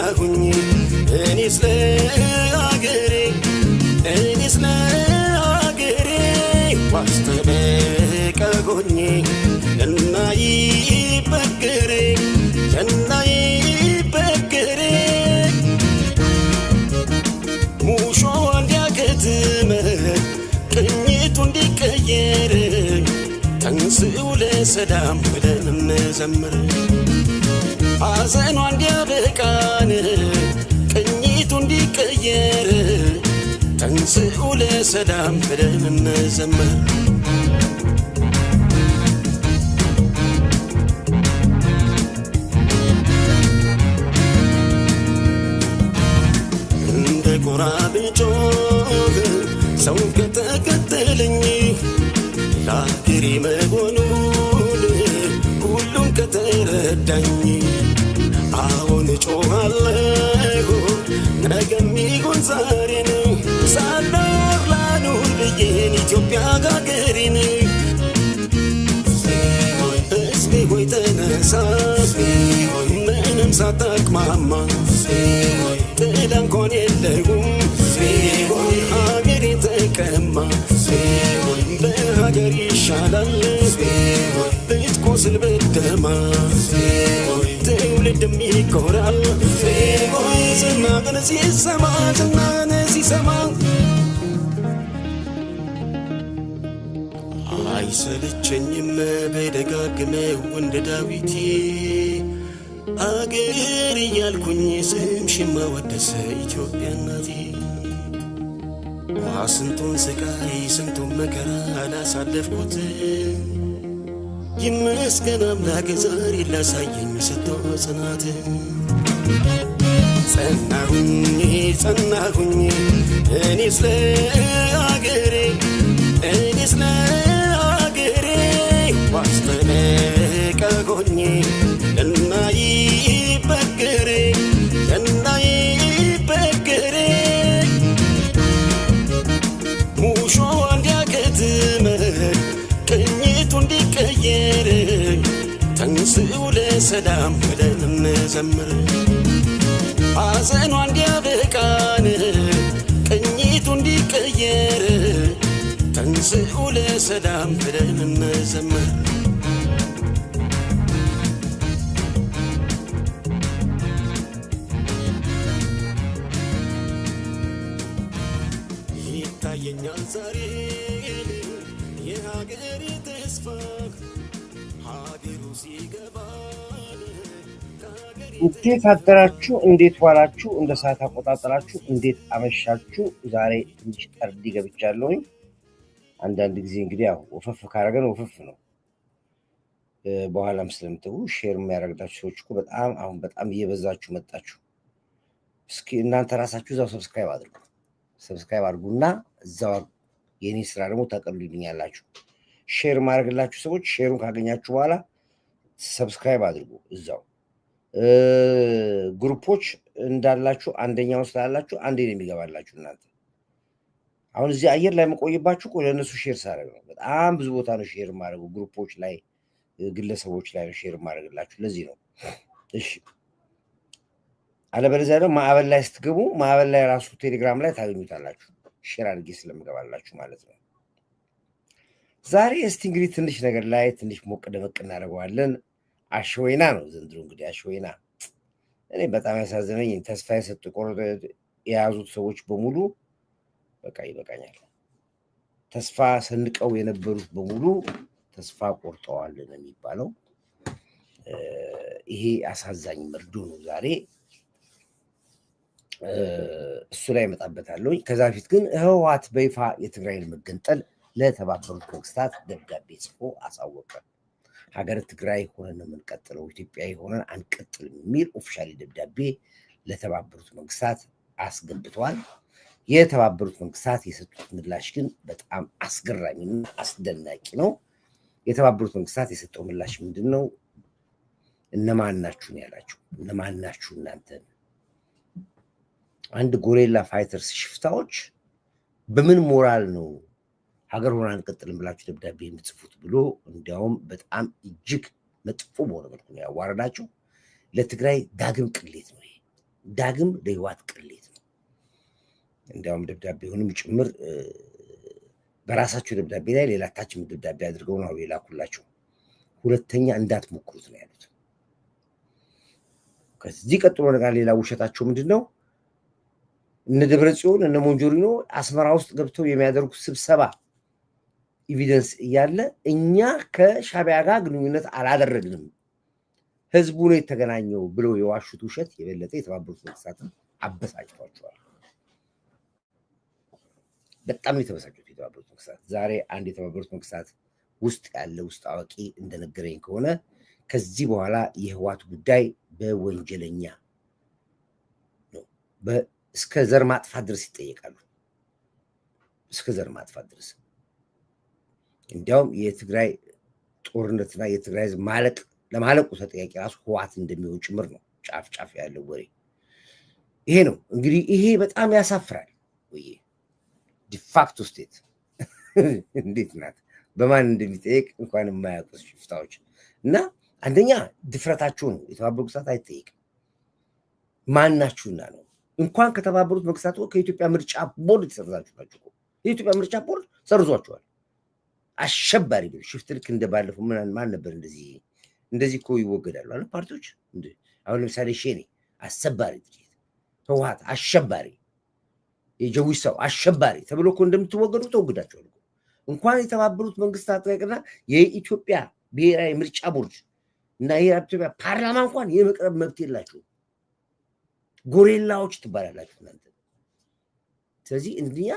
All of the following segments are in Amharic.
ጸናሁኝ እኔስ ለአገሬ ዋስተበቀጎኝ እናይበገሬ ሙሾ እንዲያከትም ቅኝቱ እንዲቀየር ተንሥኡ ለሰላም ብለን እንዘምር ሐዘኗ እንዲያበቃን ቅኝቱ እንዲቀየር ተንሥኡ ለሰላም ብለን እንዘምር እንደ ጎራ ብጮህ ሰው ከተከተለኝ ለአገሬ መሆኑን ሁሉም ከተረዳኝ አሁን ጮኻለሁ ነገም ይሁን ዛሬን ሳልኖር ላኑር ብዬን ኢትዮጵያ አገሬን ሕዝቤ ሆይ ተነሳ ምንም ሳታቅማማ ጥላ እንኳን የለውም ሀገሬ ተቀማ በሀገር ይሻላል ብትቆስል ብትደማ ትውልድም ይኮራል ዝናህን ሲሰማ አይሰለቸኝም በደጋግመው እንደ ዳዊት አገር እያልኩኝ ስምሽን ማወደስ ኢትዮጵያ እናቴ ስንቱን ስቃይ ስንቱን መከራ አላሳለፍኩት ይመስገን አምላክ ዛሬ ላሳየኝ ሰጥቶ ጽናት ጸናሁኝ እኔስ ለአገሬ ዋስተበቀጎኝ እናይበገሬ ሙሾ እንዲያከትም ቅኝቱ እንዲቀየር ተንሥኡ ለሰላም ብለን እንዘምር ሐዘኗ እንዲያበቃን ቅኝቱ እንዲቀየር ተንሥኡ ለሰላም ብለን እንዘምር ይታየኛል ዛሬ የሀገሬ ተስፋ ሀገሩ ሲገባል እንዴት አደራችሁ እንዴት ዋላችሁ እንደ ሰዓት አቆጣጠራችሁ እንዴት አመሻችሁ ዛሬ ትንሽ ጠርዲ ገብቻለሁኝ አንዳንድ ጊዜ እንግዲህ ያው ወፈፍ ካረገን ወፈፍ ነው በኋላም ስለምትው ሼር የሚያደርጋችሁ ሰዎች እኮ በጣም እየበዛችሁ መጣችሁ እስኪ እናንተ ራሳችሁ እዛው ሰብስክራይብ አድርጉና እዛው የኔ ስራ ደግሞ ታቀርቡልኛላችሁ ሼር ማድረግላችሁ ሰዎች ሼሩን ካገኛችሁ በኋላ ሰብስክራይብ አድርጉ እዛው ግሩፖች እንዳላችሁ አንደኛው ስላላችሁ አንዴ ነው የሚገባላችሁ እናንተ አሁን እዚህ አየር ላይ መቆየባችሁ ቆይ ለነሱ ሼር ሳረግ ነው በጣም ብዙ ቦታ ነው ሼር ማድረግ ግሩፖች ላይ ግለሰቦች ላይ ሼር ማድረግላችሁ ለዚህ ነው እሺ አለበለዚያ ደግሞ ማዕበል ላይ ስትገቡ ማዕበል ላይ ራሱ ቴሌግራም ላይ ታገኙታላችሁ ሼር አድርጌ ስለምገባላችሁ ማለት ነው ዛሬ እስቲ እንግዲህ ትንሽ ነገር ላይ ትንሽ ሞቅ ደመቅ እናደርገዋለን አሽወይና ነው ዘንድሮ እንግዲህ አሽወይና እኔ በጣም ያሳዘነኝ ተስፋ የሰጡ ቆርጦ የያዙት ሰዎች በሙሉ በቃ ይበቃኛል ተስፋ ሰንቀው የነበሩት በሙሉ ተስፋ ቆርጠዋል ነው የሚባለው ይሄ አሳዛኝ መርዶ ነው ዛሬ እሱ ላይ መጣበታለሁ ከዛ ፊት ግን ህወሓት በይፋ የትግራይን መገንጠል ለተባበሩት መንግስታት ደብዳቤ ጽፎ አሳወቀ ሀገር ትግራይ ሆነን የምንቀጥለው ኢትዮጵያዊ ሆነን አንቀጥልም የሚል ኦፊሻሊ ደብዳቤ ለተባበሩት መንግስታት አስገብቷል የተባበሩት መንግስታት የሰጡት ምላሽ ግን በጣም አስገራሚና አስደናቂ ነው የተባበሩት መንግስታት የሰጠው ምላሽ ምንድነው እነማን ናችሁ ነው ያላችሁ እነማን ናችሁ እናንተ አንድ ጎሬላ ፋይተርስ ሽፍታዎች በምን ሞራል ነው ሀገር ሆነን አንቀጥልም ብላችሁ ደብዳቤ የምትጽፉት ብሎ እንዲያውም በጣም እጅግ መጥፎ በሆነ መልኩ ነው ያዋረዳችሁ ለትግራይ ዳግም ቅሌት ነው ዳግም ለህዋት ቅሌት ነው። እንዲያውም ደብዳቤውንም ጭምር በራሳቸው ደብዳቤ ላይ ሌላ ታችም ደብዳቤ አድርገው ነው የላኩላቸው። ሁለተኛ እንዳትሞክሩት ነው ያሉት። ከዚህ ቀጥሎ ነገር ሌላ ውሸታቸው ምንድነው? እነ ደብረጽዮን እነ ሞንጆሪኖ አስመራ ውስጥ ገብተው የሚያደርጉት ስብሰባ ኤቪደንስ እያለ እኛ ከሻቢያ ጋር ግንኙነት አላደረግንም ህዝቡ ነው የተገናኘው ብለው የዋሹት ውሸት የበለጠ የተባበሩት መንግስታትን አበሳጭቷቸዋል። በጣም የተበሳጩት የተባበሩት መንግስታት ዛሬ አንድ የተባበሩት መንግስታት ውስጥ ያለ ውስጥ አዋቂ እንደነገረኝ ከሆነ ከዚህ በኋላ የህዋት ጉዳይ በወንጀለኛ ነው እስከ ዘር ማጥፋት ድረስ ይጠየቃሉ። እስከ ዘር ማጥፋት ድረስ እንዲያውም የትግራይ ጦርነትና የትግራይ ማለቅ ለማለቁ ተጠያቂ ራሱ ህዋት እንደሚሆን ጭምር ነው ጫፍ ጫፍ ያለው ወሬ ይሄ ነው። እንግዲህ ይሄ በጣም ያሳፍራል። ወይ ዲፋክቶ ስቴት እንዴት ናት በማን እንደሚጠየቅ እንኳን የማያውቁ ሽፍታዎች እና አንደኛ ድፍረታቸው ነው። የተባበሩት መንግስታት አይጠየቅም። ማናችሁና ነው እንኳን ከተባበሩት መንግስታት ከኢትዮጵያ ምርጫ ቦርድ ተሰርዛችሁ ናችሁ እኮ የኢትዮጵያ ምርጫ ቦርድ ሰርዟቸዋል። አሸባሪ ብሎ ሽፍት ልክ እንደባለፈው ማን ነበር እንደዚህ እኮ ይወገዳሉ አይደል ፓርቲዎች እንዴ? አሁን ለምሳሌ ሼኔ አሸባሪ ድርጅት፣ ህወሓት አሸባሪ፣ የጀዊሳው አሸባሪ ተብሎ እኮ እንደምትወገዱ ተወግዳቸዋል። እንኳን የተባበሩት መንግስታት ጋርና የኢትዮጵያ ብሔራዊ ምርጫ ቦርድ እና የኢትዮጵያ ፓርላማ እንኳን የመቅረብ መብት የላችሁ ጎሬላዎች ትባላላችሁ እናንተ። ስለዚህ እንዲያ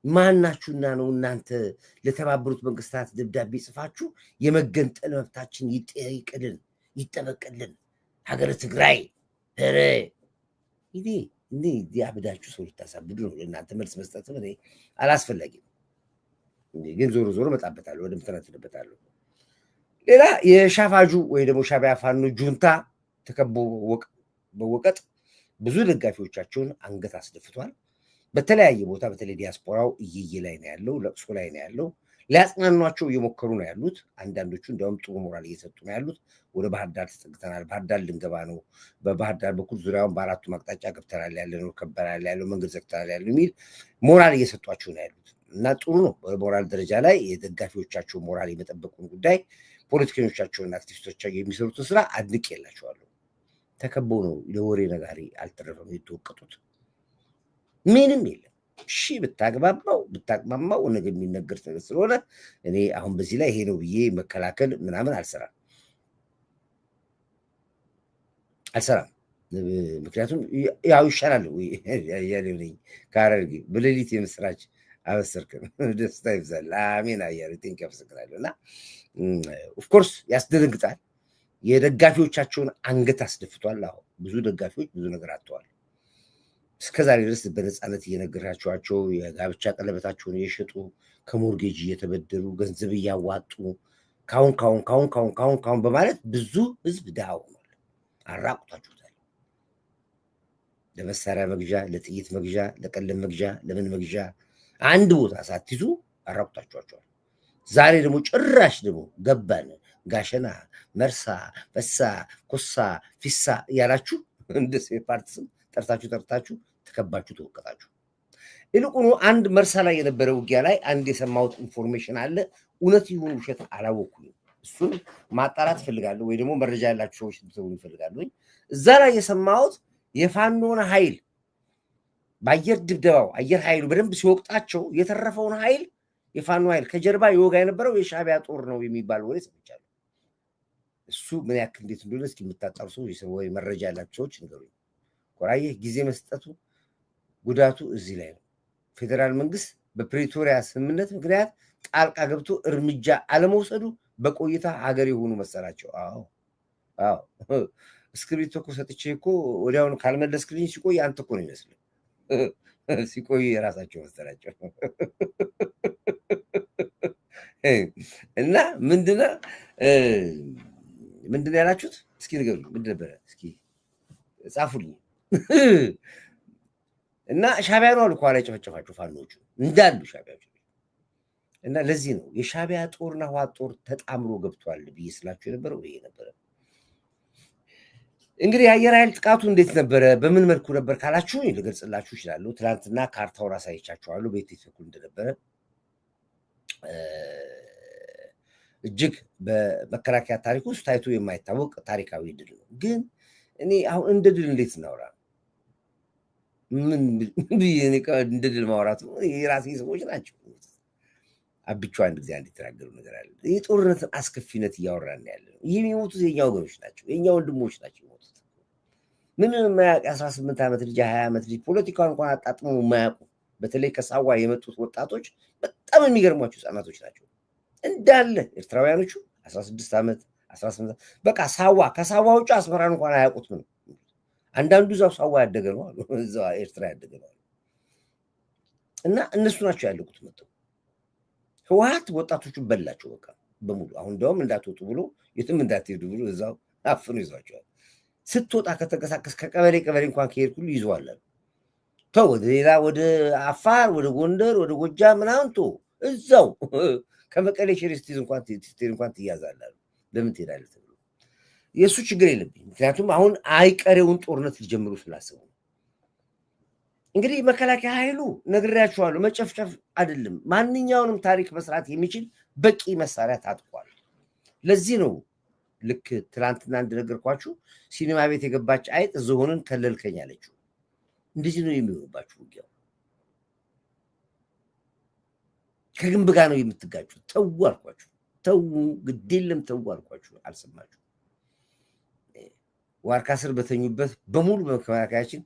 ማናችሁና ነው እናንተ ለተባበሩት መንግስታት ደብዳቤ ጽፋችሁ የመገንጠል መብታችን ይጠይቅልን ይጠበቅልን ሀገረ ትግራይ ኧረ እንዴ ያብዳችሁ ሰው ልታሳብዱ ነው። ለእናንተ መልስ መስጠት እኔ አላስፈላጊ ነው። ግን ዞሮ ዞሮ መጣበታለሁ ወደ ምትነትልበታለሁ። ሌላ የሻፋጁ ወይ ደግሞ ሻቢያ ፋኖ ጁንታ ተከቦ በወቀጥ ብዙ ደጋፊዎቻቸውን አንገት አስደፍቷል። በተለያየ ቦታ በተለይ ዲያስፖራው እየየ ላይ ነው ያለው፣ ለቅሶ ላይ ነው ያለው። ሊያጽናኗቸው እየሞከሩ ነው ያሉት። አንዳንዶቹ እንዲያውም ጥሩ ሞራል እየሰጡ ነው ያሉት። ወደ ባህር ዳር ተጠግተናል፣ ባህር ዳር ልንገባ ነው፣ በባህር ዳር በኩል ዙሪያውን በአራቱ አቅጣጫ ገብተናል ያለነው፣ ከበናል ያለው፣ መንገድ ዘግተናል ያለው የሚል ሞራል እየሰጧቸው ነው ያሉት እና ጥሩ ነው። በሞራል ደረጃ ላይ የደጋፊዎቻቸው ሞራል የመጠበቁን ጉዳይ ፖለቲከኞቻቸውና አክቲቪስቶቻቸው የሚሰሩትን ስራ አድንቄላቸዋለሁ። ተከበው ነው ለወሬ ነጋሪ አልተረፈም የተወቀጡት። ምንም የለም። እሺ ብታቅማማው ነገ የሚነገር ነገር ስለሆነ እኔ አሁን በዚህ ላይ ይሄ ነው ብዬ መከላከል ምናምን አልሰራም። ምክንያቱም ያው ይሻላል ወይ ያለኝ ካረርጊ በሌሊት የምስራች አበሰርክም ደስታ ይብዛል። አሜን አያሪ ቲንክ ያፈስክራልና ኦፍ ኮርስ ያስደነግጣል። የደጋፊዎቻቸውን አንገት አስደፍቷል። አሁን ብዙ ደጋፊዎች ብዙ ነገር አጥተዋል። እስከዛሬ ድረስ በነፃነት እየነገራቸዋቸው የጋብቻ ቀለበታቸውን እየሸጡ ከሞርጌጅ እየተበደሩ ገንዘብ እያዋጡ ካሁን በማለት ብዙ ህዝብ ድሃ ሆኗል። አራቁታችሁታል። ለመሳሪያ መግዣ፣ ለጥይት መግዣ፣ ለቀለም መግዣ፣ ለምን መግዣ አንድ ቦታ ሳትይዙ አራቁታችኋቸዋል። ዛሬ ደግሞ ጭራሽ ደግሞ ገባን ጋሸና፣ መርሳ፣ በሳ፣ ኮሳ፣ ፊሳ ያላችሁ እንደ ፓርቲ ስም ጠርታችሁ ተከባችሁ ተወቀጣችሁ። ይልቁኑ አንድ መርሳ ላይ የነበረ ውጊያ ላይ አንድ የሰማሁት ኢንፎርሜሽን አለ። እውነት ይሁን ውሸት አላወኩኝም። እሱን ማጣራት ፈልጋለሁ ወይ ደግሞ መረጃ ያላችሁ ሰዎች ልትሰሩ ይፈልጋሉ። እዛ ላይ የሰማሁት የፋኖን ኃይል በአየር ድብደባው አየር ኃይሉ በደንብ ሲወቅጣቸው የተረፈውን ኃይል የፋኖ ኃይል ከጀርባ ይወጋ የነበረው የሻቢያ ጦር ነው የሚባል ወሬ ሰምቻለሁ። እሱ ምን ያክል እንዴት እንደሆነ እስኪ የምታጣሩ ሰዎች ወይ መረጃ ያላችሁ ሰዎች ንገሩኝ። ቆራዬ ጊዜ መስጠቱ ጉዳቱ እዚህ ላይ ነው። ፌደራል መንግስት በፕሪቶሪያ ስምምነት ምክንያት ጣልቃ ገብቶ እርምጃ አለመውሰዱ በቆይታ ሀገር የሆኑ መሰላቸው። አዎ እስክሪብቶ እኮ ሰጥቼ እኮ ወዲያውኑ ካልመለስክልኝ ሲቆይ አንተ እኮ ነው የሚመስለው። ሲቆይ የራሳቸው መሰላቸው። እና ምንድነው ያላችሁት? እስኪ ንገሩኝ። ምንድን ነበረ? እስኪ ጻፉልኝ። እና ሻቢያ ነው አሉ ኋላ የጨፈጨፋቸው ፋኖቹ እንዳሉ ሻቢያዎች። እና ለዚህ ነው የሻቢያ ጦርና ህወሓት ጦር ተጣምሮ ገብቷል ብዬ ስላችሁ የነበረው ይሄ ነበረ። እንግዲህ የአየር ኃይል ጥቃቱ እንዴት ነበረ? በምን መልኩ ነበር ካላችሁ ልገልጽላችሁ ይችላሉ። ትናንትና ካርታውን አሳይቻችኋለሁ በየት በኩል እንደነበረ። እጅግ በመከላከያ ታሪክ ውስጥ ታይቶ የማይታወቅ ታሪካዊ ድል ነው። ግን እኔ አሁን እንደ ድል እንዴት እናውራ? ምን እንደ ድል ማውራት የራሴ ሰዎች ናቸው። አብቹ አንድ ጊዜ አንድ የተናገሩ ነገር አለ። የጦርነትን አስከፊነት እያወራን ያለ ነው። ይህ የሚሞቱት የኛ ወገኖች ናቸው፣ የኛ ወንድሞች ናቸው የሚሞቱት። ምንም የማያውቅ 18 ዓመት ልጅ 20 ዓመት ልጅ ፖለቲካውን እንኳን አጣጥሞ የማያውቁ በተለይ ከሳዋ የመጡት ወጣቶች በጣም የሚገርሟቸው ህጻናቶች ናቸው እንዳለ ኤርትራውያኖቹ 16 ዓመት 18 በቃ ሳዋ ከሳዋ ውጭ አስመራን እንኳን አያውቁትም። አንዳንዱ እዛው ሳዋ ያደገ ነው አሉ፣ እዛው ኤርትራ ያደገ ነው እና እነሱ ናቸው ያለቁት መጥተው። ህወሓት ወጣቶቹ በላቸው በቃ በሙሉ። አሁን እንደውም እንዳትወጡ ብሎ የትም እንዳትሄዱ ብሎ እዛው አፍኖ ይዟቸዋል። ስትወጣ ከተንቀሳቀስ ከቀበሌ ቀበሌ እንኳን ከሄድክ ሁሉ ይዘዋል። ተው ወደ ሌላ ወደ አፋር ወደ ጎንደር ወደ ጎጃም ምናምን ተው እዛው ከመቀሌ ሽሪስቲዝ እንኳን ትያዛለህ። ለምን ትሄዳለህ ተብሎ የእሱ ችግር የለብኝ። ምክንያቱም አሁን አይቀሬውን ጦርነት ሊጀምሩ ስላሰቡ እንግዲህ መከላከያ ኃይሉ ነግሬያችኋለሁ፣ መጨፍጨፍ አይደለም ማንኛውንም ታሪክ መስራት የሚችል በቂ መሳሪያ ታጥቋል። ለዚህ ነው ልክ ትላንትና እንደነገርኳችሁ ሲኒማ ቤት የገባች አይጥ ዝሆንን ከለልከኝ አለችው። እንደዚህ ነው የሚሆንባችሁ ውጊያው። ከግንብ ጋር ነው የምትጋጩት። ተው አልኳችሁ፣ ተው ግድ የለም ተው አልኳችሁ፣ አልሰማችሁ። ዋርካ ስር በተኙበት በሙሉ መከላከያችን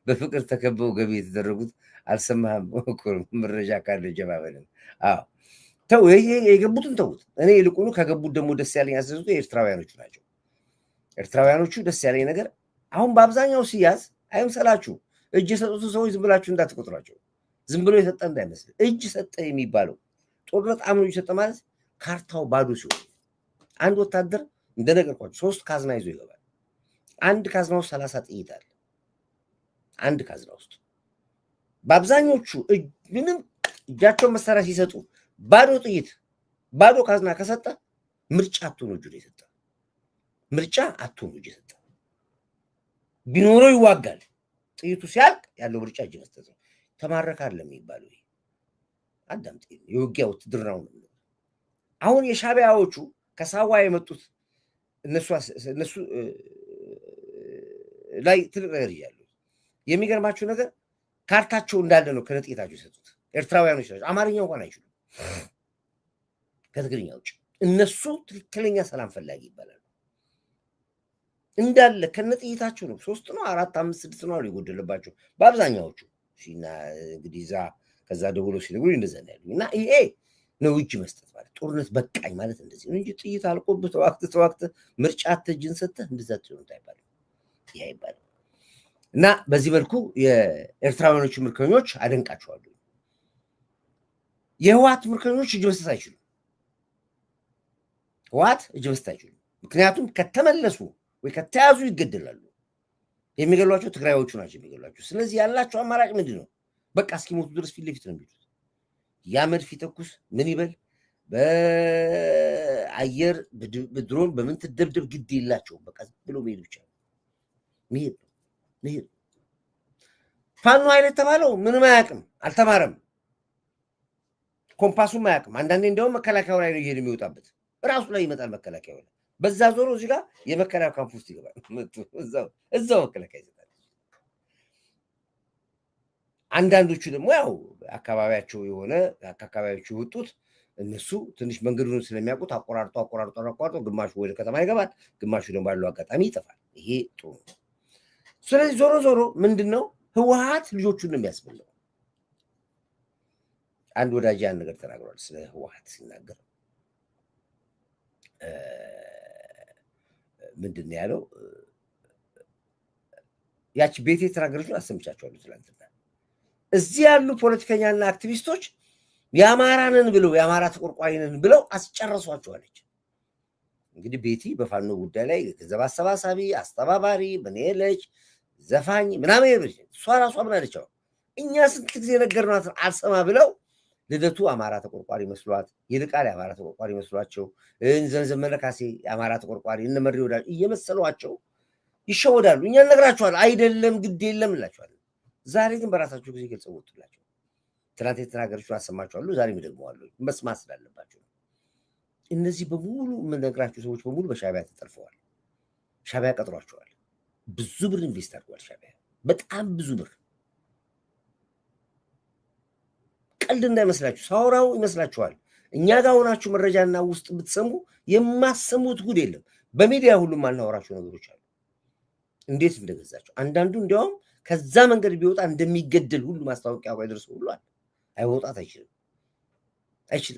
በፍቅር ተከበው ገቢ የተደረጉት አልሰማህም እኮ መረጃ ካለ ጀባበልን። አዎ ተው የገቡትን ተውት። እኔ ይልቁኑ ከገቡት ደግሞ ደስ ያለኝ ያሰዙት ኤርትራውያኖቹ ናቸው። ኤርትራውያኖቹ ደስ ያለኝ ነገር አሁን በአብዛኛው ሲያዝ አይምሰላችሁ። እጅ የሰጡት ሰዎች ዝም ብላችሁ እንዳትቆጥሯቸው። ዝም ብሎ የሰጠ እንዳይመስል። እጅ ሰጠ የሚባለው ጦርነት አምኖ እጅ ሰጠ ማለት ካርታው ባዶ ሲሆን አንድ ወታደር እንደነገርኳችሁ 3 ካዝና ይዞ ይገባል። አንድ ካዝና ውስጥ 30 ጥይት አለ። አንድ ካዝና ውስጥ በአብዛኞቹ ምንም እጃቸውን መሳሪያ ሲሰጡ ባዶ ጥይት ባዶ ካዝና ከሰጠ ምርጫ አትሆኑ እጁ የሰጠ ምርጫ አትሆኑ እጁ የሰጠ ቢኖረው ይዋጋል። ጥይቱ ሲያልቅ ያለው ምርጫ እጅ መስጠት ነው። ተማረከ አይደለም የሚባለው። አዳምጥ፣ የውጊያ ውትድርናው ነው። አሁን የሻቢያዎቹ ከሳዋ የመጡት እነሱ ላይ ትልቅ ነገር ይያሉ። የሚገርማችሁ ነገር ካርታቸው እንዳለ ነው ከነጥይታቸው የሰጡት። ኤርትራውያኖች ናቸው። አማርኛ እንኳን አይችሉም ከትግርኛ ውጭ። እነሱ ትክክለኛ ሰላም ፈላጊ ይባላሉ። እንዳለ ከነጥይታቸው ነው። 3 ነው 4 5 6 ነው ሊጎደልባቸው በአብዛኛዎቹ እና እንግዲህ ከዛ ደውሎ ሲነግሩኝ እንደዛ ነው ያሉኝ። እና ይሄ ነው እጅ መስጠት ማለት ጦርነት በቃኝ ማለት እንደዚህ ነው እንጂ ጥይት አልቆብህ ተዋግተህ ምርጫ አትጅን ሰጥተህ እንደዛ ትሆን አይባልም። ይሄ አይባልም። እና በዚህ መልኩ የኤርትራውያኖቹ ምርኮኞች አደንቃቸዋለሁ። የህወሓት ምርኮኞች እጅ መስጠት አይችሉም። ህወሓት እጅ መስጠት አይችሉም። ምክንያቱም ከተመለሱ ወይ ከተያዙ ይገደላሉ። የሚገሏቸው ትግራዮቹ ናቸው የሚገሏቸው። ስለዚህ ያላቸው አማራጭ ምንድን ነው? በቃ እስኪሞቱ ድረስ ፊት ለፊት ነው የሚሉት። ያ መድፍ ይተኩስ ምን ይበል በአየር በድሮን በምን ትደብደብ ግድ የላቸውም። በቃ ብሎ መሄድ ብቻ ነው። መሄድ ፋኖ ኃይል የተባለው ምንም አያውቅም፣ አልተማረም፣ ኮምፓሱም አያውቅም። አንዳንዴ እንደውም መከላከያው ላይ ነው ይሄድ የሚወጣበት ራሱ ላይ ይመጣል መከላከያው ላይ። በዛ ዞሮ እዚህ ጋር የመከላከያ ካምፕ ውስጥ ይገባል። እዛው መከላከያ ይዘታል። አንዳንዶቹ ደግሞ ያው አካባቢያቸው የሆነ አካባቢያቸው የወጡት እነሱ ትንሽ መንገዱን ስለሚያውቁት አቆራርጦ ግማሹ ወደ ከተማ ይገባል፣ ግማሹ ደግሞ ባለው አጋጣሚ ይጠፋል። ይሄ ጥሩ ነው። ስለዚህ ዞሮ ምንድነው ህወሓት ልጆቹን ነው የሚያስበላው። አንድ ወዳጅ ያን ነገር ተናግሯል ስለ ህወሓት ሲናገር ምንድን ነው ያለው? ያቺ ቤቴ የተናገረችውን አሰምቻቸዋለሁ ትላንትና። እዚህ ያሉ ፖለቲከኛና አክቲቪስቶች የአማራንን ብለው የአማራ ተቆርቋሪንን ብለው አስጨረሷቸዋለች። እንግዲህ ቤቲ በፋኖ ጉዳይ ላይ ገንዘብ አሰባሳቢ አስተባባሪ ምን የለች ዘፋኝ ምናምን እሷ ራሷ ምን አለች? እኛ ስንት ጊዜ ነገርናት አልሰማ ብለው ልደቱ አማራ ተቆርቋሪ መስሏት ይልቃል አማራ ተቆርቋሪ መስሏቸው ዘመነ ካሴ አማራ ተቆርቋሪ እነመሪ ወዳጅ እየመሰሏቸው ይሸወዳሉ። እኛ ነግራቸዋል አይደለም ግድ የለም እንላቸዋለን። ዛሬ ግን በራሳቸው ጊዜ ገልጸው ወጥቷላቸው ትናንት የተናገረችው አሰማቸዋለሁ። ዛሬ ይደግመዋለሁ መስማት ስላለባቸው። እነዚህ በሙሉ የምነግራቸው ሰዎች በሙሉ በሻዕቢያ ተጠልፈዋል። ሻዕቢያ ቀጥሯቸዋል። ብዙ ብር ኢንቨስት አድርጓል ሻዕቢያ፣ በጣም ብዙ ብር። ቀልድ እንዳይመስላችሁ ሳውራው ይመስላችኋል። እኛ ጋር ሆናችሁ መረጃና ውስጥ ብትሰሙ የማሰሙት ጉድ የለም። በሚዲያ ሁሉም አልናወራችሁ ነገሮች አሉ። እንዴት እንደገዛቸው አንዳንዱ እንዲያውም ከዛ መንገድ ቢወጣ እንደሚገደል ሁሉ ማስታወቂያ አይደርሰው ሁሉ አለ። አይወጣት አይችልም።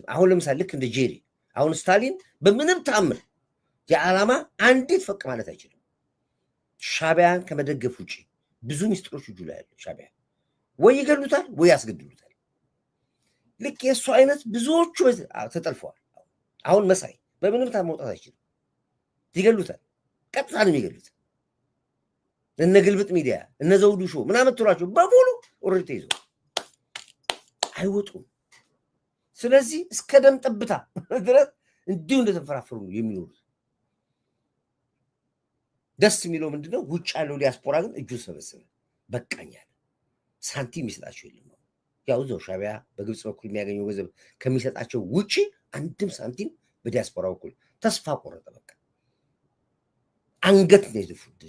አሁን ለምሳሌ ልክ እንደ ጄሪ አሁን ስታሊን በምንም ተአምር የዓላማ አንዲት ፈቅ ማለት አይችልም። ሻዕቢያን ከመደገፍ ውጪ ብዙ ሚስጥሮች እጁ ላይ ያለ ሻዕቢያ ወይ ይገሉታል ወይ ያስገድሉታል። ልክ የእሱ አይነት ብዙዎቹ ተጠልፈዋል። አሁን መሳይ በምንም ታም መውጣት አይችልም። ይገሉታል፣ ቀጥታ ነው የሚገሉት። እነ ግልብጥ ሚዲያ እነ ዘውዱ ሾው ምናምን ትሏቸው በሙሉ ኦልሬዲ ተይዘው አይወጡም። ስለዚህ እስከ ደም ጠብታ ድረስ እንዲሁ እንደተፈራፈሩ የሚኖሩት። ደስ የሚለው ምንድነው? ውጭ ያለው ዲያስፖራ ግን እጁን ሰበሰበ። በቃኛል። ሳንቲም ይሰጣቸው የለም። ያው እዛው ሻዕቢያ በግብፅ በኩል የሚያገኘው ገንዘብ ከሚሰጣቸው ውጪ አንድም ሳንቲም በዲያስፖራ በኩል ተስፋ ቆረጠ። በቃ አንገት ነው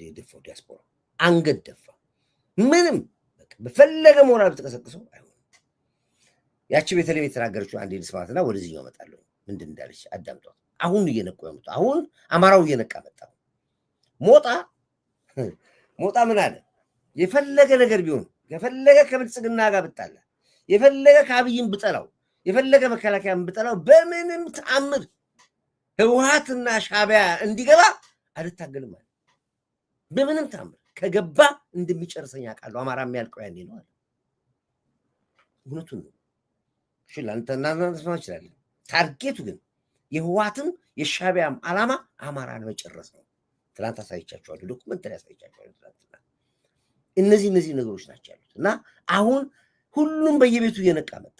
የደፋው ዲያስፖራ፣ አንገት ደፋ። ምንም በቃ በፈለገ ሞራል ብትቀሰቅሰው አይሆንም። ያቺ በተለይ የተናገረችው አንዴ ልስማትና ወደዚህኛው እመጣለሁ። ምንድን እንዳለች አዳምጧት። አሁን እየነቁ ያመጡ አሁን አማራው እየነቃ መጣ። ሞጣ ምን አለ? የፈለገ ነገር ቢሆን የፈለገ ከብልጽግና ጋር ብጣላ የፈለገ ከአብይን ብጠላው የፈለገ መከላከያን ብጠላው በምንም ተአምር ህወሓትና ሻዕቢያ እንዲገባ አልታገልም አለ። በምንም ተአምር ከገባ እንደሚጨርሰኝ አውቃለሁ። አማራ የሚያልቀው ያኔ ነው አለ። እውነቱን ነው። እሺ ላንተና እናንተማ ይችላል። ታርጌቱ ግን የህወሓትም የሻዕቢያም ዓላማ አማራን መጨረስ ነው። ትናንት አሳይቻችኋለሁ፣ ዶክመንተሪ አሳይቻችኋለሁ ትናንትና። እነዚህ ነገሮች ናቸው ያሉት እና አሁን ሁሉም በየቤቱ እየነቃ መጣ።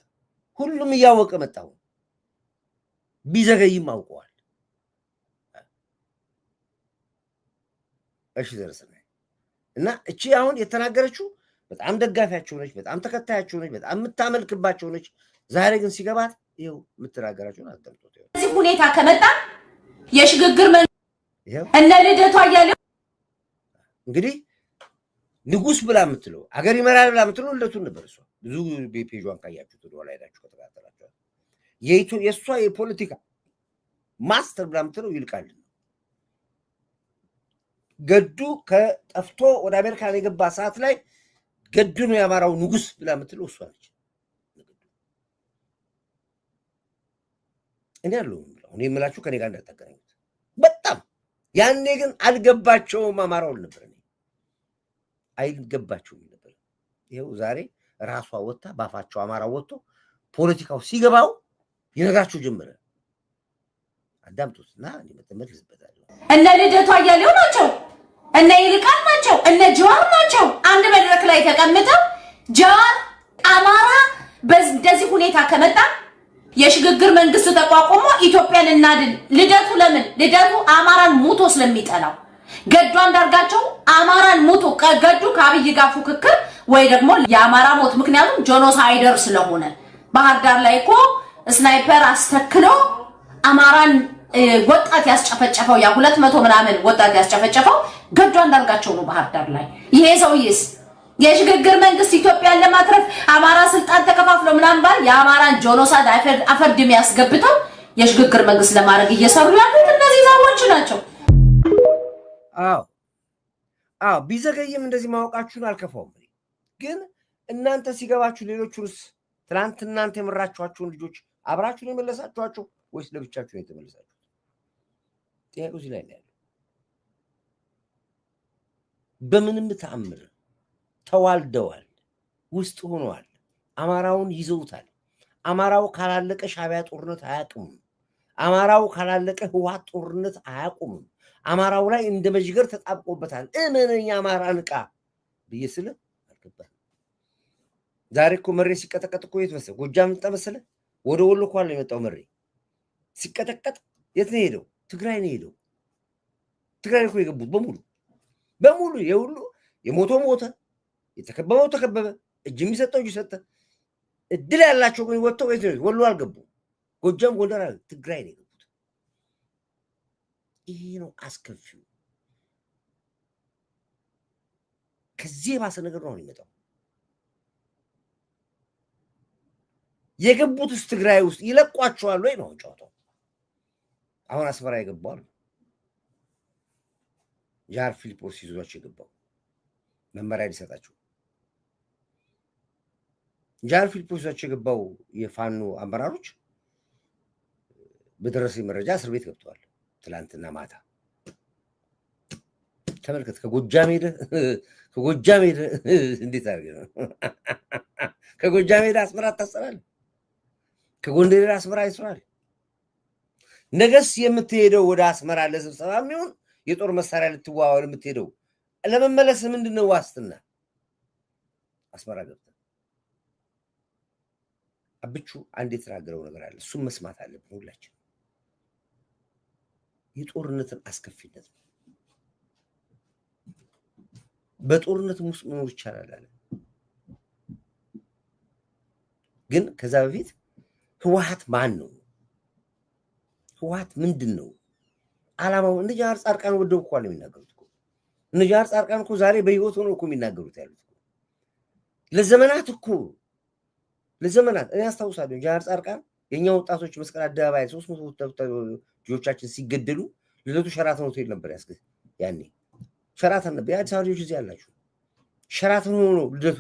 ሁሉም እያወቀ መጣ። ቢዘገይም አውቀዋል። እሺ ደረሰና እና እቺ አሁን የተናገረችው በጣም ደጋፊያቸው ነች፣ በጣም ተከታያቸው ነች፣ በጣም የምታመልክባቸው ነች። ዛሬ ግን ሲገባት ይኸው የምትናገራቸውን አዳምጦት እዚህ ሁኔታ ከመጣ የሽግግር እነ ልደቱ አያሌው እንግዲህ ንጉስ ብላ የምትለው አገር ይመራል ብላ የምትለው ልደቱን ነበር። እሷ ብዙ ፔጇን ካያችሁት ወደኋላ ሄዳችሁ ከተከታተላችሁ የእሷ የፖለቲካ ማስተር ብላ የምትለው ይልቃል። ገዱ ከጠፍቶ ወደ አሜሪካን የገባ ሰዓት ላይ ገዱ ነው የአማራው ንጉስ ብላ የምትለው እሷ ነች። እኔ ያለው እኔ የምላችሁ ከኔ ጋር እንዳታገናኙት። በጣም ያኔ ግን አልገባቸውም። አማራው ነበር አይገባቸውም ነበር። ይሄው ዛሬ ራሷ ወጣ ባፋቸው አማራው ወጥቶ ፖለቲካው ሲገባው ይነግራችሁ ጀመረ። አዳምጡትና እኔ መተመልስበታለሁ። እነ ልደቱ አያሌው ናቸው፣ እነ ይልቃል ናቸው፣ እነ ጀዋር ናቸው። አንድ መድረክ ላይ ተቀምጠው ጀዋር አማራ በዚህ ሁኔታ ከመጣ የሽግግር መንግስት ተቋቁሞ ኢትዮጵያን እናድን። ልደቱ ለምን? ልደቱ አማራን ሙቶ ስለሚጠላው። ገዱ አንዳርጋቸው አማራን ሙቶ ገዱ ከአብይ ጋር ፉክክር ወይ ደግሞ የአማራ ሞት ምክንያቱም ጄኖሳይደር ስለሆነ ባህር ዳር ላይ እኮ ስናይፐር አስተክሎ አማራን ወጣት ያስጨፈጨፈው ያ 200 ምናምን ወጣት ያስጨፈጨፈው ገዱ አንዳርጋቸው ነው ባህር ዳር ላይ። ይሄ ሰውዬስ የሽግግር መንግስት ኢትዮጵያን ለማትረፍ አማራ ስልጣን ተከፋፍሎ ምናምን ባል የአማራን ጄኖሳይድ አፈርድም ያስገብተው የሽግግር መንግስት ለማድረግ እየሰሩ ያሉት እነዚህ ሰዎች ናቸው። አዎ ቢዘገይም እንደዚህ ማወቃችሁን አልከፋውም። ግን እናንተ ሲገባችሁ ሌሎቹንስ ትናንት እናንተ የመራችኋቸውን ልጆች አብራችሁ ነው የመለሳችኋቸው ወይስ ለብቻችሁ ነው የተመለሳችሁት? ጥያቄው እዚህ ላይ ነው ያለው። በምንም ተአምር ተዋልደዋል፣ ውስጥ ሆነዋል፣ አማራውን ይዘውታል። አማራው ካላለቀ ሻዕቢያ ጦርነት አያቁም። አማራው ካላለቀ ህወሓት ጦርነት አያቁም። አማራው ላይ እንደ መጅገር ተጣብቆበታል። እመነኛ አማራ ንቃ ብዬ ስለ አልገባም። ዛሬ እኮ መሬት ሲቀጠቀጥ እኮ የት መሰለህ? ጎጃም መሰለህ? ወደ ወሎ ኳል የመጣው መሪ ሲቀጠቀጥ የት ነው ሄደው? ትግራይ ነው ሄደው። ትግራይ እኮ የገቡት በሙሉ የሁሉ የሞቶ ሞተ፣ የተከበበው ተከበበ፣ እጅ የሚሰጠው እጅ ሰጠ። እድል ያላቸው ግን ወጥተው ወሎ አልገቡም። ጎጃም፣ ጎንደር አለ፣ ትግራይ ነው የገቡት። ይሄ ነው አስከፊው። ከዚህ የባሰ ነገር ነው የሚመጣው። የገቡትስ ትግራይ ውስጥ ይለቋቸዋል ወይ ነው ጨዋታው። አሁን አስመራ የገባው ጃር ፊሊጶስ ይዟቸው የገባው መመሪያ ሊሰጣቸው ጃር ፊሊጶስ ይዟቸው የገባው የፋኖ አመራሮች በደረሰኝ መረጃ እስር ቤት ገብተዋል። ትላንትና ማታ ተመልከት። ከጎጃም ሄደ እንዴት አድርገህ ነው ከጎጃም ሄደ አስመራ ታሰራል። ከጎንደር አስመራ ይስራል። ነገስ የምትሄደው ወደ አስመራ ለስብሰባ የሚሆን የጦር መሳሪያ ልትዋዋል የምትሄደው ለመመለስ ምንድነው ዋስትና? አስመራ ገብተህ አብቹ አንድ የተናገረው ነገር አለ። እሱም መስማት አለብን ሁላችን። የጦርነትን አስከፊነት በጦርነት ውስጥ መኖር ይቻላል አለ። ግን ከዛ በፊት ህወሓት ማን ነው? ህወሓት ምንድነው ዓላማው? እነ ጃዋር ጻድቃን ወደው እኮ ነው የሚናገሩት እኮ። እነ ጃዋር ጻድቃን እኮ ዛሬ በህይወት ሆነው እኮ የሚናገሩት ያሉት እኮ ለዘመናት እኔ አስታውሳለሁ። ጃዋር ጻድቃን የኛ ወጣቶች መስቀል አደባባይ 300 ልጆቻችን ሲገደሉ ልደቱ ሸራተን ሆቴል ነበር ያስገ ያኔ ሸራተን ነበር። የአዲስ አበባ ልጆች እዚህ ያላችሁ ሸራተን ሆኖ ልደቱ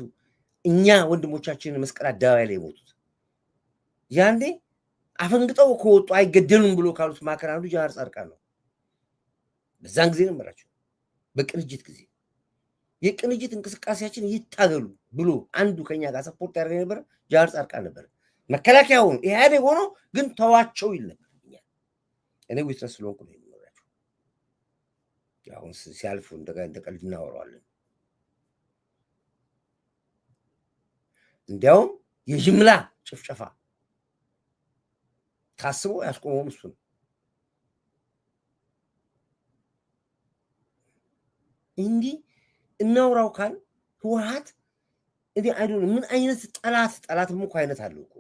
እኛ ወንድሞቻችን መስቀል አደባባይ ላይ ሞቱት። ያኔ አፈንግጠው ከወጡ አይገደሉም ብሎ ካሉት ማከራ አንዱ ጃዋር ጻድቃን ነው። በዛን ጊዜ ነበራቸው በቅንጅት ጊዜ የቅንጅት እንቅስቃሴያችን ይታገሉ ብሎ አንዱ ከኛ ጋር ሰፖርት ያደርገ ነበር ጃዋር ጻድቃን ነበር። መከላከያውን ኢህአዴግ ሆኖ ግን ተዋቸው ይል ነበር። እኔ ዊትነስ ስለሆንኩ ነው የሚኖራቸው። ያው ሲያልፉ እንደቀልድ እናወራዋለን። እንዲያውም የጅምላ ጭፍጨፋ ታስቦ ያስቆመው እሱ ነው። እንዲህ እናውራው ካል ህወሓት እንዴ አይዶን ምን አይነት ጠላትም እኮ አይነት አለው እኮ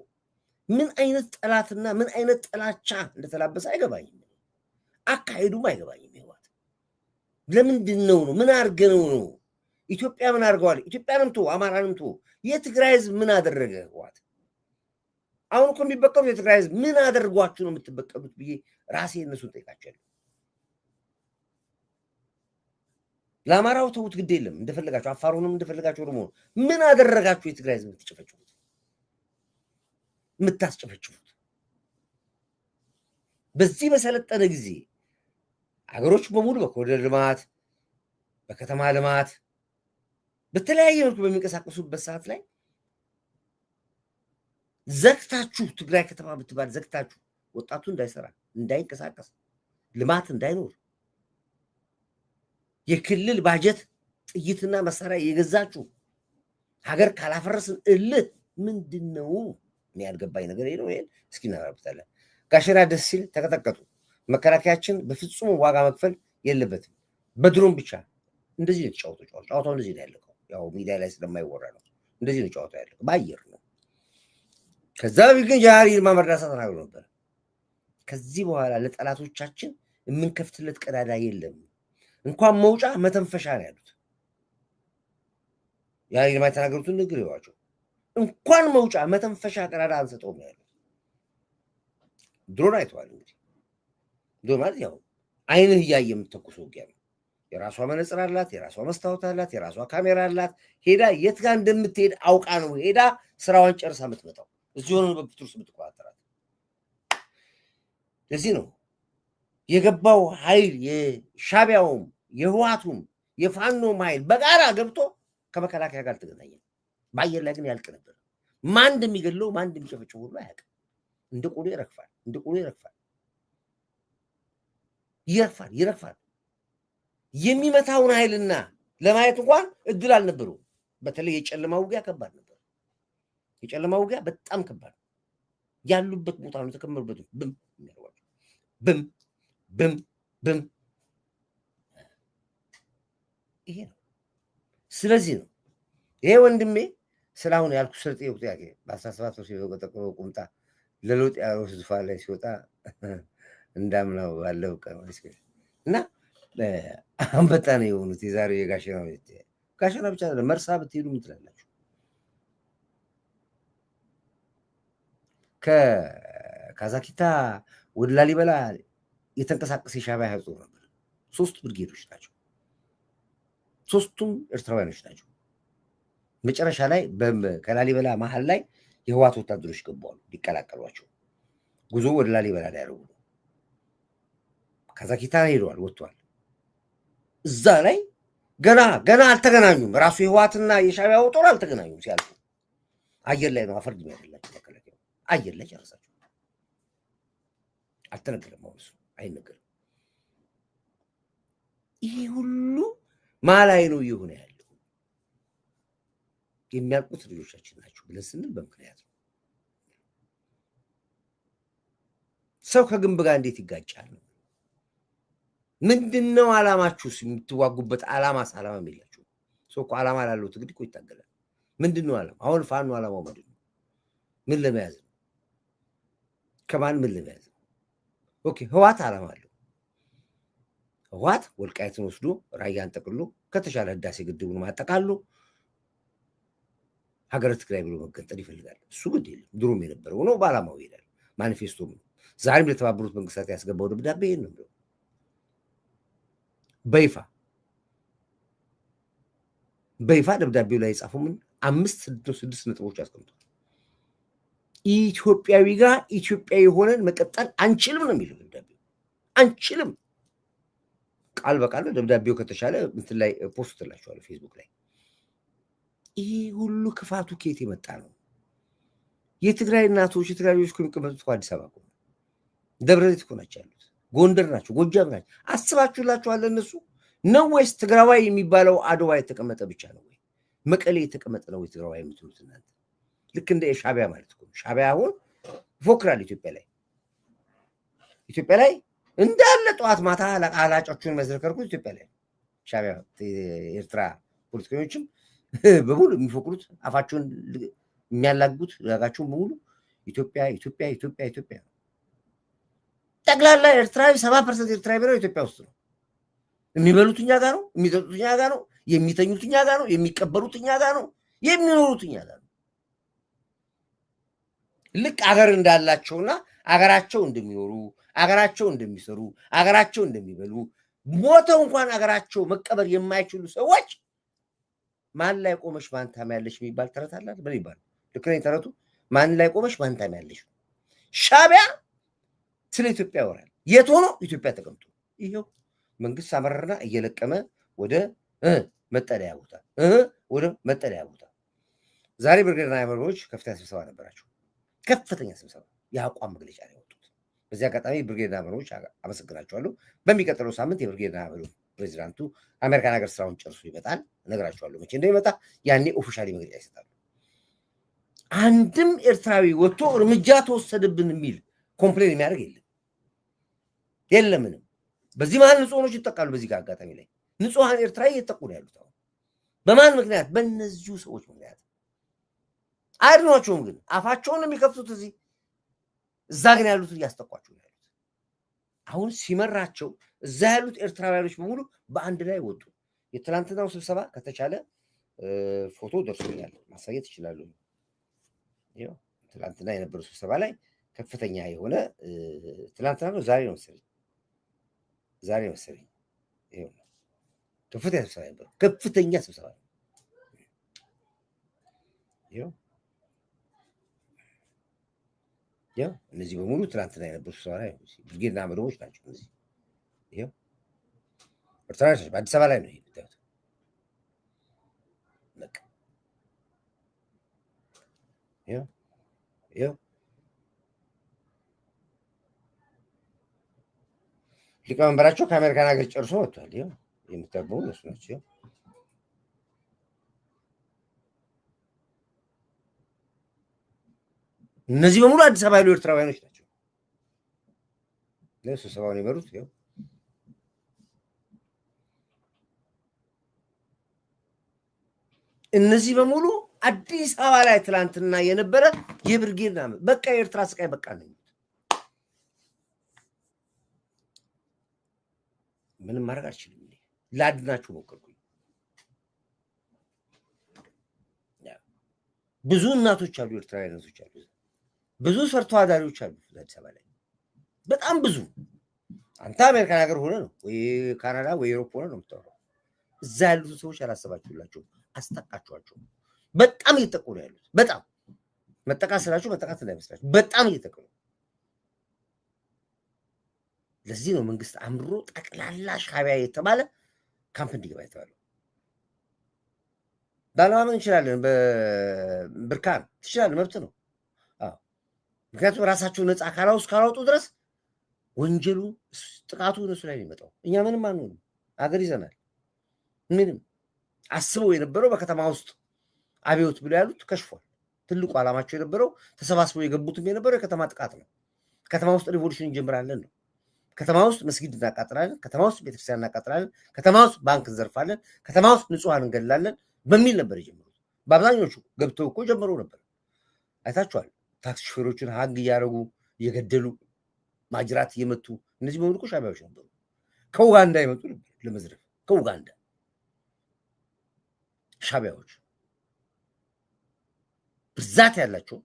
ምን አይነት ጠላትና ምን አይነት ጥላቻ እንደተላበሰ አይገባኝም። አካሄዱም አይገባኝም። ህወሓት ለምንድን ነው ምን አርገነው ነው? ኢትዮጵያ ምን አርገዋል? ኢትዮጵያንም ተው አማራንም ተው የትግራይ ህዝብ ምን አደረገ? ህወሓት አሁን እኮ የሚበቀሉት የትግራይ ህዝብ ምን አደርጓችሁ ነው የምትበቀሉት ብዬ ራሴ እነሱን ጠይቃቸዋለሁ። ለአማራው ተውት ግድ የለም እንደፈለጋችሁ፣ አፋሩንም እንደፈለጋችሁ ደግሞ ምን አደረጋችሁ? የትግራይ ህዝብ የምትጨፈጭፉት የምታስጨፈጭፉት በዚህ በሰለጠነ ጊዜ አገሮች በሙሉ በኮሪደር ልማት በከተማ ልማት በተለያየ መልኩ በሚንቀሳቀሱበት ሰዓት ላይ ዘግታችሁ ትግራይ ከተማ ብትባል ዘግታችሁ ወጣቱ እንዳይሰራ እንዳይንቀሳቀስ ልማት እንዳይኖር የክልል ባጀት ጥይትና መሳሪያ የገዛችሁ ሀገር ካላፈረስን እልህ ምንድነው? እኔ ያልገባኝ ነገር ነው። ይሄን እስኪ እናወራበታለን። ጋሸና ደስ ሲል ተቀጠቀጡ። መከላከያችን በፍጹም ዋጋ መክፈል የለበትም በድሮን ብቻ እንደዚህ ነው ጨዋታው እንደዚህ ነው ያለው። ያው ሚዲያ ላይ ስለማይወራ ነው እንደዚህ ነው ጨዋታው ያለው በአየር ነው። ከዛ ግን ጃዋር ይልማ መርዳሳ ተናግሮ ነበር። ከዚህ በኋላ ለጠላቶቻችን የምንከፍትለት ቀዳዳ የለም እንኳን መውጫ መተንፈሻ ነው ያሉት። ጃዋር ይልማ የተናገሩትን ንግግር ይዋቸው እንኳን መውጫ መተንፈሻ ቀዳዳ አንሰጠውም ያሉት። ድሮን አይተዋል እንግዲህ ድሮን ማለት ያው አይንህ እያየ የምትተኩስ ውጊያ ነው። የራሷ መነጽር አላት፣ የራሷ መስታወት አላት፣ የራሷ ካሜራ አላት። ሄዳ የት ጋር እንደምትሄድ አውቃ ነው ሄዳ ስራዋን ጨርሳ የምትመጣው። እዚህ ሆነ በፕትሩስ የምትቆጣጠራት። ለዚህ ነው የገባው ኃይል የሻቢያውም የህወሓቱም የፋኖም ኃይል በጋራ ገብቶ ከመከላከያ ጋር ተገናኘ። በአየር ላይ ግን ያልቅ ነበር። ማን እንደሚገለው ማን እንደሚጨፈጭፈው ሁሉ አያውቅም። እንደ ቆሎ ይረግፋል። የሚመታውን ኃይልና ለማየት እንኳን እድል አልነበረው። በተለይ የጨለማ ውጊያ ከባድ ነበር። የጨለማ ውጊያ በጣም ከባድ ያሉበት ቦታ ነው ተከመሩበት ብም የሚያደርጓቸው ብም ብም ብም ይሄ ነው። ስለዚህ ነው ይሄ ወንድሜ ስላሁን ያልኩ ስልጤው ጥያቄ በ17 ነው ሲወቀጠቀው ቁምጣ ለለውጥ ያለው ዙፋን ላይ ሲወጣ እንዳምናው ባለው ቀመስ እና አንበጣ ነው የሆኑት የዛሬው የጋሸና ቤት ጋሸና ብቻ አይደለም መርሳ ብትሄዱ ምትላላችሁ ከካዛኪታ ወደ ላሊበላ የተንቀሳቀሰ የሻዕቢያ ኃይል ጦር ነበር። 3 ብርጌዶች ናቸው። 3ቱም ኤርትራውያኖች ናቸው። መጨረሻ ላይ ከላሊበላ መሀል ላይ የህዋት ወታደሮች ገባሉ ሊቀላቀሏቸው ጉዞ ወደ ላሊበላ ላይ ያደርጉ ካዛኪታ ሄደዋል ወጥቷል። እዛ ላይ ገና አልተገናኙም። ራሱ የህዋትና የሻዕቢያው ጦር አልተገናኙም። ሲያልፉ አየር ላይ ነው አፈርድ የሚያደርላቸው መከላከያ አየር ላይ ጨረሳቸው። አልተነገረም። አሁን እሱ አይነገርም። ይሄ ሁሉ ማላይ ነው እየሆነ ያለው። የሚያልቁት ልጆቻችን ናቸው ብለን ስንል በምክንያት ነው። ሰው ከግንብ ጋር እንዴት ይጋጫል? ምንድነው ዓላማችሁስ? የምትዋጉበት ዓላማስ ዓላማ የላችሁ። ሰው እኮ ዓላማ ላለው ትግል እኮ ይታገላል። ምንድነው ዓላማ? አሁን ፋኖ ዓላማው ምንድነው? ምን ለመያዝ ነው? ከማን ምን ለመያዝ ነው? ኦኬ ህዋት ዓላማ አለው። ህዋት ወልቃይትን ወስዶ ራያን ጠቅሎ ከተሻለ ህዳሴ ግድቡን ማጠቃሉ ሀገረ ትግራይ ብሎ መገንጠል ይፈልጋል። እሱ ግድ የለም ድሮም የነበረው ነው። በዓላማው ይሄዳል። ማኒፌስቶ ነው። ዛሬም ለተባበሩት መንግስታት ያስገባው ደብዳቤ ይሄን ነው። በይፋ ደብዳቤው ላይ የጻፈው ምን 5-6 ነጥቦች አስቀምጧል። ኢትዮጵያዊ ጋር ኢትዮጵያዊ ሆነን መቀጠል አንችልም ነው የሚለው ደብዳቤው። አንችልም ቃል በቃል ደብዳቤው ከተሻለ እንትን ላይ ፖስት ትላችኋለሁ ፌስቡክ ላይ። ይሄ ሁሉ ክፋቱ ከየት የመጣ ነው? የትግራይ እናቶች የትግራይ ልጆች የሚቀመጡት አዲስ አበባ ነው። ደብረ ዘይት እኮ ናቸው ያሉት። ጎንደር ናቸው፣ ጎጃም ናቸው። አስባችሁላችኋል? እነሱ ነው ወይስ ትግራዋይ የሚባለው አድዋ የተቀመጠ ብቻ ነው ወይ መቀሌ የተቀመጠ ነው ወይ ትግራዋይ የምትሉት እናንተ? ልክ እንደ ሻዕቢያ ማለት ነው። ሻዕቢያ አሁን ይፎክራል ኢትዮጵያ ላይ እንዳለ ጠዋት ማታ አላጫችሁን መዝረከርኩት ኢትዮጵያ ላይ ሻዕቢያ ኤርትራ ፖለቲከኞችም በሙሉ የሚፎክሩት አፋቸውን የሚያላግቡት ያጋቸውን በሙሉ ኢትዮጵያ ጠቅላላ ኤርትራዊ 70% ኤርትራዊ ብለው ኢትዮጵያ ውስጥ ነው። የሚበሉት እኛ ጋር ነው፣ የሚጠጡት እኛ ጋር ነው፣ የሚተኙት እኛ ጋር ነው፣ የሚቀበሩት እኛ ጋር ነው፣ የሚኖሩት እኛ ጋር ነው። ልክ አገር እንዳላቸውና አገራቸው እንደሚኖሩ አገራቸው እንደሚሰሩ አገራቸው እንደሚበሉ ሞተው እንኳን አገራቸው መቀበር የማይችሉ ሰዎች ማን ላይ ቆመሽ ማን ታሚያለሽ የሚባል ተረት አለ። ምን ይባል? ልክ ነኝ ተረቱ። ማን ላይ ቆመሽ ማን ታሚያለሽ? ሻዕቢያ ስለ ኢትዮጵያ ያወራል። የት ሆኖ ኢትዮጵያ ተቀምጦ ይሄው መንግስት አመረረና እየለቀመ ወደ መጠለያ ቦታ ዛሬ ብርጌድና አመራሮች ከፍተኛ ስብሰባ ነበራቸው። ከፍተኛ ስብሰባ የአቋም መግለጫ ነው ያወጡት። በዚህ አጋጣሚ ብርጌድና አመራሮች አመሰግናቸዋለሁ። በሚቀጥለው ሳምንት የብርጌድና አመራሮች ፕሬዚዳንቱ አሜሪካን ሀገር ስራውን ጨርሶ ይመጣል። እነግራቸዋለሁ መቼ እንደሚመጣ። ያኔ ኦፊሻሊ መግለጫ ይሰጣሉ። አንድም ኤርትራዊ ወጥቶ እርምጃ ተወሰደብን የሚል ኮምፕሌን የሚያደርግ የለም ምንም። በዚህ መሀል ንጹሃኖች ይጠቃሉ። በዚህ አጋጣሚ ላይ ንጹሃን ኤርትራዊ እየተጠቁ ነው ያሉት። አሁን በማን ምክንያት? በእነዚሁ ሰዎች ምክንያት። አይድኗቸውም ግን አፋቸውን የሚከፍቱት እዛ ግን ያሉት እያስጠቋቸው ነው ያሉት። አሁን ሲመራቸው እዛ ያሉት ኤርትራውያኖች በሙሉ በአንድ ላይ ወጡ። የትላንትናው ስብሰባ ከተቻለ ፎቶ ደርሶኛል፣ ማሳየት ይችላሉ። ይኸው ትላንትና የነበረው ስብሰባ ላይ ከፍተኛ የሆነ ትላንትና ነው ዛሬ ነው መሰለኝ ይኸው ከፍተኛ ስብሰባ ነበር። ከፍተኛ ስብሰባ ይኸው እነዚህ በሙሉ ትላንትና የነበሩ ስብሰባ ላይ ብርጌድና አመራሮች ናቸው። እነዚህ ይኸው ኤርትራውያኖች ናቸው። በአዲስ አበባ ላይ ነው የምታዩት። በቃ ይኸው ሊቀመንበራቸው ከአሜሪካን ሀገር ጨርሶ ወጥቷል። ይኸው የምታበው እነሱ ናቸው። እነዚህ በሙሉ አዲስ አበባ ያሉ ኤርትራውያኖች ናቸው። ለስብሰባውን የመሩት ይኸው እነዚህ በሙሉ አዲስ አበባ ላይ ትላንትና የነበረ የብርጌድ ናም በቃ የኤርትራ ስቃይ በቃ ነው። ምንም ማድረግ አልችልም። ላድናችሁ ሞከርኩኝ። ብዙ እናቶች አሉ፣ ኤርትራውያን እናቶች አሉ፣ ብዙ ሰርቶ አዳሪዎች አሉ አዲስ አበባ ላይ በጣም ብዙ። አንተ አሜሪካን ሀገር ሆነ ነው ወይ ካናዳ ወይ ዩሮፕ ሆነ ነው የምታወራው። እዛ ያሉት ሰዎች አላሰባችሁላቸው፣ አስጠቃችኋቸው። በጣም እየተጠቁ ነው ያሉት። በጣም መጠቃት ስላችሁ መጠቃት እንዳይመስላችሁ፣ በጣም እየተጠቁ ነው። ለዚህ ነው መንግስት አምሮ ጠቅላላ ሻዕቢያ የተባለ ካምፕ እንዲገባ የተባለው። ባለማመን እንችላለን፣ በብርካን ትችላለህ፣ መብት ነው። ምክንያቱም ራሳቸው ነፃ ካላወጡ ድረስ ወንጀሉ ጥቃቱ እነሱ ላይ ነው የሚመጣው። እኛ ምንም አንሆንም፣ አገር ይዘናል። ምንም አስበው የነበረው በከተማ ውስጥ አብዮት ብለው ያሉት ከሽፏል። ትልቁ ዓላማቸው የነበረው ተሰባስበው የገቡትም የነበረው የከተማ ጥቃት ነው። ከተማ ውስጥ ሪቮሉሽን እንጀምራለን ነው። ከተማ ውስጥ መስጊድ እናቃጥላለን፣ ከተማ ውስጥ ቤተክርስቲያን እናቃጥላለን፣ ከተማ ውስጥ ባንክ እንዘርፋለን፣ ከተማ ውስጥ ንጹሃን እንገላለን በሚል ነበር የጀመሩት። በአብዛኞቹ ገብተው እኮ ጀምሮ ነበር። አይታችኋል። ታክሲ ሾፌሮችን ሀግ እያደረጉ እየገደሉ ማጅራት እየመቱ። እነዚህ በሙሉ እኮ ሻዕቢያዎች ነበሩ። ከኡጋንዳ ይመጡ ነበር ለመዝረፍ። ከኡጋንዳ ሻዕቢያዎች ብዛት ያላቸው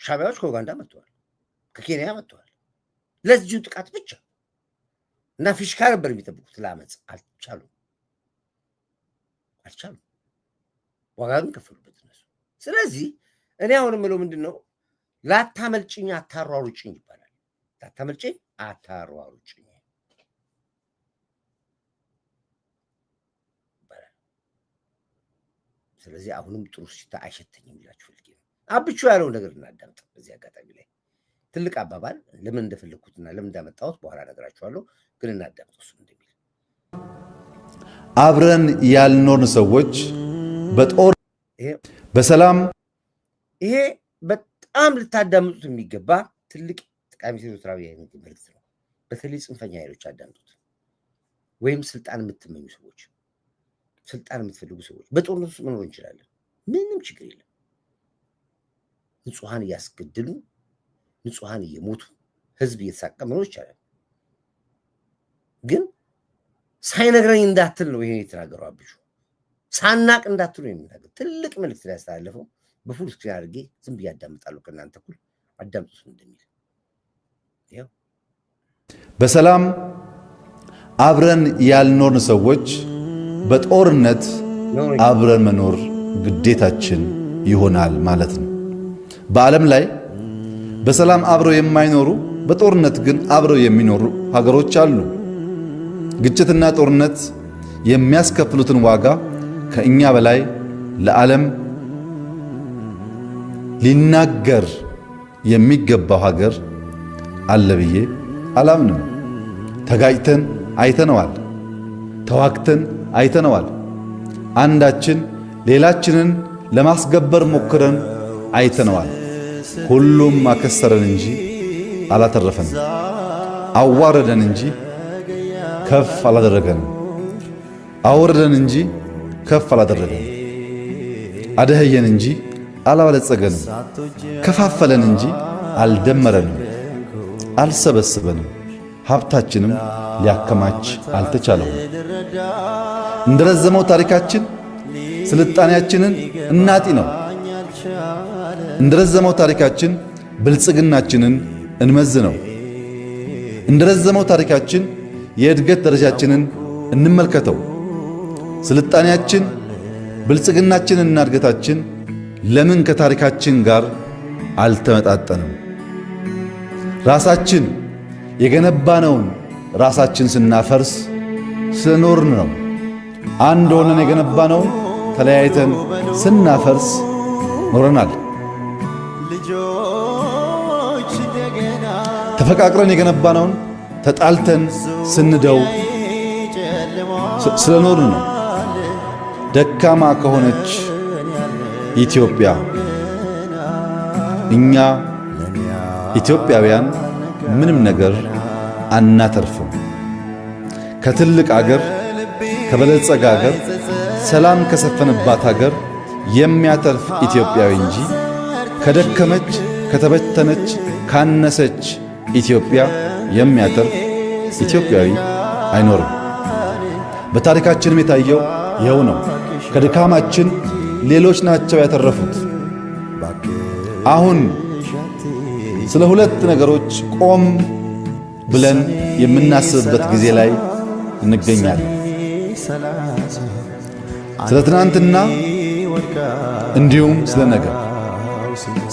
ሻዕቢያዎች ከኡጋንዳ መጥተዋል፣ ከኬንያ መጥተዋል። ለዚሁ ጥቃት ብቻ እና ፊሽካ ነበር የሚጠብቁት። ለአመፅ አልቻሉም። ዋጋ ግን ከፈሉበት እነሱ። ስለዚህ እኔ አሁን የምለው ምንድን ነው? ላታመልጭኝ አታሯሩጭኝ ይባላል። ላታመልጭኝ አታሯሩጭኝ ይባላል። ስለዚህ አሁንም ጥሩ ሲታ አይሸተኝም ይላችሁ ፈልጌ ነው። አብቹ ያለው ነገር እናዳምጥ። በዚህ አጋጣሚ ላይ ትልቅ አባባል ለምን እንደፈለኩትና ለምን እንዳመጣሁት በኋላ ነገራችኋለሁ። ግን እናዳምጥ እሱ እንደሚል። አብረን ያልኖርን ሰዎች በጦር በሰላም ይሄ በጣም ልታዳምጡት የሚገባ ትልቅ ጠቃሚ ኤርትራዊ አይነት መልዕክት ነው። በተለይ ጽንፈኛ ኃይሎች አዳምጡት። ወይም ስልጣን የምትመኙ ሰዎች፣ ስልጣን የምትፈልጉ ሰዎች በጦርነት ውስጥ መኖር እንችላለን፣ ምንም ችግር የለም። ንጹሃን እያስገደሉ ንጹሃን እየሞቱ ህዝብ እየተሳቀ መኖር ይቻላል። ግን ሳይነግረኝ እንዳትል ነው ይሄ የተናገረው አብቹ። ሳናቅ እንዳትሉ ነው የሚናገር። ትልቅ መልዕክት ላይ ያስተላለፈው በፉል ስክሪን አድርጌ ዝም ብዬ አዳምጣለሁ። ከእናንተ እኩል አዳምጡት እንደሚል ያው በሰላም አብረን ያልኖርን ሰዎች በጦርነት አብረን መኖር ግዴታችን ይሆናል ማለት ነው። በዓለም ላይ በሰላም አብረው የማይኖሩ በጦርነት ግን አብረው የሚኖሩ ሀገሮች አሉ። ግጭትና ጦርነት የሚያስከፍሉትን ዋጋ ከእኛ በላይ ለዓለም ሊናገር የሚገባው ሀገር አለ ብዬ አላምንም። ተጋጭተን አይተነዋል፣ ተዋግተን አይተነዋል። አንዳችን ሌላችንን ለማስገበር ሞክረን አይተነዋል። ሁሉም አከሰረን እንጂ አላተረፈንም። አዋረደን እንጂ ከፍ አላደረገንም። አወረደን እንጂ ከፍ አላደረገንም። አደህየን እንጂ አላበለጸገንም። ከፋፈለን እንጂ አልደመረንም፣ አልሰበሰበንም። ሀብታችንም ሊያከማች አልተቻለውም። እንደረዘመው ታሪካችን ስልጣኔያችንን እናጢ ነው። እንደረዘመው ታሪካችን ብልጽግናችንን እንመዝነው። እንደረዘመው ታሪካችን የእድገት ደረጃችንን እንመልከተው። ስልጣኔያችን ብልጽግናችንና እድገታችን ለምን ከታሪካችን ጋር አልተመጣጠንም? ራሳችን የገነባነውን ራሳችን ስናፈርስ ስለኖርን ነው። አንድ ሆነን የገነባነውን ተለያይተን ስናፈርስ ኖረናል። ተፈቃቅረን የገነባነውን ተጣልተን ስንደው ስለኖርን ነው። ደካማ ከሆነች ኢትዮጵያ እኛ ኢትዮጵያውያን ምንም ነገር አናተርፍም። ከትልቅ አገር ከበለጸገ አገር ሰላም ከሰፈነባት አገር የሚያተርፍ ኢትዮጵያዊ እንጂ ከደከመች ከተበተነች ካነሰች ኢትዮጵያ የሚያተርፍ ኢትዮጵያዊ አይኖርም። በታሪካችንም የታየው ይኸው ነው። ከድካማችን ሌሎች ናቸው ያተረፉት። አሁን ስለ ሁለት ነገሮች ቆም ብለን የምናስብበት ጊዜ ላይ እንገኛለን። ስለ ትናንትና እንዲሁም ስለ ነገ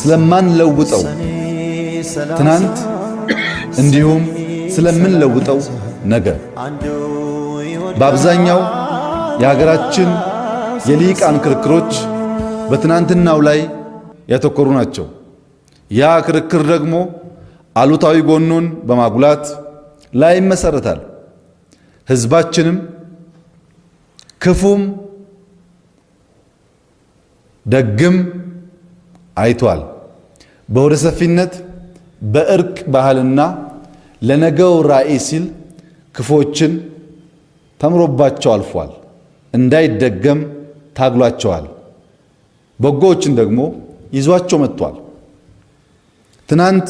ስለማንለውጠው ትናንት እንዲሁም ስለምንለውጠው ነገ በአብዛኛው የሀገራችን የሊቃን ክርክሮች በትናንትናው ላይ ያተኮሩ ናቸው። ያ ክርክር ደግሞ አሉታዊ ጎኑን በማጉላት ላይ ይመሰረታል። ህዝባችንም ክፉም ደግም አይቷል። በወደ ሰፊነት በእርቅ ባህልና ለነገው ራዕይ ሲል ክፎችን ተምሮባቸው አልፏል። እንዳይደገም ታግሏቸዋል። በጎችን ደግሞ ይዟቸው መጥቷል። ትናንት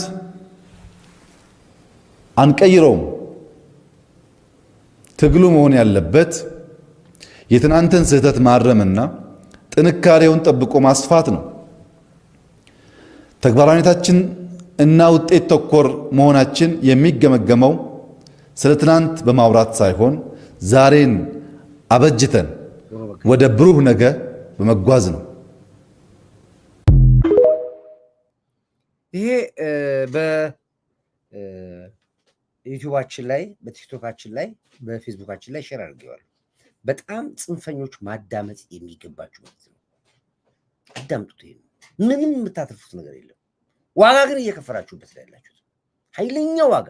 አንቀይረውም። ትግሉ መሆን ያለበት የትናንትን ስህተት ማረምና ጥንካሬውን ጠብቆ ማስፋት ነው። ተግባራዊነታችን እና ውጤት ተኮር መሆናችን የሚገመገመው ስለ ትናንት በማውራት ሳይሆን ዛሬን አበጅተን ወደ ብሩህ ነገ በመጓዝ ነው። ይሄ በዩቲዩባችን ላይ በቲክቶካችን ላይ በፌስቡካችን ላይ ሼር አድርጌዋለሁ። በጣም ጽንፈኞች ማዳመጥ የሚገባችሁ ማለት ነው። አዳምጡት። ይሄ ምንም የምታተርፉት ነገር የለም። ዋጋ ግን እየከፈላችሁበት ላይ ያላችሁት ኃይለኛ ዋጋ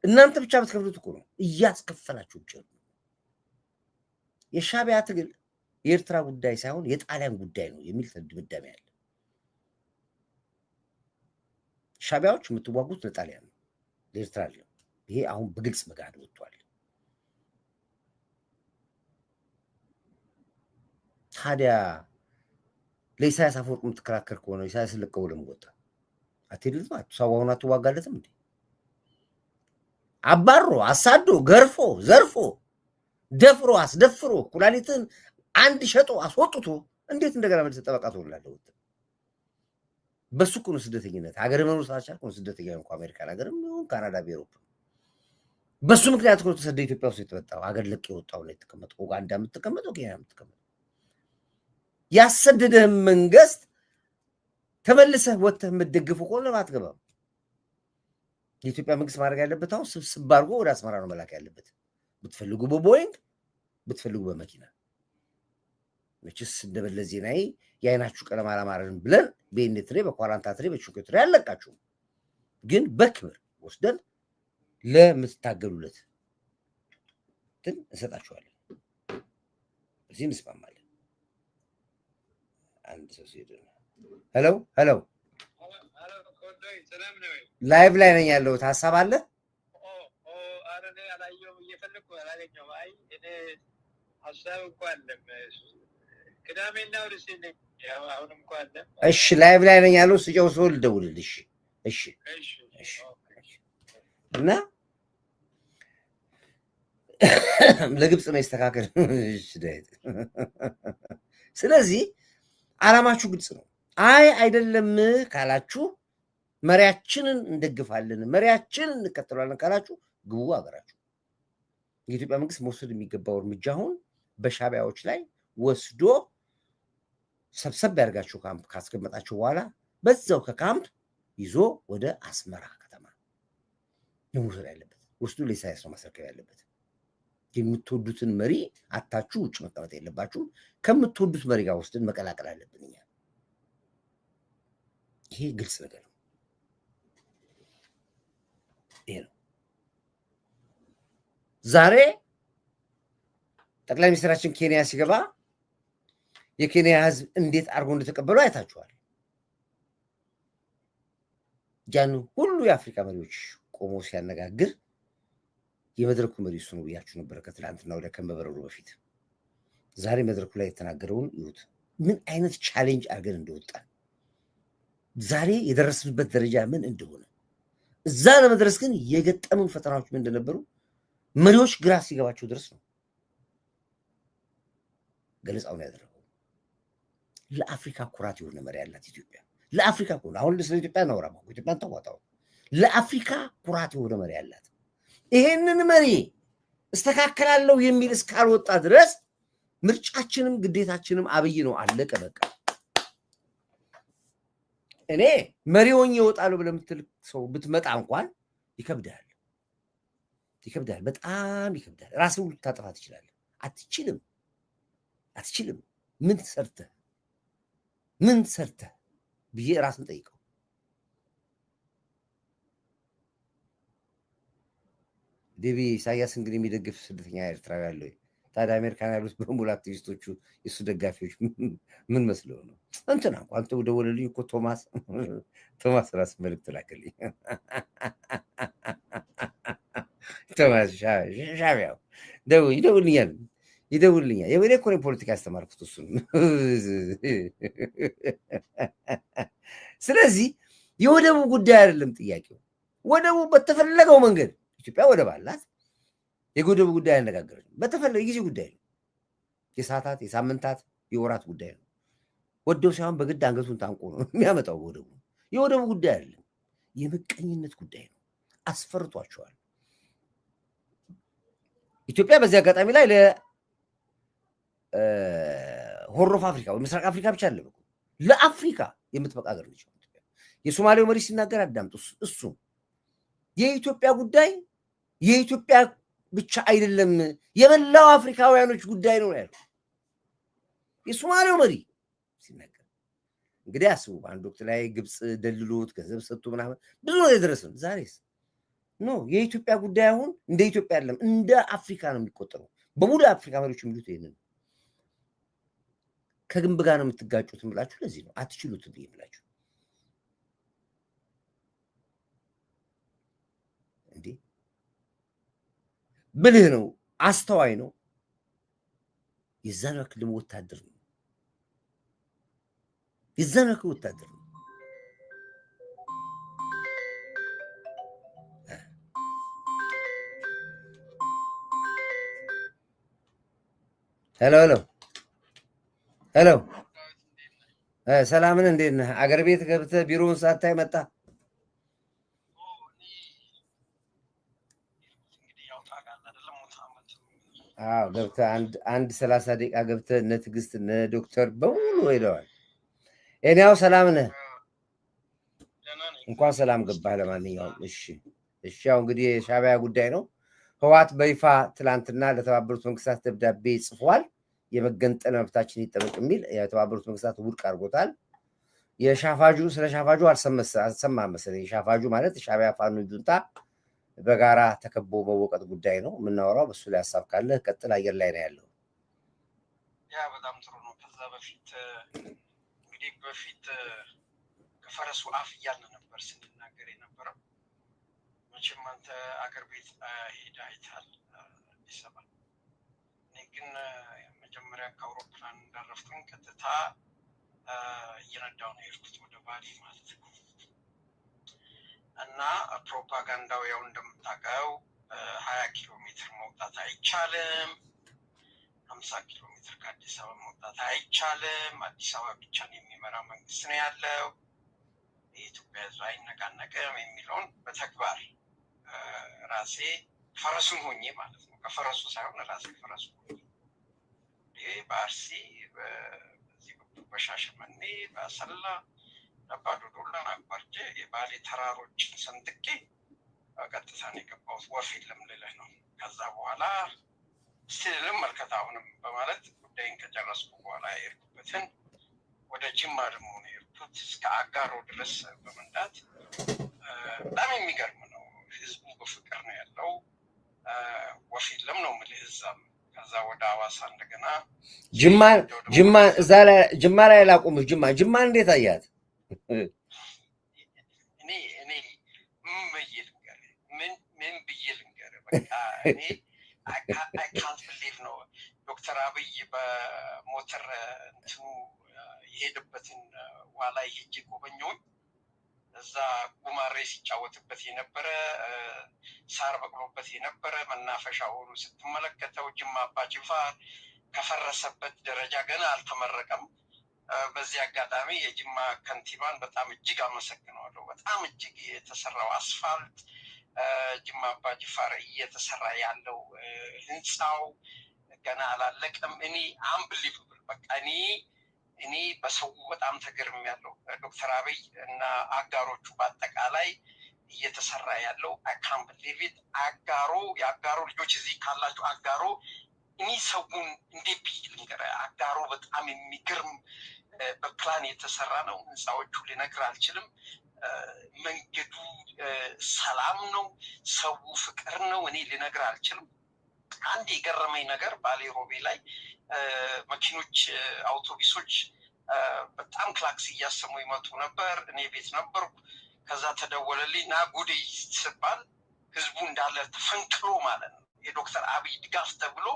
እናንተ ብቻ ብትከፍሉት እኮ ነው እያስከፈላችሁ ብቻ ነው። የሻዕቢያ ትግል የኤርትራ ጉዳይ ሳይሆን የጣሊያን ጉዳይ ነው የሚል ድምዳሜ አለ። ሻዕቢያዎች የምትዋጉት ለጣሊያን ነው፣ ለኤርትራ አይደለም። ይሄ አሁን በግልጽ መጋድ ወጥቷል። ታዲያ ለኢሳያስ አፈወርቅ የምትከራከር ከሆነ ኢሳያስን ለቀው ለምን ወጣ? አትሄድልም? አትሳዋውና አትዋጋለትም እንዴ? አባሮ አሳዶ ገርፎ ዘርፎ ደፍሮ አስደፍሮ ኩላሊትን አንድ ሸጦ አስወጥቶ እንዴት እንደገና መልስ ተጠበቃ ትሆናለህ? በሱ እኮ ነው ስደተኝነት። ሀገር መኖር ሳልቻልክ ነው ስደተኛ እንኳን አሜሪካን ሀገርም ይሁን ካናዳ በአውሮፓ በሱ ምክንያት እኮ ተሰደህ ኢትዮጵያ ውስጥ የተመጣው ሀገር ለቅ የወጣው ነው የተቀመጠው። ኡጋንዳ የምትቀመጠው ኬንያ የምትቀመጠው ያሰደደህም መንግስት ተመልሰህ ወጥተህ የምትደግፉ ከሆነ አትገባም። የኢትዮጵያ መንግስት ማድረግ ያለበት አሁን ስብስብ አድርጎ ወደ አስመራ ነው መላክ ያለበት። ብትፈልጉ በቦይንግ ብትፈልጉ በመኪና መቼስ እንደበለ ዜናዊ የአይናችሁ ቀለም አላማረንም ብለን በኢንትሬ በኳራንታትሬ በቹክትሬ ያለቃችሁ ግን በክብር ወስደን ለምትታገሉለት ግን እንሰጣችኋለን። እዚህ እንስማማለን። አንድ ሰው ሲሄድ ሄሎ ሄሎ ላይቭ ላይ ነኝ ያለሁት። ሀሳብ አለ? እሺ ላይቭ ላይ ነኝ ያለሁት። ስጨው ሰው ልደውልልሽ። እሺ እሺ። እና ለግብጽ ነው ይስተካከል። እሺ ዳይት። ስለዚህ ዓላማችሁ ግልጽ ነው። አይ አይደለም ካላችሁ መሪያችንን እንደግፋለን መሪያችንን እንከተላለን ካላችሁ ግቡ አገራችሁ። የኢትዮጵያ መንግስት መውሰድ የሚገባው እርምጃ አሁን በሻዕቢያዎች ላይ ወስዶ ሰብሰብ ያርጋችሁ ካምፕ ካስቀመጣችሁ በኋላ በዛው ከካምፕ ይዞ ወደ አስመራ ከተማ መውሰድ ያለበት ወስዶ ለኢሳያስ ነው ማስረከብ ያለበት። የምትወዱትን መሪ አታችሁ ውጭ መቀመጥ የለባችሁም። ከምትወዱት መሪ ጋር ወስደን መቀላቀል አለብን እኛ። ይሄ ግልጽ ነገር ነው። ይሄ ነው ዛሬ ጠቅላይ ሚኒስትራችን ኬንያ ሲገባ የኬንያ ህዝብ እንዴት አድርጎ እንደተቀበሉ አይታችኋል። ያን ሁሉ የአፍሪካ መሪዎች ቆሞ ሲያነጋግር የመድረኩ መሪ እሱ ነው ብያችሁ ነበር ከትላንትና ወደ ከመበረሩ በፊት። ዛሬ መድረኩ ላይ የተናገረውን ይሁት ምን አይነት ቻሌንጅ አድርገን እንደወጣን ዛሬ የደረስንበት ደረጃ ምን እንደሆነ እዛ ለመድረስ ግን የገጠሙን ፈተናዎች ምን እንደነበሩ መሪዎች ግራ ሲገባቸው ድረስ ነው ገለጻውን ያደረገው። ለአፍሪካ ኩራት የሆነ መሪ ያላት ኢትዮጵያ ለአፍሪካ ኩራት አሁን ስለ ኢትዮጵያ ነው ራማ ኢትዮጵያን ተዋጣው ለአፍሪካ ኩራት የሆነ መሪ ያላት ይሄንን መሪ እስተካከላለሁ የሚል እስካልወጣ ድረስ ምርጫችንም ግዴታችንም አብይ ነው አለቀ በቃ። እኔ መሪውን ይወጣሉ ብለምትል ሰው ብትመጣ እንኳን ይከብዳል በጣም ይከብዳል። ራስን ሁሉ ታጠፋ ትችላለህ። አትችልም ምን ሰርተህ ብዬ ራስን ጠይቀው። ዴቪ ኢሳያስ እንግዲህ የሚደግፍ ስደተኛ ኤርትራዊ ያለው ታዲያ አሜሪካን ያሉት በሙሉ አክቲቪስቶቹ የሱ ደጋፊዎች ምን መስለው ነው? እንትና እንኳን ደወለልኝ እኮ ቶማስ ራስ መልእክት ላከልኝ። ቶማስ ሻቢያው ይደውልኛል። የወዴ እኮ ነው ፖለቲካ ያስተማርኩት እሱን። ስለዚህ የወደቡ ጉዳይ አይደለም ጥያቄው። ወደቡ በተፈለገው መንገድ ኢትዮጵያ ወደብ አላት። የወደቡ ጉዳይ አነጋገረን በተፈለገ ጊዜ ጉዳይ ነው። የሰዓታት የሳምንታት የወራት ጉዳይ ነው። ወደው ሳይሆን በግድ አንገቱን ታንቆ ነው የሚያመጣው ወደቡ። የወደቡ ጉዳይ አይደለም፣ የምቀኝነት ጉዳይ ነው። አስፈርቷቸዋል። ኢትዮጵያ በዚህ አጋጣሚ ላይ ለሆርን ኦፍ አፍሪካ ወይ ምስራቅ አፍሪካ ብቻ አይደለም ለአፍሪካ የምትበቃ ሀገር ነች። የሶማሌው መሪ ሲናገር አዳምጡ። እሱ የኢትዮጵያ ጉዳይ የኢትዮጵያ ብቻ አይደለም የመላው አፍሪካውያኖች ጉዳይ ነው ያለው የሶማሌው መሪ ሲናገር። እንግዲህ አስቡ በአንድ ወቅት ላይ ግብፅ ደልሎት ገንዘብ ሰጥቶ ምናምን ብዙ ነው የደረሰን። ዛሬስ ኖ የኢትዮጵያ ጉዳይ አሁን እንደ ኢትዮጵያ አይደለም እንደ አፍሪካ ነው የሚቆጠረው። በሙሉ አፍሪካ መሪዎች የሚሉት ይሄንን ከግንብ ጋር ነው የምትጋጩት ብላችሁ ለዚህ ነው አትችሉትም ብላችሁ እንዴ። ብልህ ነው፣ አስተዋይ ነው፣ የዛን ያክል ደግሞ ወታደር ነው። የዛን ያክል ወታደር ነው። ሄሎ ሰላምን እንዴት ነህ? አገር ቤት ገብተህ ቢሮውን ሳታይ መጣ? አዎ ገብተህ አንድ 30 ደቂቃ ገብተህ እነ ትዕግስት እነ ዶክተር በሙሉ ሄደዋል። እኔው ሰላም ነህ? እንኳን ሰላም ገባህ። ለማንኛውም እሺ ያው እንግዲህ የሻዕቢያ ጉዳይ ነው። ህወሓት በይፋ ትላንትና ለተባበሩት መንግስታት ደብዳቤ ጽፏል። የመገንጠል መብታችን ይጠበቅ የሚል የተባበሩት መንግስታት ውድቅ አድርጎታል። የሻፋጁ ስለ ሻፋጁ አልሰማህም መሰለኝ። ሻፋጁ ማለት ሻዕቢያ ፋኖ ጁንታ በጋራ ተከቦ መወቀጥ ጉዳይ ነው የምናወራው። በሱ ላይ ሀሳብ ካለ ቀጥል፣ አየር ላይ ነው ያለው። ያ በጣም ጥሩ ነው። ከዛ በፊት እንግዲህ ከፈረሱ አፍ እያለ ነበር ስንናገር የነበረው። መቼም አንተ አገር ቤት ሄዳ አይታል አዲስ አበባ። እኔ ግን መጀመሪያ ከአውሮፕላን እንዳረፍኩኝ ቀጥታ እየነዳሁ ነው የሄድኩት ወደ ባሌ ማለት ነው። እና ፕሮፓጋንዳው ያው እንደምታውቀው 20 ኪሎ ሜትር መውጣት አይቻልም፣ 50 ኪሎ ሜትር ከአዲስ አበባ መውጣት አይቻልም፣ አዲስ አበባ ብቻን የሚመራ መንግስት ነው ያለው፣ የኢትዮጵያ ሕዝብ አይነቃነቅም የሚለውን በተግባር ራሴ ፈረሱን ሆኜ ማለት ነው። ከፈረሱ ሳይሆን ራሴ ፈረሱ ሆኜ በአርሲ በዚህ በሻሸመኔ በአሰላ ነባዶ ዶላን አቋርጬ የባሌ ተራሮችን ሰንጥቄ ቀጥታ ነው የገባሁት። ወፍ የለም ልልህ ነው። ከዛ በኋላ ስልም መልከታ አሁንም በማለት ጉዳይን ከጨረስኩ በኋላ የሄድኩበትን ወደ ጅማ ደግሞ ነው የሄድኩት እስከ አጋሮ ድረስ በመንዳት በጣም የሚገርም ነው። ህዝቡ በፍቅር ነው ያለው። ወፍ የለም ነው የምልህ እዛም። ከዛ ወደ ሐዋሳ እንደገና ጅማ ላይ ላቁምህ። ጅማ እንዴት አያት? እኔ በቃ እኔ I can't believe ነው ዶክተር አብይ በሞተር እንትኑ የሄደበትን ዋላ ሄጄ ጎበኘሁኝ እዛ ጉማሬ ሲጫወትበት የነበረ ሳር በቅሎበት የነበረ መናፈሻ ሆኖ ስትመለከተው ጅማ አባጅፋር ከፈረሰበት ደረጃ ገና አልተመረቀም በዚህ አጋጣሚ የጅማ ከንቲባን በጣም እጅግ አመሰግናለሁ በጣም እጅግ የተሰራው አስፋልት ጅማ አባጅፋር እየተሰራ ያለው ህንጻው ገና አላለቀም እኔ አንብሊቨብል በቃ እኔ በሰው በጣም ተገርሚያለሁ ዶክተር አብይ እና አጋሮቹ በአጠቃላይ እየተሰራ ያለው I can't believe it የአጋሮ ልጆች እዚህ ካላችሁ አጋሮ እኔ ሰውን እንዴት ቢልንገር አጋሮ በጣም የሚገርም በፕላን የተሰራ ነው ህንጻዎቹ ልነግር አልችልም መንገዱ ሰላም ነው ሰው ፍቅር ነው እኔ ልነግር አልችልም አንድ የገረመኝ ነገር ባሌ ሮቤ ላይ መኪኖች አውቶቡሶች በጣም ክላክስ እያሰሙ ይመጡ ነበር እኔ ቤት ነበርኩ ከዛ ተደወለልኝ ና ጉዴ ሲባል ህዝቡ እንዳለ ተፈንክሎ ማለት ነው የዶክተር አብይ ድጋፍ ተብሎ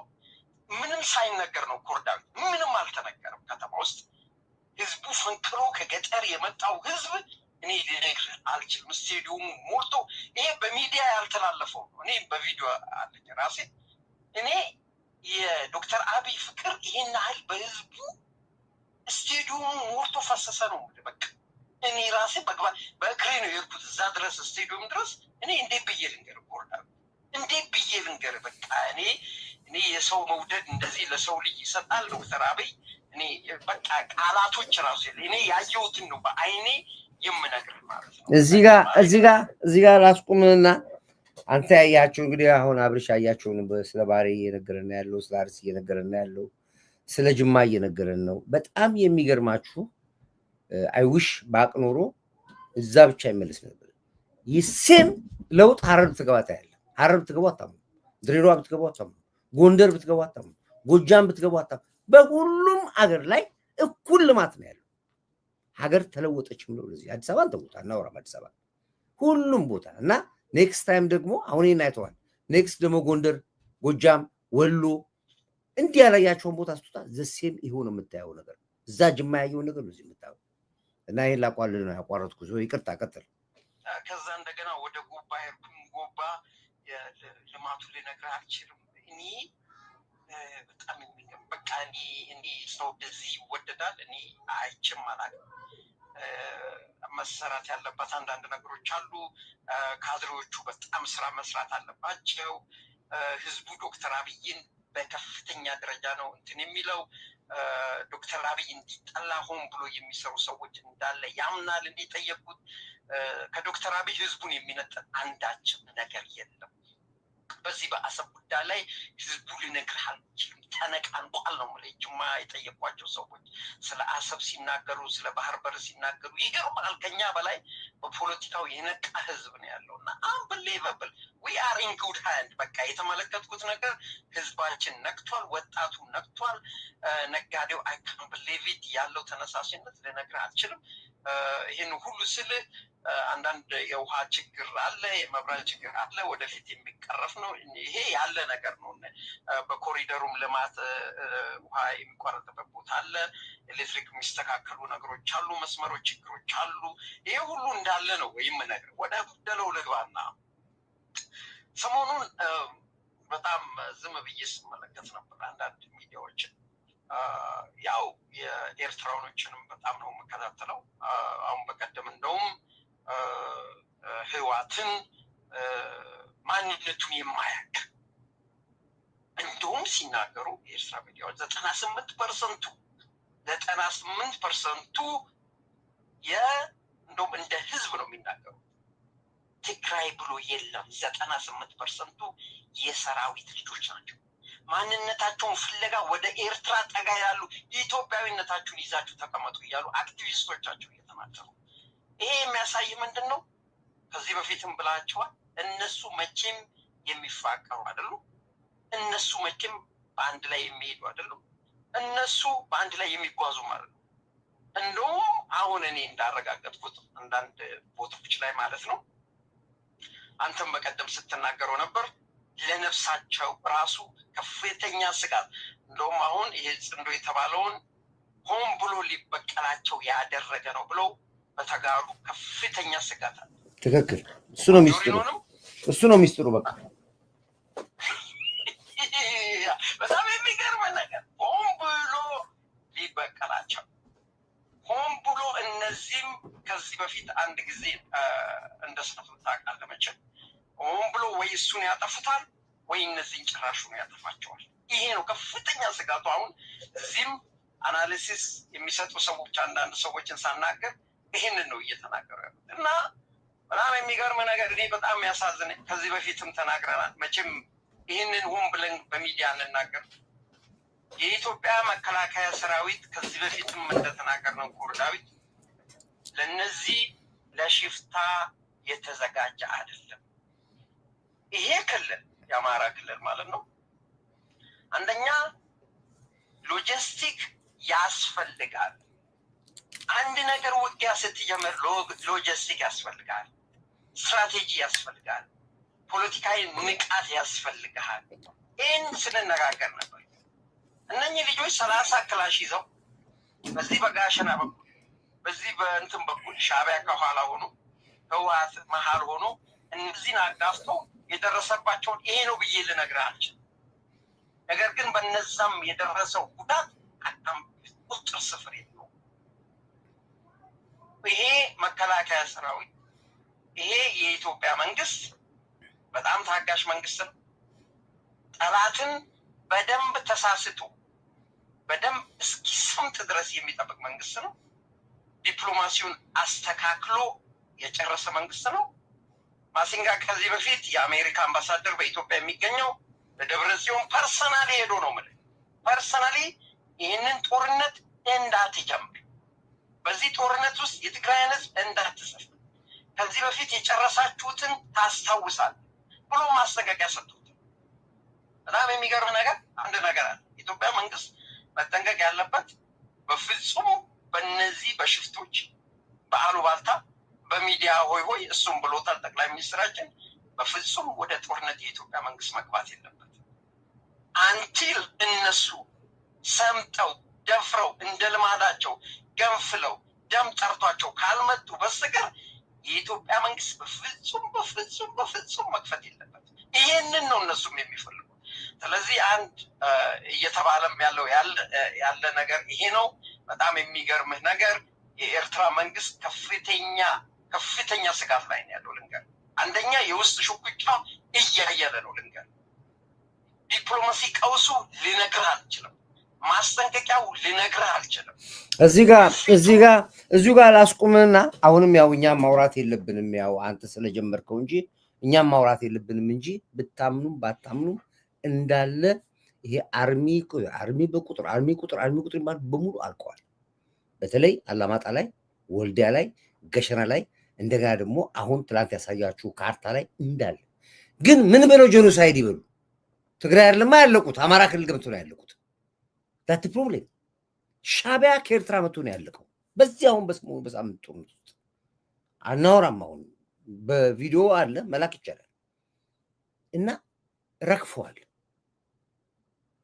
ምንም ሳይነገር ነው ኮርዳው ምንም አልተነገረም ከተማ ውስጥ ህዝቡ ፈንክሎ ከገጠር የመጣው ህዝብ እኔ ልነግር አልችልም ስቴዲየሙ ሞልቶ ይሄ በሚዲያ ያልተላለፈው እኔ በቪዲዮ አለኝ ራሴ እኔ የዶክተር አብይ ፍቅር ይሄን ያህል በህዝቡ ስቴዲየሙ ሞልቶ ፈሰሰ ነው በቃ እኔ ራሴ በእግሬ ነው የሄድኩት እዛ ድረስ ስቴዲየም ድረስ እኔ እንዴት ብዬ ልንገር ኮርዳው እንዴት ብዬ ልንገር በቃ እኔ የሰው መውደድ እንደዚህ ለሰው ልጅ ይሰጣል ዶክተር አብይ እኔ በቃ ቃላቶች ራሱ እኔ ያየሁትን ነው በአይኔ የምነግር ማለት ነው እዚህ ጋር ላስቁምና አንተ ያያችሁ እንግዲህ አሁን አብርሽ ያያችሁን ስለ ባሬ እየነገረን ያለው ስለ አርሲ እየነገረን ያለው ስለ ጅማ እየነገረን ነው በጣም የሚገርማችሁ አይውሽ ባቅኖሮ እዛ ብቻ ይመለስ ነበር ይስም ለውጥ ሐረር ብትገባታም ድሬዳዋ ብትገባታም ጎንደር ብትገባታም ጎጃም ብትገባታም በሁሉም አገር ላይ እኩል ልማት ነው ያለው ሀገር ተለወጠችም ነው ለዚህ አዲስ አበባ ተውጣና ወራም አዲስ አበባ ሁሉም ቦታ እና ኔክስት ታይም ደግሞ አሁን እናይተዋል ኔክስት ደግሞ ጎንደር ጎጃም ወሎ እንዲህ ያላያቸውን ቦታ አስተታ ዘሴም ይሆን የምታየው ነገር እዛ ጅማ ያየው ነገር ነው የምታየው እና ይሄን ላቋልል ነው ያቋረጥኩ ይቅርታ ቀጥል ከዛ እንደገና ወደ ጎባ ሄድኩኝ ጎባ ልማቱ ልነግር አልችልም እኔ በጣም በቃ እኔ ሰው በዚህ ይወደዳል እኔ አይችም አላውቅም መሰራት ያለበት አንዳንድ ነገሮች አሉ ካድሬዎቹ በጣም ስራ መስራት አለባቸው ህዝቡ ዶክተር አብይን በከፍተኛ ደረጃ ነው እንትን የሚለው ዶክተር አብይ እንዲጠላ ሆን ብሎ የሚሰሩ ሰዎች እንዳለ ያምናል እንዲጠየቁት ከዶክተር አብይ ህዝቡን የሚነጥል አንዳችም ነገር የለም በዚህ በአሰብ ጉዳይ ላይ ህዝቡ ሊነግርህ አልችልም ተነቃንቋል ነው ማለት ጅማ የጠየቋቸው ሰዎች ስለ አሰብ ሲናገሩ ስለ ባህር በር ሲናገሩ ይገርማል ከኛ በላይ በፖለቲካው የነቃ ህዝብ ነው ያለውና unbelievable we are in good hand በቃ የተመለከትኩት ነገር ህዝባችን ነቅቷል ወጣቱ ነቅቷል ነጋዴው I can't believe it ያለው ተነሳሽነት ልነግርህ አልችልም ይሄን ሁሉ ስለ አንዳንድ የውሃ ችግር አለ የመብራት ችግር አለ ወደፊት የሚቀረፍ ነው ይሄ ያለ ነገር ነው በኮሪደሩም ልማት ውሃ የሚቋረጥበት ቦታ አለ ኤሌክትሪክ የሚስተካከሉ ነገሮች አሉ መስመሮች ችግሮች አሉ ይሄ ሁሉ እንዳለ ነው ወይም ነገር ወደ ጉደለው ልግባና ሰሞኑን በጣም ዝም ብዬ ስመለከት ነበር አንዳንድ ሚዲያዎች ያው የኤርትራውያኖችንም በጣም ነው መከታተለው አሁን በቀደም እንደውም ህዋትን ማንነቱን የማያውቅ እንደውም ሲናገሩ የኤርትራ ሚዲያዎች 98% እንደውም እንደ ህዝብ ነው የሚናገሩ ትግራይ ብሎ የለም 98% የሰራዊት ልጆች ናቸው ማንነታቸውን ፍለጋ ወደ ኤርትራ ጠጋ ያሉ ኢትዮጵያዊነታቸውን ይዛችሁ ተቀመጡ ይያሉ አክቲቪስቶቻቸው እየተናገሩ ይሄ የሚያሳይ ምንድነው ከዚህ በፊትም ብላችኋል እነሱ መቼም የሚፋቀሩ አይደሉ እነሱ መቼም በአንድ ላይ የሚሄዱ አይደሉ እነሱ በአንድ ላይ የሚጓዙ ማለት ነው እንደውም አሁን እኔ እንዳረጋግጥኩት አንዳንድ ቦታዎች ላይ ማለት ነው አንተም በቀደም ስትናገረው ነበር ለነፍሳቸው ራሱ ከፍተኛ ስጋት እንደውም አሁን ይሄ ጽንዶ የተባለውን ሆን ብሎ ሊበቀላቸው ያደረገ ነው ብለው በተጋሩ ከፍተኛ ስጋት አለ። ትክክል። እሱ ነው ሚስጥሩ በቃ በጣም የሚገርም ነገር ሆን ብሎ ሊበቀላቸው ሆን ብሎ እነዚህም ከዚህ በፊት አንድ ጊዜ እንደሰጡት ታውቃለህ መቼም ሆን ብሎ ወይ እሱን ያጠፉታል ወይ እነዚህን ጭራሹን ያጠፋቸዋል። ይሄ ነው ከፍተኛ ስጋቱ። አሁን እዚህም አናሊሲስ የሚሰጡ ሰዎች አንዳንድ ሰዎችን ሳናገር ይሄንን ነው እየተናገሩ ያሉት እና በጣም የሚገርም ነገር እኔ በጣም ያሳዝነኝ ከዚህ በፊትም ተናግረናል። መቼም ይህንን ሆን ብለን በሚዲያ እንናገር የኢትዮጵያ መከላከያ ሰራዊት ከዚህ በፊትም እንደተናገርነው ኮር ዳዊት ለነዚህ ለሽፍታ የተዘጋጀ አይደለም። ይሄ ክልል የአማራ ክልል ማለት ነው አንደኛ ሎጂስቲክ ያስፈልጋል። አንድ ነገር ውጊያ ስትጀምር ሎጂስቲክ ያስፈልጋል፣ ስትራቴጂ ያስፈልጋል፣ ፖለቲካዊ ንቃት ያስፈልጋል። ይህን ስንነጋገር ነበር። እነኚህ ልጆች 30 ክላሽ ይዘው በዚህ በጋሸና በኩል በዚህ በእንትን በኩል ሻዕቢያ ከኋላ ሆኖ ህወሓት መሀል ሆኖ እነዚህን አጋፍቶ የደረሰባቸውን ይሄ ነው ብዬ ልነግርህ አልችልም። ነገር ግን በነዛም የደረሰው ጉዳት በጣም ቁጥር ስፍር የለው። ይሄ መከላከያ ሰራዊት ይሄ የኢትዮጵያ መንግስት በጣም ታጋሽ መንግስት ነው። ጠላትን በደንብ ተሳስቶ በደንብ እስኪሰምጥ ድረስ የሚጠብቅ መንግስት ነው። ዲፕሎማሲውን አስተካክሎ የጨረሰ መንግስት ነው። ማሲንጋ ከዚህ በፊት የአሜሪካ አምባሳደር በኢትዮጵያ የሚገኘው ለደብረጽዮን ፐርሰናሊ ሄዶ ነው ማለት ፐርሰናሊ ይህንን ጦርነት እንዳትጀምር፣ በዚህ ጦርነት ውስጥ የትግራይን ህዝብ እንዳትሰፍ፣ ከዚህ በፊት የጨረሳችሁትን ታስታውሳል ብሎ ማስጠንቀቂያ ሰጥቶት። በጣም የሚገርም ነገር አንድ ነገር አለ። ኢትዮጵያ መንግስት መጠንቀቅ ያለበት በፍጹም በእነዚህ በሽፍቶች በአሉባልታ በሚዲያ ሆይ ሆይ እሱም ብሎታል ጠቅላይ ሚኒስትራችን፣ በፍጹም ወደ ጦርነት የኢትዮጵያ መንግስት መግባት የለበት አንቲል እነሱ ሰምጠው ደፍረው እንደ ልማዳቸው ገንፍለው ደም ጠርቷቸው ካልመጡ በስተቀር የኢትዮጵያ መንግስት በፍጹም መክፈት የለበት። ይሄንን ነው እነሱም የሚፈልጉ። ስለዚህ አንድ እየተባለም ያለ ነገር ይሄ ነው። በጣም የሚገርምህ ነገር የኤርትራ መንግስት ከፍተኛ ስጋት ላይ ነው ያለው። ልንገር፣ አንደኛ የውስጥ ሽኩቻ እያየለ ነው። ልንገር፣ ዲፕሎማሲ ቀውሱ ሊነግርህ አልችልም፣ ማስጠንቀቂያው ሊነግርህ አልችልም። እዚሁ ጋር ላስቁምና አሁንም ያው እኛም ማውራት የለብንም ያው አንተ ስለጀመርከው እንጂ እኛም ማውራት የለብንም እንጂ ብታምኑም ባታምኑም እንዳለ ይሄ አርሚ ቁጥር ማለት በሙሉ አልቀዋል። በተለይ አላማጣ ላይ፣ ወልዲያ ላይ፣ ገሸና ላይ እንደገና ደግሞ አሁን ትላንት ያሳያችሁ ካርታ ላይ እንዳለ። ግን ምን ብለው ጄኖሳይድ ይበሉ? ትግራይ አይደለም ያለቁት፣ አማራ ክልል ገብተው ነው ያለቁት። ዳት ፕሮብሌም ሻዕቢያ ከኤርትራ መጥቶ ነው ያለቀው። በዚህ አሁን በሳምንት ጦርነት ውስጥ አናወራም። አሁን በቪዲዮ አለ መላክ ይቻላል እና ረክፈዋል።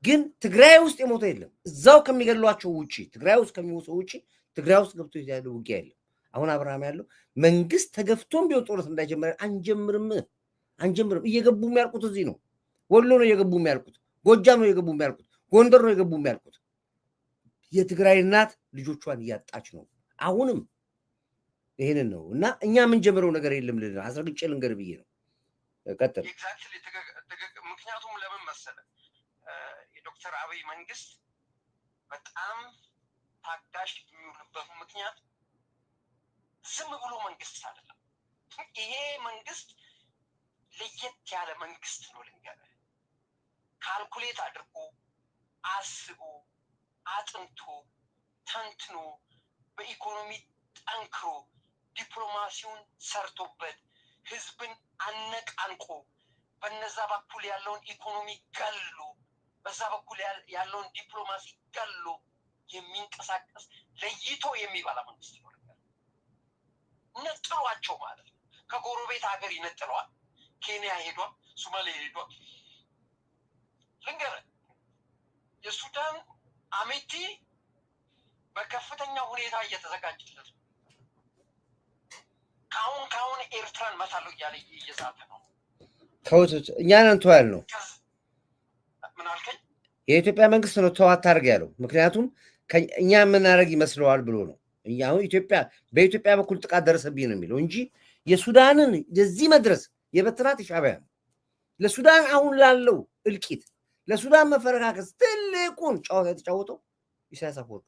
ግን ትግራይ ውስጥ የሞተ የለም። እዛው ከሚገሏቸው ውጪ ትግራይ ውስጥ ከሚሞቱ ውጪ ትግራይ ውስጥ ገብቶ ያለው ውጊያ የለም። አሁን አብርሃም ያለው መንግስት ተገፍቶም ቢሆን ጦርነት እንዳይጀምር አንጀምርም። እየገቡ የሚያልቁት እዚህ ነው። ወሎ ነው እየገቡ የሚያልቁት፣ ጎጃም ነው እየገቡ የሚያልቁት፣ ጎንደር ነው እየገቡ የሚያልቁት። የትግራይ እናት ልጆቿን እያጣች ነው። አሁንም ይሄንን ነው እና እኛ ምን ጀምረው ነገር የለም ልልና አስረግጬ ልንገር ብዬ ነው። ቀጥል። ምክንያቱም ለምን መሰለ የዶክተር አብይ መንግስት በጣም ታጋሽ የሚሆንበት ምክንያት ዝም ብሎ መንግስት አይደለም። ይሄ መንግስት ለየት ያለ መንግስት ነው። ልንገርህ፣ ካልኩሌት አድርጎ አስቦ አጥንቶ ተንትኖ በኢኮኖሚ ጠንክሮ ዲፕሎማሲውን ሰርቶበት ህዝብን አነቃንቆ በነዛ በኩል ያለውን ኢኮኖሚ ገሎ በዛ በኩል ያለውን ዲፕሎማሲ ገሎ የሚንቀሳቀስ ለይቶ የሚባላ መንግስት ነው። ነጥሏቸው ማለት ነው። ከጎረቤት ሀገር ይነጥለዋል። ኬንያ ሄዷል፣ ሶማሌ ሄዷል፣ ልንገር የሱዳን አሜቲ በከፍተኛ ሁኔታ እየተዘጋጀለት ካሁን ኤርትራን መታለው እያለ እየዛተ ነው ከውት እኛን ተዋል ነው ምን አልከኝ የኢትዮጵያ መንግስት ነው ተዋት ታርግ ያለው ምክንያቱም እኛ ምን አረግ ይመስለዋል ብሎ ነው እኛው ኢትዮጵያ በኢትዮጵያ በኩል ጥቃት ደረሰብኝ ነው የሚለው እንጂ የሱዳንን ለዚህ መድረስ የበትራት ሻዕቢያ ለሱዳን አሁን ላለው እልቂት ለሱዳን መፈረካከስ ትልቁን ጫወታ የተጫወተው ኢሳያስ አፈወርቂ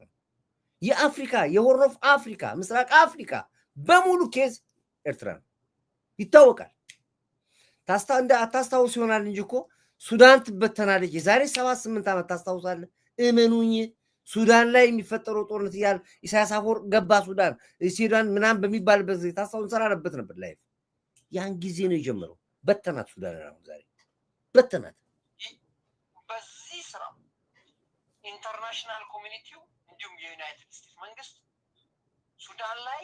የአፍሪካ የሆርን ኦፍ አፍሪካ ምስራቅ አፍሪካ በሙሉ ኬዝ ኤርትራ ይታወቃል ታስታውስ ይሆናል እንጂ እኮ ሱዳን ትበተናለች የዛሬ 78 ዓመት ታስታውሳለህ እመኑኝ ሱዳን ላይ የሚፈጠረው ጦርነት ይያል ኢሳያስ አፈወርቂ ገባ ሱዳን ምናምን በሚባልበት ጊዜ ታስታውስ ሰራረበት ነበር ላይ ያን ጊዜ ነው የጀመረው በተናት ሱዳን ነው ዛሬ በተናት በዚህ ስራ ኢንተርናሽናል ኮሚኒቲው እንዲሁም የዩናይትድ ስቴትስ መንግስት ሱዳን ላይ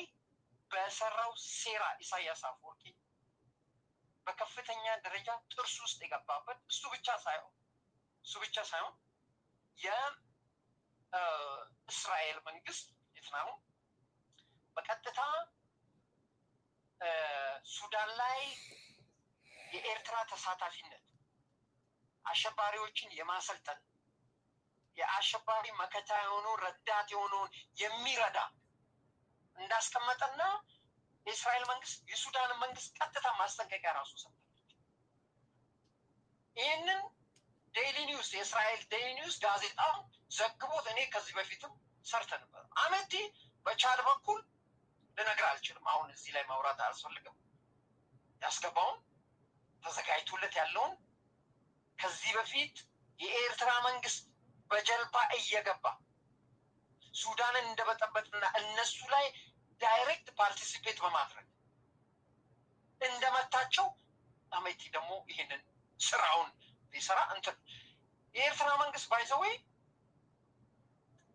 በሰራው ሴራ ኢሳያስ አፈወርቂ በከፍተኛ ደረጃ ጥርስ ውስጥ የገባበት እሱ ብቻ ሳይሆን የእስራኤል መንግስት የትናው በቀጥታ ሱዳን ላይ የኤርትራ ተሳታፊነት አሸባሪዎችን የማሰልጠን የአሸባሪ መከታ የሆኑ ረዳት የሆነውን የሚረዳ እንዳስቀመጠና የእስራኤል መንግስት የሱዳን መንግስት ቀጥታ ማስጠንቀቂያ ራሱ ሰጥቷል ይሄንን ዴይሊ ኒውስ የእስራኤል ዴይሊ ኒውስ ጋዜጣ ዘግቦት እኔ ከዚህ በፊትም ሰርተን ነበር አመቲ በቻድ በኩል ልነግር አልችልም አሁን እዚህ ላይ ማውራት አያስፈልግም ያስገባውን ተዘጋጅቶለት ያለውን ከዚህ በፊት የኤርትራ መንግስት በጀልባ እየገባ ሱዳንን እንደበጠበጥና እነሱ ላይ ዳይሬክት ፓርቲሲፔት በማድረግ እንደመታቸው አመቲ ደግሞ ይሄንን ስራውን ሊሰራ እንትን የኤርትራ መንግስት ባይዘዌ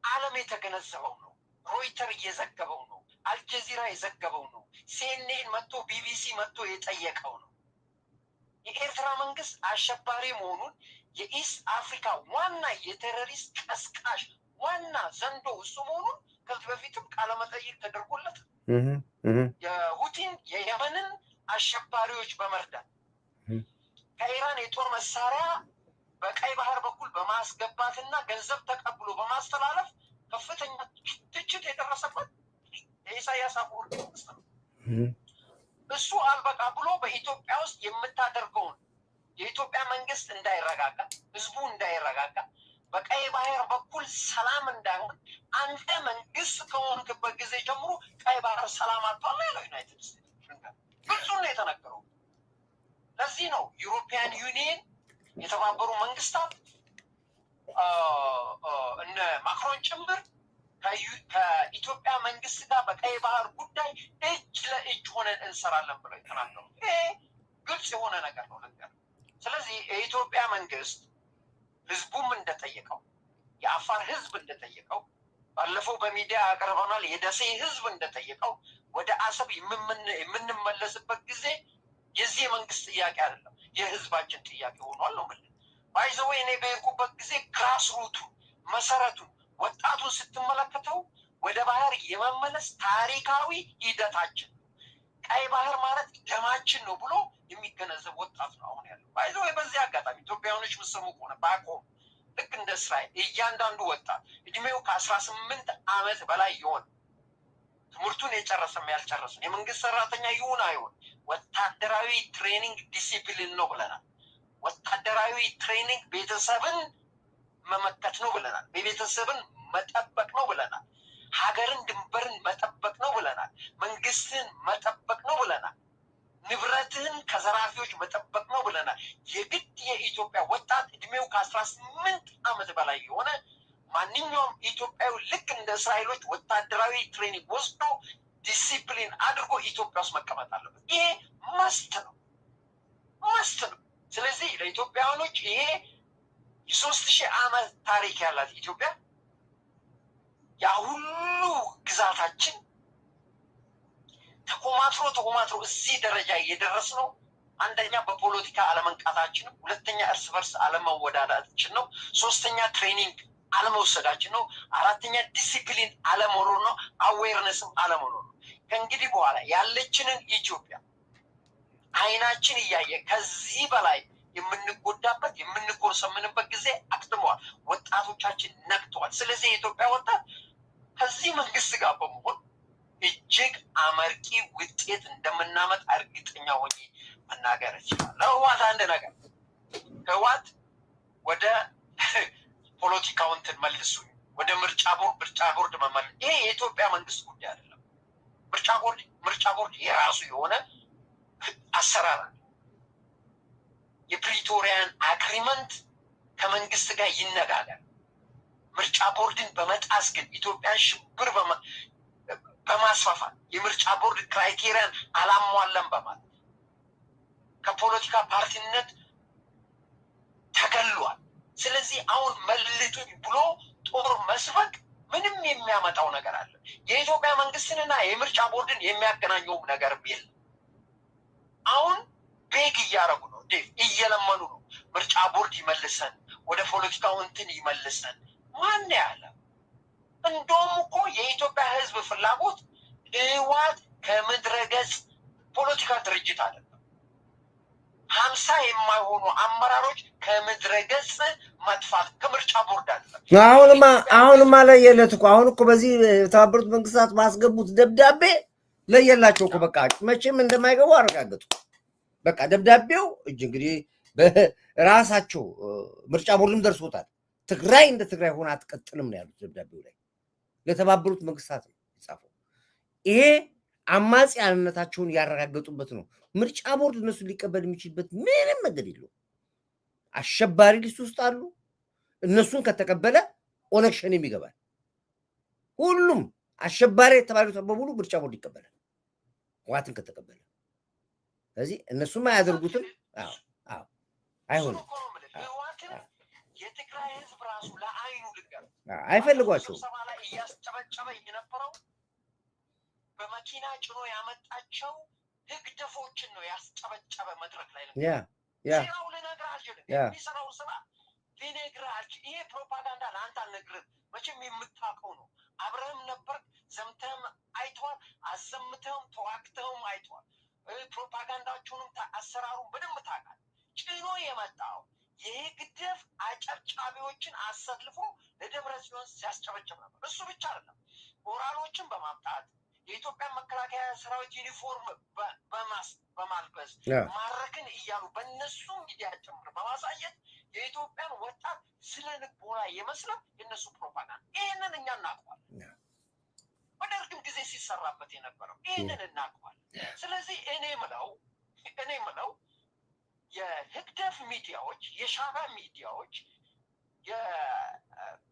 ዓለም የተገነዘበው ነው ሮይተር እየዘገበው ነው አልጀዚራ የዘገበው ነው ሲኤንኤን መጥቶ ቢቢሲ መጥቶ የጠየቀው ነው የኤርትራ መንግስት አሸባሪ መሆኑን የኢስት አፍሪካ ዋና የቴሮሪስት ቀስቃሽ ዋና ዘንዶ እሱ መሆኑን ከዚህ በፊትም ቃለ መጠይቅ ተደርጎለት የሁቲን የየመንን አሸባሪዎች በመርዳት ከኢራን የጦር መሳሪያ በቀይ ባህር በኩል በማስገባትና ገንዘብ ተቀብሎ በማስተላለፍ ከፍተኛ ትችት የደረሰበት የኢሳያስ አፈወርቂ መንግስት ነው እሱ አልበቃ ብሎ በኢትዮጵያ ውስጥ የምታደርገውን የኢትዮጵያ መንግስት እንዳይረጋጋ ህዝቡ እንዳይረጋጋ በቀይ ባህር በኩል ሰላም እንዳይሆን አንተ መንግስት ከሆንክበት ጊዜ ጀምሮ ቀይ ባህር ሰላም አጥቷል ያለው ዩናይትድ ስቴትስ ብዙ ነው የተነገረው ለዚህ ነው ዩሮፒያን ዩኒየን የተባበሩ መንግስታት እነ ማክሮን ጭምር ከኢትዮጵያ መንግስት ጋር በቀይ ባህር ጉዳይ እጅ ለእጅ ሆነን እንሰራለን ብለው የተናገሩ ይሄ ግልጽ የሆነ ነገር ነው ነገር ስለዚህ የኢትዮጵያ መንግስት ህዝቡም እንደጠየቀው የአፋር ህዝብ እንደጠየቀው ባለፈው በሚዲያ አቀርበናል የደሴ ህዝብ እንደጠየቀው ወደ አሰብ የምንመለስበት ጊዜ የዚህ መንግስት ጥያቄ አይደለም የህዝባችን ጥያቄ ሆኗል ነው ማለት ባይዘው እኔ በየኩበት ጊዜ ግራስ ሩቱ መሰረቱ ወጣቱን ስትመለከተው ወደ ባህር የመመለስ ታሪካዊ ሂደታችን ቀይ ባህር ማለት ደማችን ነው ብሎ የሚገነዘብ ወጣት ነው አሁን ያለው ባይዘው በዚህ አጋጣሚ ኢትዮጵያውያኖች ምሰሙ ቆነ ባቆም ልክ እንደ እስራኤል እያንዳንዱ ወጣት እድሜው ከ18 ዓመት በላይ ይሆን ትምህርቱን የጨረሰም ያልጨረሰም የመንግስት ሰራተኛ ይሁን አይሁን ወታደራዊ ትሬኒንግ ዲሲፕሊን ነው ብለናል ወታደራዊ ትሬኒንግ ቤተሰብን መመከት ነው ብለናል ቤተሰብን መጠበቅ ነው ብለናል ሀገርን ድንበርን መጠበቅ ነው ብለናል መንግስትን መጠበቅ ነው ብለናል ንብረትን ከዘራፊዎች መጠበቅ ነው ብለናል የግድ የኢትዮጵያ ወጣት እድሜው ከ18 ዓመት በላይ የሆነ ማንኛውም ኢትዮጵያዊ ልክ እንደ እስራኤሎች ወታደራዊ ትሬኒንግ ወስዶ ዲሲፕሊን አድርጎ ኢትዮጵያ ውስጥ መቀመጥ አለበት ይሄ መስት ነው ስለዚህ ለኢትዮጵያውያኖች ይሄ የ3000 ዓመት ታሪክ ያላት ኢትዮጵያ ያ ሁሉ ግዛታችን ተቆማትሮ እዚህ ደረጃ እየደረስ ነው አንደኛ በፖለቲካ አለመንቃታችን ነው። ሁለተኛ እርስ በርስ አለመወዳዳታችን ነው። ሶስተኛ ትሬኒንግ አለመውሰዳችን ነው። አራተኛ ዲሲፕሊን አለመኖር ነው። አዌርነስም አለመኖር ነው። ከእንግዲህ በኋላ ያለችንን ኢትዮጵያ አይናችን እያየ ከዚህ በላይ የምንጎዳበት የምንጎሰምንበት ጊዜ አክትመዋል። ወጣቶቻችን ነቅተዋል። ስለዚህ የኢትዮጵያ ወጣት ከዚህ መንግስት ጋር በመሆን እጅግ አመርቂ ውጤት እንደምናመጣ እርግጠኛ ሆኜ መናገር ይችላል። ለህዋት አንድ ነገር ህዋት ወደ ፖለቲካው እንትን መልሱ፣ ወደ ምርጫ ቦርድ መመለስ። ይሄ የኢትዮጵያ መንግስት ጉዳይ አይደለም። ምርጫ ቦርድ የራሱ የሆነ አሰራር አለ። የፕሪቶሪያን አግሪመንት ከመንግስት ጋር ይነጋገር። ምርጫ ቦርድን በመጣስ ግን ኢትዮጵያን ሽብር በማስፋፋት የምርጫ ቦርድ ክራይቴሪያን አላሟለም በማለት ከፖለቲካ ፓርቲነት ተገሏል። ስለዚህ አሁን መልቱኝ ብሎ ጦር መስበክ ምንም የሚያመጣው ነገር አለ? የኢትዮጵያ መንግስትንና የምርጫ ቦርድን የሚያገናኘውም ነገር የለም። አሁን ቤግ እያረጉ ነው፣ እየለመኑ ነው። ምርጫ ቦርድ ይመልሰን፣ ወደ ፖለቲካው እንትን ይመልሰን። ማን ያለ? እንደውም እኮ የኢትዮጵያ ህዝብ ፍላጎት ህወሓት ከምድረ ገጽ ፖለቲካ ድርጅት አይደለም። 50 የማይሆኑ አመራሮች ከምድረ ገጽ መጥፋት ከምርጫ ቦርድ አይደለም። አሁንማ ለየለት እኮ አሁን እኮ በዚህ የተባበሩት መንግስታት ማስገቡት ደብዳቤ ለየላቸው እኮ በቃ መቼም እንደማይገቡ አረጋገጡ። በቃ ደብዳቤው እንግዲህ በራሳቸው ምርጫ ቦርድም ደርሶታል። ትግራይ እንደ ትግራይ ሆና አትቀጥልም ነው ያሉት ደብዳቤው ላይ ለተባበሩት መንግስታት ነው የጻፈው። ይሄ አማጺያነታቸውን ያረጋገጡበት ነው። ምርጫ ቦርድ እነሱ ሊቀበል የሚችልበት ምንም መንገድ የለውም። አሸባሪ ሊስት ውስጥ አሉ። እነሱን ከተቀበለ ኦነግ ሸኔም ይገባል። ሁሉም አሸባሪ የተባሉት በሙሉ ምርጫ ቦርድ ይቀበላል ህወሓትን ከተቀበለ። ስለዚህ እነሱም አያደርጉትም። አይሆንም። የትግራይ ህዝብ ራሱ ለአይኑ ልንገር አይፈልጓቸው ስብሰባ ላይ እያስጨበጨበ የነበረው በመኪና ጭኖ ያመጣቸው ህግደፎችን ነው ያስጨበጨበ መድረክ ላይ ስራው ልነግርህ አልችልም። የሚሰራው ስራ ልነግርህ አልችልም። ይሄ ፕሮፓጋንዳ ለአንተ አልነግርህም። መቼም የምታውቀው ነው። አብረህም ነበር፣ ዘምተህም አይተዋል፣ አዘምተህም ተዋግተህም አይተዋል። ፕሮፓጋንዳቸውንም አሰራሩን በደንብ ታውቃለህ። ጭኖ የመጣው የግደፍ አጨብጫቢዎችን አሰልፎ ለደብረ ጽዮን ሲያስጨበጭብ ነበር። እሱ ብቻ አይደለም፣ ኦራሎችን በማምጣት የኢትዮጵያ መከላከያ ሰራዊት ዩኒፎርም በማልበስ ማረክን እያሉ በእነሱ ሚዲያ ጭምር በማሳየት የኢትዮጵያን ወጣት ስለ ልቦና የመስለም የእነሱ ፕሮፓጋንዳ። ይህንን እኛ እናውቀዋለን። በደርግም ጊዜ ሲሰራበት የነበረው ይህንን እናውቀዋለን። ስለዚህ እኔ ምለው የህግደፍ ሚዲያዎች፣ የሻዕቢያ ሚዲያዎች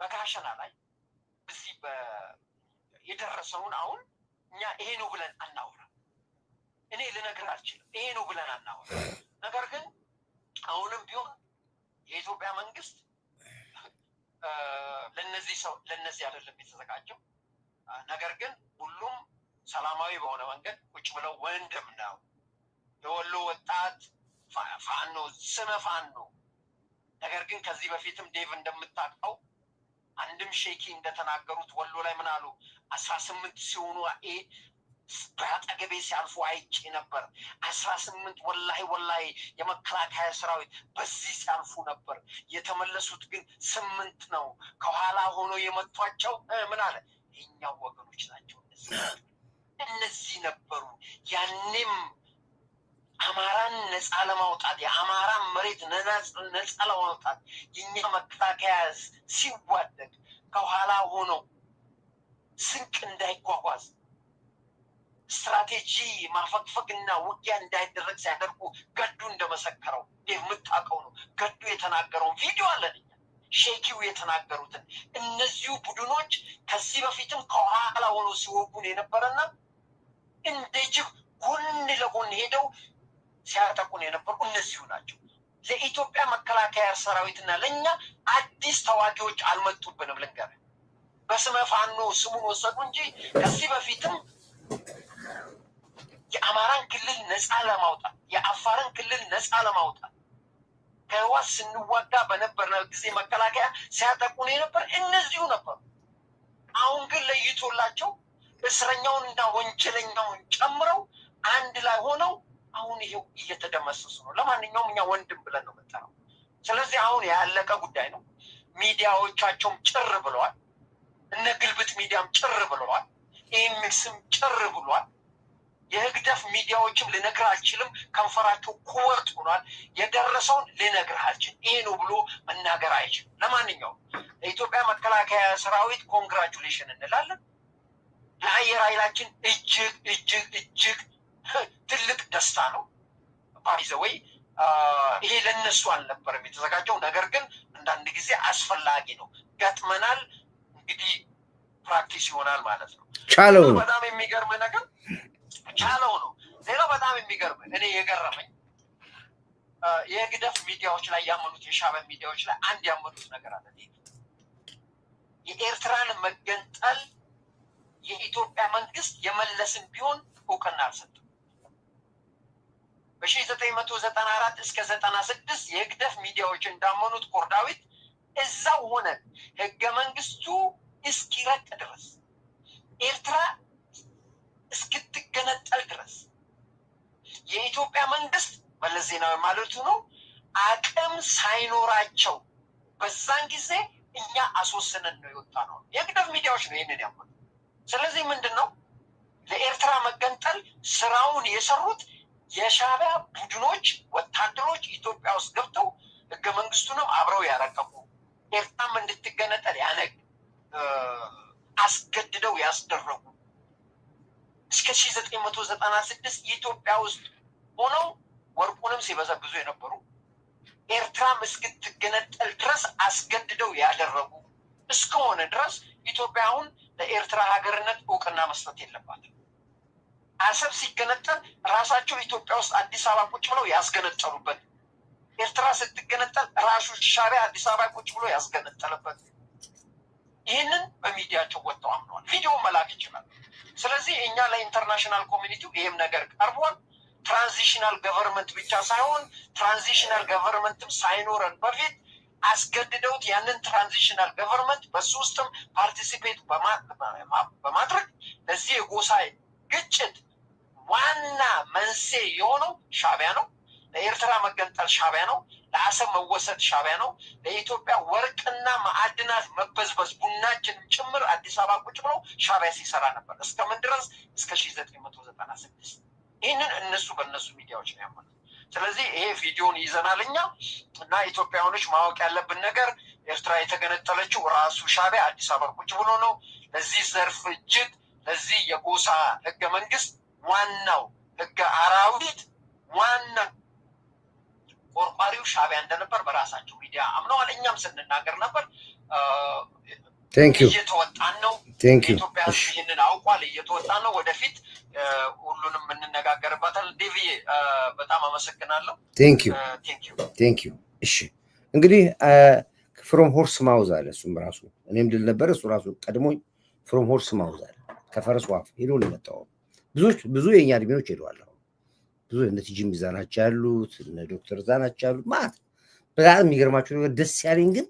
በጋሸና ላይ እዚህ የደረሰውን አሁን እኛ ይሄ ነው ብለን አናወራ። እኔ ልነግርህ አልችልም፣ ይሄ ነው ብለን አናወራ። ነገር ግን አሁንም ቢሆን የኢትዮጵያ መንግስት ለነዚህ አይደለም የተዘጋጀው። ነገር ግን ሁሉም ሰላማዊ በሆነ መንገድ ቁጭ ብለው ወንድም ነው የወሎ ወጣት ፋኖ ስመ ፋኖ። ነገር ግን ከዚህ በፊትም ዴቭ እንደምታውቀው አንድም ሼኪ እንደተናገሩት ወሎ ላይ ምን አሉ? 18 ሲሆኑ በአጠገቤ ሲያልፉ አይቼ ነበር። 18 ወላሂ የመከላከያ ሰራዊት በዚህ ሲያልፉ ነበር። የተመለሱት ግን 8 ነው። ከኋላ ሆኖ የመቷቸው ምን አለ? የኛው ወገኖች ናቸው። እነዚህ ነበሩ። ያኔም አማራን ነፃ ለማውጣት የአማራን መሬት ነፃ ለማውጣት የኛ መከላከያ ሲዋደቅ ከኋላ ሆነው ስንቅ እንዳይጓጓዝ ስትራቴጂ ማፈግፈግና ውጊያ እንዳይደረግ ሲያደርጉ ገዱ እንደመሰከረው የምታውቀው ነው። ገዱ የተናገረውን ቪዲዮ አለን እኛ፣ ሼኪው የተናገሩትን። እነዚሁ ቡድኖች ከዚህ በፊትም ከኋላ ሆነው ሲወጉን የነበረና እንደ ጅብ ጎን ለጎን ሄደው ሲያጠቁን የነበሩ እነዚሁ ናቸው። ለኢትዮጵያ መከላከያ ሰራዊትና ለእኛ አዲስ ተዋጊዎች አልመጡብንም። ልንገርህ፣ በስመ ፋኖ ስሙን ወሰዱ እንጂ ከዚህ በፊትም የአማራን ክልል ነፃ ለማውጣት የአፋርን ክልል ነፃ ለማውጣት ከህወሓት ስንዋጋ በነበረው ጊዜ መከላከያ ሲያጠቁን የነበር እነዚሁ ነበሩ። አሁን ግን ለይቶላቸው እስረኛውንና ወንጀለኛውን ጨምረው አንድ ላይ ሆነው አሁን ይሄው እየተደመሰሱ ነው። ለማንኛውም እኛ ወንድም ብለን ነው መጣው። ስለዚህ አሁን ያለቀ ጉዳይ ነው። ሚዲያዎቻቸውም ጭር ብለዋል። እነ ግልብጥ ሚዲያም ጭር ብለዋል። ኤምኤክስም ጭር ብሏል። የህግደፍ ሚዲያዎችም ልነግርህ አልችልም፣ ከንፈራቸው ኮወርት ሆኗል። የደረሰውን ልነግርህ አልችልም። ይሄ ነው ብሎ መናገር አይችልም። ለማንኛውም ለኢትዮጵያ መከላከያ ሰራዊት ኮንግራቹሌሽን እንላለን። ለአየር ኃይላችን እጅግ እጅግ እጅግ ትልቅ ደስታ ነው። ባይዘወይ ይሄ ለነሱ አልነበረም የተዘጋጀው፣ ነገር ግን አንዳንድ ጊዜ አስፈላጊ ነው። ገጥመናል፣ እንግዲህ ፕራክቲስ ይሆናል ማለት ነው። ቻለው በጣም የሚገርም ነገር ቻለው ነው። ሌላው በጣም የሚገርም እኔ የገረመኝ የግደፍ ሚዲያዎች ላይ ያመኑት የሻዕቢያ ሚዲያዎች ላይ አንድ ያመኑት ነገር አለ። የኤርትራን መገንጠል የኢትዮጵያ መንግስት የመለስን ቢሆን እውቅና አልሰጠም። በ1994 እስከ 96 የግደፍ ሚዲያዎች እንዳመኑት ኮርዳዊት እዛው ሆነ ህገ መንግስቱ እስኪረቅ ድረስ ኤርትራ እስክትገነጠል ድረስ የኢትዮጵያ መንግስት መለስ ዜናዊ ማለቱ ነው አቅም ሳይኖራቸው በዛን ጊዜ እኛ አስወሰነን ነው የወጣ ነው። የግደፍ ሚዲያዎች ነው ይሄንን ያመኑት። ስለዚህ ምንድነው ለኤርትራ መገንጠል ስራውን የሰሩት የሻዕቢያ ቡድኖች ወታደሮች ኢትዮጵያ ውስጥ ገብተው ህገ መንግስቱንም አብረው ያረቀቁ ኤርትራም እንድትገነጠል ያነግ አስገድደው ያስደረጉ እስከ 1996 ኢትዮጵያ ውስጥ ሆነው ወርቁንም ሲበዘብዙ የነበሩ ኤርትራም እስክትገነጠል ድረስ አስገድደው ያደረጉ እስከሆነ ድረስ ኢትዮጵያ አሁን ለኤርትራ ሀገርነት እውቅና መስጠት የለባትም። አሰብ ሲገነጠል ራሳቸው ኢትዮጵያ ውስጥ አዲስ አበባ ቁጭ ብለው ያስገነጠሉበት፣ ኤርትራ ስትገነጠል ራሱ ሻዕቢያ አዲስ አበባ ቁጭ ብሎ ያስገነጠለበት፣ ይህንን በሚዲያቸው ወጥተው አምነዋል። ቪዲዮ መላክ ይችላል። ስለዚህ እኛ ለኢንተርናሽናል ኮሚኒቲው ይህም ነገር ቀርቧል። ትራንዚሽናል ገቨርንመንት ብቻ ሳይሆን ትራንዚሽናል ገቨርንመንትም ሳይኖረን በፊት አስገድደውት ያንን ትራንዚሽናል ገቨርንመንት በሱ ውስጥም ፓርቲሲፔት በማድረግ ለዚህ የጎሳ ግጭት ዋና መንስኤ የሆነው ሻዕቢያ ነው። ለኤርትራ መገንጠል ሻዕቢያ ነው። ለአሰብ መወሰድ ሻዕቢያ ነው። ለኢትዮጵያ ወርቅና ማዕድናት መበዝበዝ ቡናችንም ጭምር አዲስ አበባ ቁጭ ብሎ ሻዕቢያ ሲሰራ ነበር። እስከምን ድረስ? እስከ 1996 ይህንን እነሱ በእነሱ ሚዲያዎች ነው ያመኑት። ስለዚህ ይሄ ቪዲዮን ይዘናል እኛ እና ኢትዮጵያውያኖች ማወቅ ያለብን ነገር ኤርትራ የተገነጠለችው ራሱ ሻዕቢያ አዲስ አበባ ቁጭ ብሎ ነው። ለዚህ ዘርፍ እጅግ ለዚህ የጎሳ ህገ መንግስት ዋናው ህገ አራዊት ዋና ቆርቋሪው ሻዕቢያ እንደነበር በራሳቸው ሚዲያ አምነዋል። እኛም ስንናገር ነበር። እየተወጣን ነው። ኢትዮጵያ ይህንን አውቋል። እየተወጣን ነው። ወደፊት ሁሉንም እንነጋገርበታል። ዴቪ በጣም አመሰግናለሁ። ቴንኪዩ። እሺ እንግዲህ ፍሮም ሆርስ ማውዝ አለ። እሱም ራሱ እኔም ድል ነበር። እሱ ራሱ ቀድሞኝ ፍሮም ሆርስ ማውዝ አለ። ከፈረስ ዋፍ ሄዶ ነው የመጣው። ብዙ የኛ እድሜዎች ሄደዋል። ብዙ እነ ቲጂ ሚዛናቸው ያሉት እነ ዶክተር ዛናቸው ያሉት ማለት በጣም የሚገርማቸው ነገር ደስ ያለኝ ግን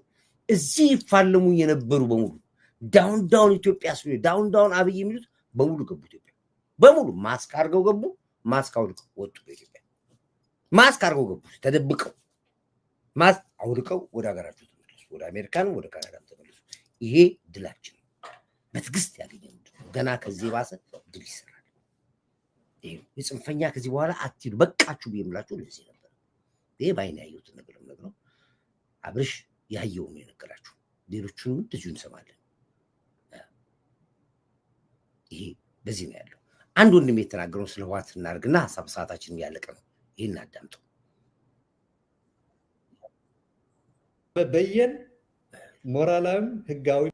እዚህ ይፋለሙ የነበሩ በሙሉ ዳውን ኢትዮጵያ ስለ ዳውን አብይ የሚሉት በሙሉ ገቡ። ኢትዮጵያ በሙሉ ማስክ አድርገው ገቡ። ማስክ አውልቀው ወጡ። በኢትዮጵያ ማስክ አድርገው ገቡ። ተደብቀው ማስክ አውልቀው ወደ ሀገራቸው ተመለሱ። ወደ አሜሪካን ወደ ካናዳ ተመለሱ። ይሄ ድላችን በትግስት ያገኘው ገና ከዚህ ባሰ ድል ይሰራል። የጽንፈኛ ከዚህ በኋላ አትሂዱ በቃችሁ ብዬምላችሁ ለዚህ ነበር። ይሄ ባይኔ ያየሁት ነገር ነው። አብርሽ ያየው ነው የነገራችሁ። ሌሎቹንም እንደዚሁ እንሰማለን። ይሄ በዚህ ነው ያለው። አንድ ወንድም የተናገረውን ስለ ህወሓት እናድርግና ሀሳብ ሰዓታችን ያለቀ ነው። ይሄን አዳምጠው። በየን ሞራላዊም ህጋዊ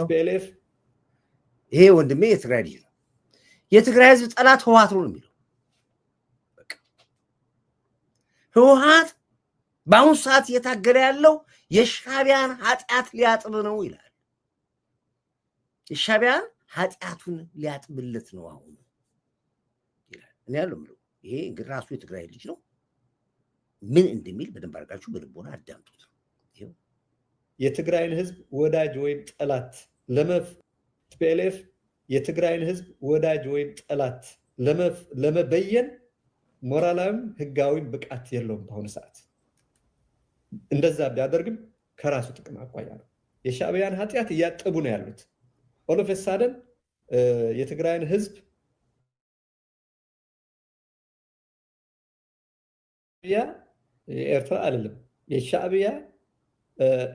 ፒኤልኤፍ ይሄ ወንድሜ የትግራይ ልጅ ነው። የትግራይ ህዝብ ጠላት ህወሓት ነው የሚለው። በቃ ህወሓት በአሁኑ ሰዓት እየታገለ ያለው የሻዕቢያን ኃጢአት ሊያጥብ ነው ይላል። የሻዕቢያን ኃጢአቱን ሊያጥብለት ነው አሁን ይላል። እኔ ያለው ይሄ እንግዲህ ራሱ የትግራይ ልጅ ነው። ምን እንደሚል በደንብ አድርጋችሁ በልቦና አዳምጡት። የትግራይን ህዝብ ወዳጅ ወይም ጠላት ቲፒኤልኤፍ የትግራይን ህዝብ ወዳጅ ወይም ጠላት ለመበየን ሞራላዊም ህጋዊም ብቃት የለውም። በአሁኑ ሰዓት እንደዛ ቢያደርግም ከራሱ ጥቅም አኳያ ነው። የሻዕቢያን ኃጢአት እያጠቡ ነው ያሉት። ኦል ኦፍ ኤ ሳደን የትግራይን ህዝብ የኤርትራ አይደለም የሻዕቢያ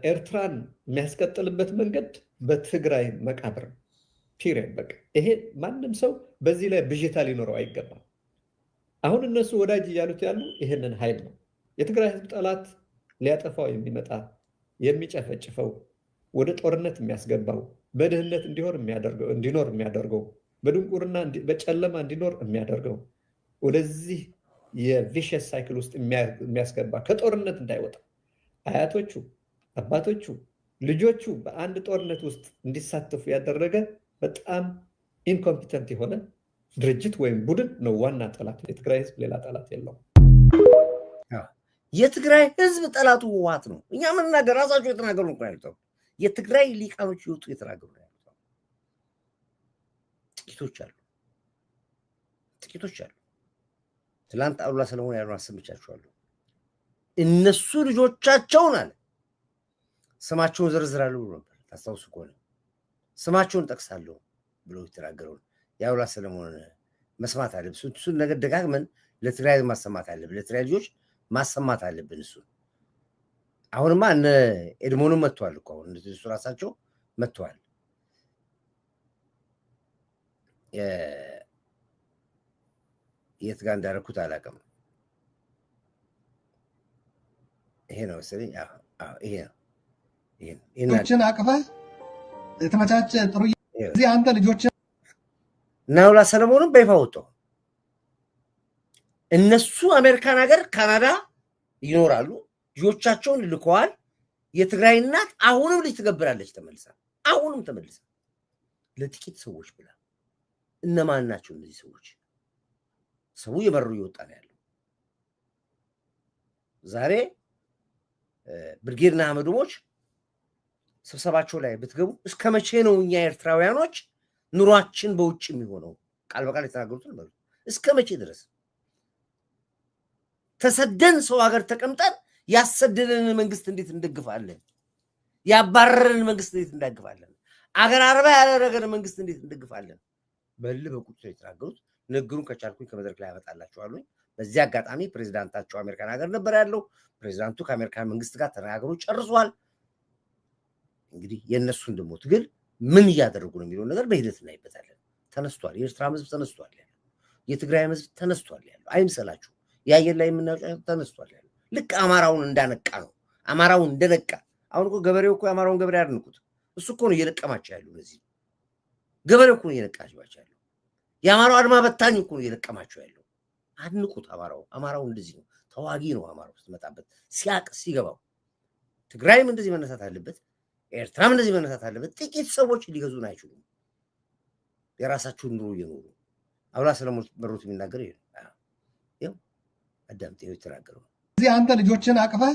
ኤርትራን የሚያስቀጥልበት መንገድ በትግራይ መቃብር ፒሪየድ። በቃ ይሄ ማንም ሰው በዚህ ላይ ብዥታ ሊኖረው አይገባም። አሁን እነሱ ወዳጅ እያሉት ያሉ ይሄንን ኃይል ነው። የትግራይ ህዝብ ጠላት ሊያጠፋው የሚመጣ የሚጨፈጭፈው ወደ ጦርነት የሚያስገባው በድህነት እንዲኖር የሚያደርገው በድንቁርና በጨለማ እንዲኖር የሚያደርገው ወደዚህ የቪሸስ ሳይክል ውስጥ የሚያስገባ ከጦርነት እንዳይወጣ አያቶቹ አባቶቹ ልጆቹ በአንድ ጦርነት ውስጥ እንዲሳተፉ ያደረገ በጣም ኢንኮምፒተንት የሆነ ድርጅት ወይም ቡድን ነው ዋና ጠላት። የትግራይ ህዝብ ሌላ ጠላት የለውም። የትግራይ ህዝብ ጠላቱ ህወሓት ነው። እኛ ምንናገር ራሳቸው የተናገሩ ነው ያሉት። የትግራይ ሊቃኖች ይወጡ የተናገሩ ነው ያሉት። ጥቂቶች አሉ። ትላንት አሉላ ሰለሞን ያሉን አሰምቻችኋለሁ። እነሱ ልጆቻቸውን አለ ስማቸውን ዘርዝራለሁ ብሎ ነበር። ታስታውሱ ከሆነ ስማቸውን ጠቅሳለሁ ብሎ የተናገሩ የአሉላ ሰለሞን መስማት አለብን። እሱን ነገር ደጋግመን ለትግራይ ማሰማት አለብን። ለትግራይ ልጆች ማሰማት አለብን። እሱ አሁንማ እነ ኤድሞንም መጥተዋል እኮ አሁን እነሱ ራሳቸው መጥተዋል። የት ጋር እንዳደረኩት አላውቅም። ይሄ ነው መሰለኝ። ይሄ ነው ልጆችን አቅፈህ የተመቻቸ ጥሩ እዚህ አንተ ልጆችን እና አሉላ ሰለሞንም በይፋ ወጣው። እነሱ አሜሪካን ሀገር ካናዳ ይኖራሉ። ልጆቻቸውን ልከዋል። የትግራይ እናት አሁንም ልጅ ትገብራለች ተመልሳ ለጥቂት ሰዎች ብላ። እነማን ናቸው እነዚህ ሰዎች? ሰው የመሩ ይወጣ ነው ያለው። ዛሬ ብርጌድና አህመዶሞች ስብሰባቸው ላይ ብትገቡ እስከ መቼ ነው እኛ ኤርትራውያኖች ኑሯችን በውጭ የሚሆነው? ቃል በቃል የተናገሩት ነው። እስከ መቼ ድረስ ተሰደን ሰው ሀገር ተቀምጠን ያሰደደን መንግስት እንዴት እንደግፋለን? ያባረረን መንግስት እንዴት እንደግፋለን? አገር አርባ ያደረገን መንግስት እንዴት እንደግፋለን? በቁጭ የተናገሩት ንግሩን ከቻልኩኝ ከመድረክ ላይ ያመጣላችኋለሁ። በዚህ አጋጣሚ ፕሬዝዳንታቸው አሜሪካን ሀገር ነበር ያለው። ፕሬዝዳንቱ ከአሜሪካን መንግስት ጋር ተነጋግሮ ጨርሷል። እንግዲህ የነሱን ደግሞ ትግል ምን እያደረጉ ነው የሚለው ነገር በሂደት እናይበታለን። ተነስቷል። የኤርትራ ህዝብ ተነስቷል ያለው፣ የትግራይ ህዝብ ተነስቷል ያለው አይምሰላችሁ። ያየን ላይ የምናውቀው ተነስቷል ያለው ልክ አማራውን እንዳነቃ ነው። አማራውን እንደነቃ አሁን እኮ ገበሬው እኮ አማራውን ገበሬ አድንቁት። እሱ እኮ ነው እየለቀማቸው ያለው። ለዚህ ገበሬው እኮ ነው እየለቀማቸው ያለው። የአማራው አድማ በታኝ እኮ ነው እየለቀማቸው ያለው። አድንቁት። አማራው እንደዚህ ነው። ተዋጊ ነው። አማራው ስትመጣበት ሲያቅ ሲገባው ትግራይም እንደዚህ መነሳት አለበት። ኤርትራም እንደዚህ መነሳት አለበት። ጥቂት ሰዎች ሊገዙን አይችሉም። የራሳቸውን ኑሮ እየኖሩ አሉላ ሰለሞን በሩት የሚናገር ይሄ ነው። አዳምጤው የተናገረው እዚህ አንተ ልጆችን አቅፈህ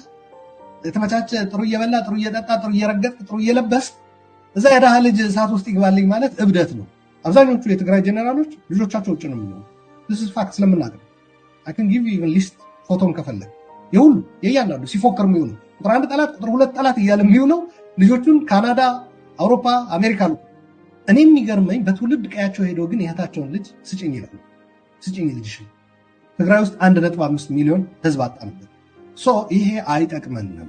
የተመቻቸ ጥሩ እየበላ ጥሩ እየጠጣ ጥሩ እየረገጥ ጥሩ እየለበስ እዛ የደሃ ልጅ እሳት ውስጥ ይግባልኝ ማለት እብደት ነው። አብዛኞቹ የትግራይ ጀነራሎች ልጆቻቸው ውጭ ነው የሚኖሩ። this is fact ስለምናገር I can give you even list ፎቶም ከፈለግ የሁሉ የእያንዳንዱ ሲፎክር የሚውለው ቁጥር 1 ጠላት ቁጥር 2 ጠላት እያለ የሚውለው ልጆቹን ካናዳ፣ አውሮፓ፣ አሜሪካ ነው። እኔ የሚገርመኝ በትውልድ ቀያቸው ሄደው ግን የእህታቸውን ልጅ ስጭኝ ይላሉ። ስጭኝ ልጅሽ ትግራይ ውስጥ 1.5 ሚሊዮን ህዝብ አጣንበት። ይሄ አይጠቅመንም።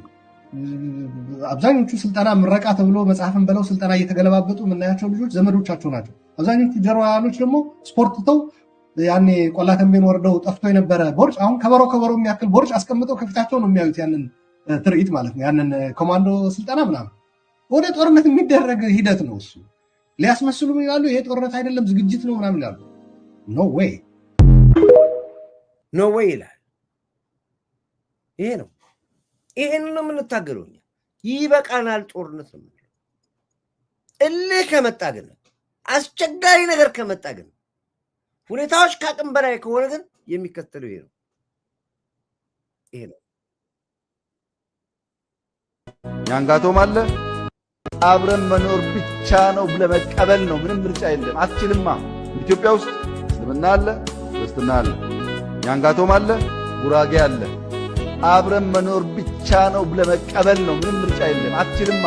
አብዛኞቹ ስልጠና ምረቃ ተብሎ መጽሐፍን በለው ስልጠና እየተገለባበጡ የምናያቸው ልጆች ዘመዶቻቸው ናቸው። አብዛኞቹ ጀርባኖች ደግሞ ስፖርት ተው ያኔ ቆላ ተንቤን ወርደው ጠፍቶ የነበረ ቦርጭ አሁን ከበሮ የሚያክል ቦርጭ አስቀምጠው ከፊታቸው ነው የሚያዩት። ያንን ትርኢት ማለት ነው። ያንን ኮማንዶ ስልጠና ምናምን ወደ ጦርነት የሚደረግ ሂደት ነው። እሱ ሊያስመስሉ ይላሉ። ይሄ ጦርነት አይደለም ዝግጅት ነው ምናምን ይላሉ። ኖ ዌይ ይላል። ይሄ ነው። ይሄን ነው የምንታገለው እኛ። ይበቃናል ጦርነት ነው የምንለው። እልህ ከመጣ ግን አስቸጋሪ ነገር ከመጣ ግን ሁኔታዎች ከአቅም በላይ ከሆነ ግን የሚከተለው ይሄ ነው። ኛንጋቶም አለ አብረን መኖር ብቻ ነው ብለህ መቀበል ነው። ምንም ምርጫ የለም። አትችልማ። ኢትዮጵያ ውስጥ እስልምና አለ፣ ክርስትና አለ፣ ኛንጋቶም አለ፣ ጉራጌ አለ። አብረን መኖር ብቻ ነው ብለህ መቀበል ነው። ምንም ምርጫ የለም። አትችልማ።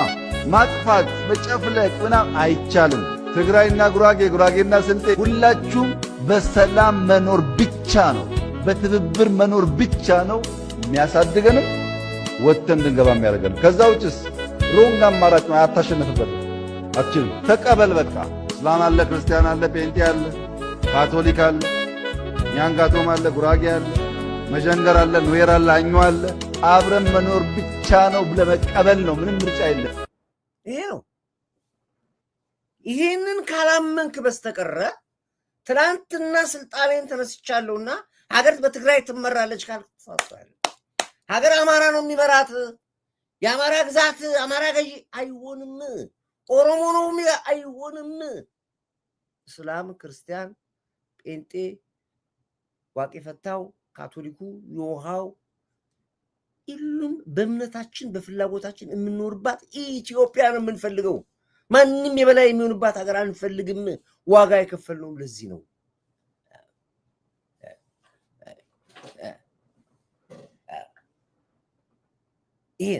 ማጥፋት መጨፍለቅ ምናምን አይቻልም። ትግራይና ጉራጌ፣ ጉራጌና ስልጤ ሁላችሁም በሰላም መኖር ብቻ ነው፣ በትብብር መኖር ብቻ ነው የሚያሳድገንም ወጥተን እንድንገባ የሚያደርገን። ከዛ ውጭስ ሮንግ አማራጭ ነው። አታሸንፍበትም፣ አትችልም። ተቀበል በቃ። እስላም አለ፣ ክርስቲያን አለ፣ ጴንጤ አለ፣ ካቶሊክ አለ፣ ኛንጋቶም አለ፣ ጉራጌ አለ፣ መጀንገር አለ፣ ኑዌር አለ፣ አኞ አለ። አብረን መኖር ብቻ ነው ብለህ መቀበል ነው። ምንም ምርጫ የለም። ይሄ ነው። ይሄንን ካላመንክ በስተቀረ ትናንትና ስልጣኔን ተነስቻለሁና ሀገር በትግራይ ትመራለች ካልክ ተሳስተሃል። ሀገር አማራ ነው የሚመራት። የአማራ ግዛት አማራ ገዢ አይሆንም። ኦሮሞ ነው አይሆንም። እስላም፣ ክርስቲያን፣ ጴንጤ፣ ዋቂ ፈታው፣ ካቶሊኩ፣ የውሃው ሁሉም በእምነታችን በፍላጎታችን የምንኖርባት ኢትዮጵያ ነው የምንፈልገው። ማንም የበላይ የሚሆንባት ሀገር አንፈልግም። ዋጋ የከፈልነውም ለዚህ ነው። ይሄ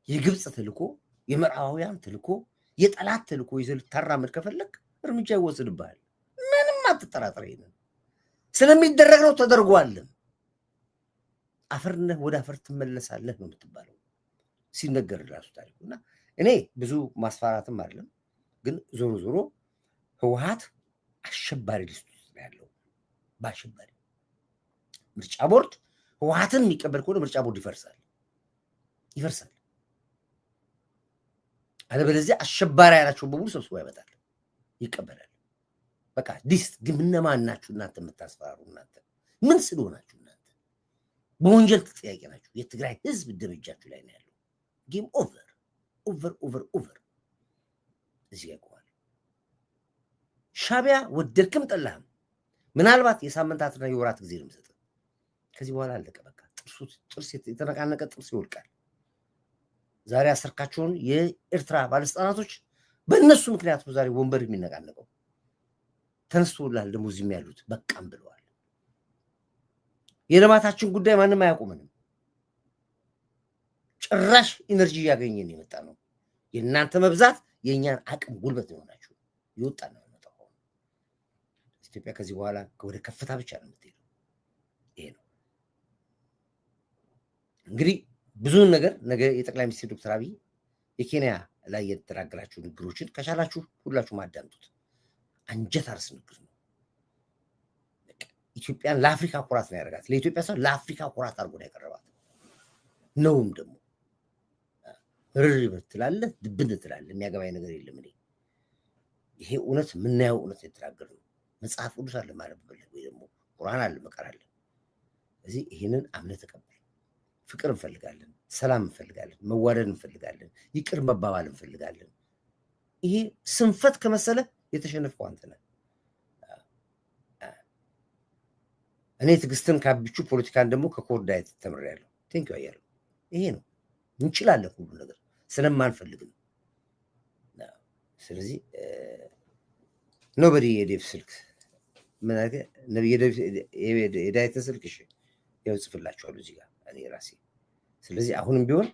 የግብፅ ተልኮ፣ የምዕራባውያን ተልኮ፣ የጠላት ተልኮ ይዘህ ልታራምድ ከፈለክ እርምጃ ይወስድብሃል። ምንም አትጠራጠር። ይሄንን ስለሚደረግ ነው፣ ተደርጓል። አፈርነህ ወደ አፈር ትመለሳለህ ነው የምትባለው ሲነገር ራሱ ታሪኩና እኔ ብዙ ማስፈራራትም አይደለም፣ ግን ዞሮ ዞሮ ህወሓት አሸባሪ ሊስት ውስጥ ያለው በአሸባሪ ምርጫ ቦርድ ህወሓትን የሚቀበል ከሆነ ምርጫ ቦርድ ይፈርሳል። አለበለዚያ አሸባሪ ያላቸው በሙሉ ሰብስቦ ያመጣል፣ ይቀበላል። በቃ ሊስት ግን እነማን ናችሁ እናንተ የምታስፈራሩ? እናንተ ምን ስለሆናችሁ? እናንተ በወንጀል ተጠያቂ ናችሁ። የትግራይ ህዝብ ደረጃችሁ ላይ ነው ያለው። ጌም ኦቨር። እዚህ ያቆማል። ሻቢያ ወደድክም ጠላህም ምናልባት የሳምንታትና የወራት ጊዜ ነው የሚሰጥ። ከዚህ በኋላ አለቀ በቃ። ጥርስ የተነቃነቀ ጥርስ ይወልቃል። ዛሬ አሰርካቸውን የኤርትራ ባለስልጣናቶች በእነሱ ምክንያት ነው ዛሬ ወንበር የሚነቃነቀው። ተነስቶላል ደግሞ እዚህም ያሉት በቃም ብለዋል። የልማታችን ጉዳይ ማንም አያቆመንም። ጭራሽ ኢነርጂ እያገኘን የመጣ ነው። የእናንተ መብዛት የእኛን አቅም ጉልበት የሆናችሁ ይወጣ ነው የመጣው። ኢትዮጵያ ከዚህ በኋላ ወደ ከፍታ ብቻ ነው የምትሄደው። ይሄ ነው እንግዲህ ብዙ ነገር ነገ የጠቅላይ ሚኒስትር ዶክተር አብይ የኬንያ ላይ የተናገራችሁ ንግግሮችን ከቻላችሁ ሁላችሁም አዳምጡት። አንጀት አርስ ንግግር ነው። ኢትዮጵያን ለአፍሪካ ኩራት ነው ያደርጋት። ለኢትዮጵያ ሰው ለአፍሪካ ኩራት አድርጎ ነው ያቀረባት። ነውም ደግሞ ርር ትላለህ፣ ድብን ትላለህ። የሚያገባኝ ነገር የለም። እኔ ይሄ እውነት የምናየው እውነት የተናገር ነው። መጽሐፍ ቅዱስ አለ ማለት በለግ ወይ ደግሞ ቁርአን አለ መቀራለ። ስለዚህ ይሄንን አምነህ ተቀበል። ፍቅር እንፈልጋለን፣ ሰላም እንፈልጋለን፣ መዋደድ እንፈልጋለን፣ ይቅር መባባል እንፈልጋለን። ይሄ ስንፈት ከመሰለ የተሸነፍከው አንተ ነህ። እኔ ትዕግስትን ካብቹ ፖለቲካን ደግሞ ከኮርዳይት ተምሬያለሁ። ቴንክ ዩ አያለሁ። ይሄ ነው እንችላለን ሁሉ ነገር ስለማንፈልግ ነው። ስለዚህ ኖበዲ የዴቭ ስልክ ምን አገ የዳይተ ስልክ እሺ ያው ጽፍላችኋለሁ እዚህ ጋር እኔ ራሴ። ስለዚህ አሁንም ቢሆን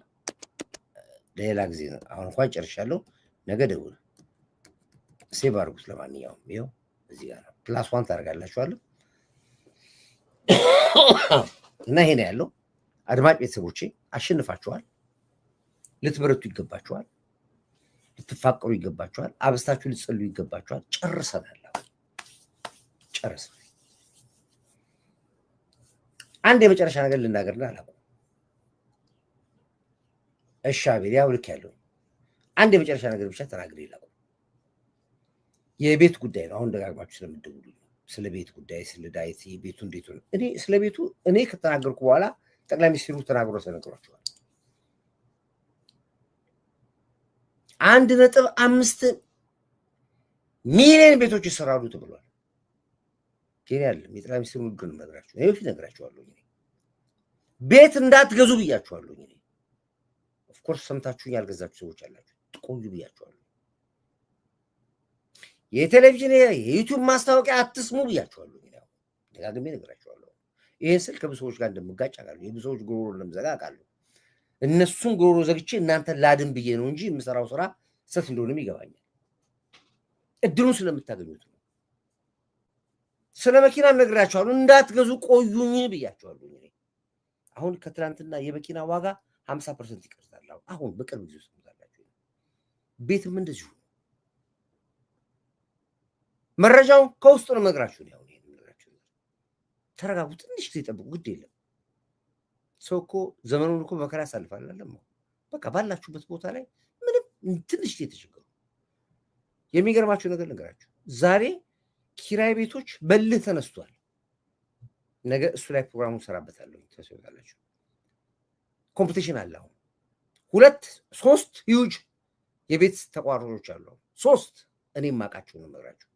ሌላ ጊዜ ነው። አሁን እንኳን ጨርሻለሁ። ነገ ደውል ሴቭ አድርጉት። ለማንኛውም ይኸው እዚህ ጋር ነው። +1 ታደርጋላችኋለሁ እና ይሄ ነው ያለው። አድማጭ ቤተሰቦቼ አሸንፋችኋል። ልትበረቱ ይገባችኋል። ልትፋቀሩ ይገባችኋል። አብስታችሁ ልትጸልዩ ይገባችኋል። ጨርሰናል። ጨርሰናል። አንድ የመጨረሻ ነገር ልናገርና አላውቅም። እሺ አቤል ያው ልክ ያለው አንድ የመጨረሻ ነገር ብቻ ተናግሬ ይላል። የቤት ጉዳይ ነው። አሁን ደጋግማችሁ ስለምትደውሉ ስለ ቤት ጉዳይ ስለ ዳይት ቤቱ እንዴት ነው? እኔ ስለ ቤቱ እኔ ከተናገርኩ በኋላ ጠቅላይ ሚኒስትሩ ተናግሮ ተነግሯቸዋል። 1.5 ሚሊዮን ቤቶች ይሰራሉ ተብሏል። ኬንያ ያለ የጠቅላይ ሚኒስትሩ ንግግር ነው። ነግራችሁ እኔ በፊት ነግራችኋለሁ። ቤት እንዳትገዙ ብያችኋለሁ። ኦፍ ኮርስ ሰምታችሁ ያልገዛችሁ ሰዎች አላችሁ። ቆዩ ብያችኋለሁ። የቴሌቪዥን የዩቲዩብ ማስታወቂያ አትስሙ ብያችኋለሁ። ደጋግሜ ነግራችኋለሁ። ይሄን ስል ከብዙ ሰዎች ጋር እንደምጋጭ አውቃለሁ። የብዙ ሰዎች ጉሮሮ እንደምዘጋ አውቃለሁ። እነሱን ጉሮሮ ዘግቼ እናንተን ላድን ብዬ ነው እንጂ የምሰራው ስራ ስህተት እንደሆነም ይገባኛል። እድሉን ስለምታገኙት ነው። ስለ መኪና ነግራችኋለሁ። እንዳትገዙ ቆዩኝ ብያችኋለሁ። አሁን ከትላንትና የመኪና ዋጋ 50% ይቀርታል። አሁን በቅርብ ጊዜ ውስጥ ታላችሁ። ቤትም እንደዚሁ መረጃው ከውስጥ ነው ነግራችሁ ነው። ተረጋጉ፣ ትንሽ ጊዜ ጠብቁ፣ ግድ የለም። ሰው እኮ ዘመኑን እኮ መከራ ያሳልፋል አይደል? በቃ ባላችሁበት ቦታ ላይ ምንም ትንሽ ጊዜ ተቸገሩ። የሚገርማችሁ ነገር ነገራችሁ። ዛሬ ኪራይ ቤቶች በልህ ተነስቷል። ነገ እሱ ላይ ፕሮግራሙን ሰራበታለሁ። ተሰውታላችሁ። ኮምፒቲሽን አለ። አሁን 2-3 ሂውጅ የቤት ተቋራጮች አሉ። 3 እኔም ማቃችሁ ነው ነገራችሁ።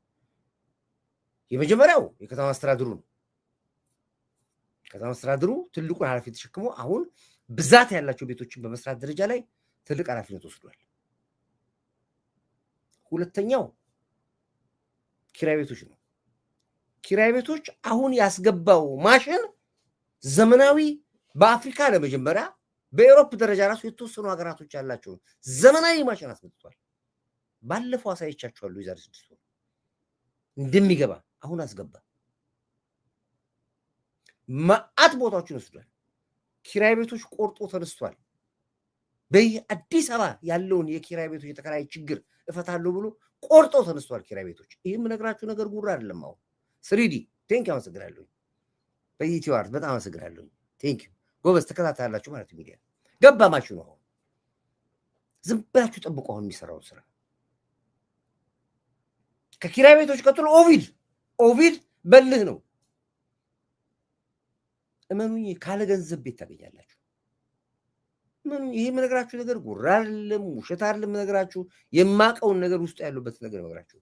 የመጀመሪያው የከተማ አስተዳደሩ ነው። ከተማ አስተዳደሩ ትልቁን ኃላፊነት ተሸክሞ አሁን ብዛት ያላቸው ቤቶችን በመስራት ደረጃ ላይ ትልቅ ኃላፊነት ወስዷል። ሁለተኛው ኪራይ ቤቶች ነው። ኪራይ ቤቶች አሁን ያስገባው ማሽን ዘመናዊ በአፍሪካ ለመጀመሪያ በአውሮፓ ደረጃ ራሱ የተወሰኑ ሀገራቶች ያላቸው ዘመናዊ ማሽን አስመጥቷል። ባለፈው አሳይቻችኋለሁ። የዛሬ 6 ወር እንደሚገባ አሁን አስገባ። ማአት ቦታዎችን ወስዷል። ኪራይ ቤቶች ቆርጦ ተነስቷል። በአዲስ አበባ ያለውን የኪራይ ቤቶች የተከራይ ችግር እፈታለሁ ብሎ ቆርጦ ተነስቷል ኪራይ ቤቶች። ይሄም ነግራችሁ ነገር ጉራ አይደለም። አሁን 3D ቴንክ አመሰግናለሁ። በኢትዮ አርት በጣም አመሰግናለሁ። ቴንክ ጎበዝ ተከታታላችሁ ማለት ሚዲያ ገባ ማሽኑ ነው። ዝም ብላችሁ ጠብቁ። አሁን የሚሰራው ስራ ከኪራይ ቤቶች ቀጥሎ ኦቪድ በልህ ነው። እመኑኝ ካለ ገንዘብ ቤት ታገኛላችሁ። ይሄ የምነግራችሁ ነገር ጉራ አይደለም፣ ውሸት አይደለም። የምነግራችሁ የማቀውን ነገር ውስጥ ያለበት ነገር ነገራችሁ።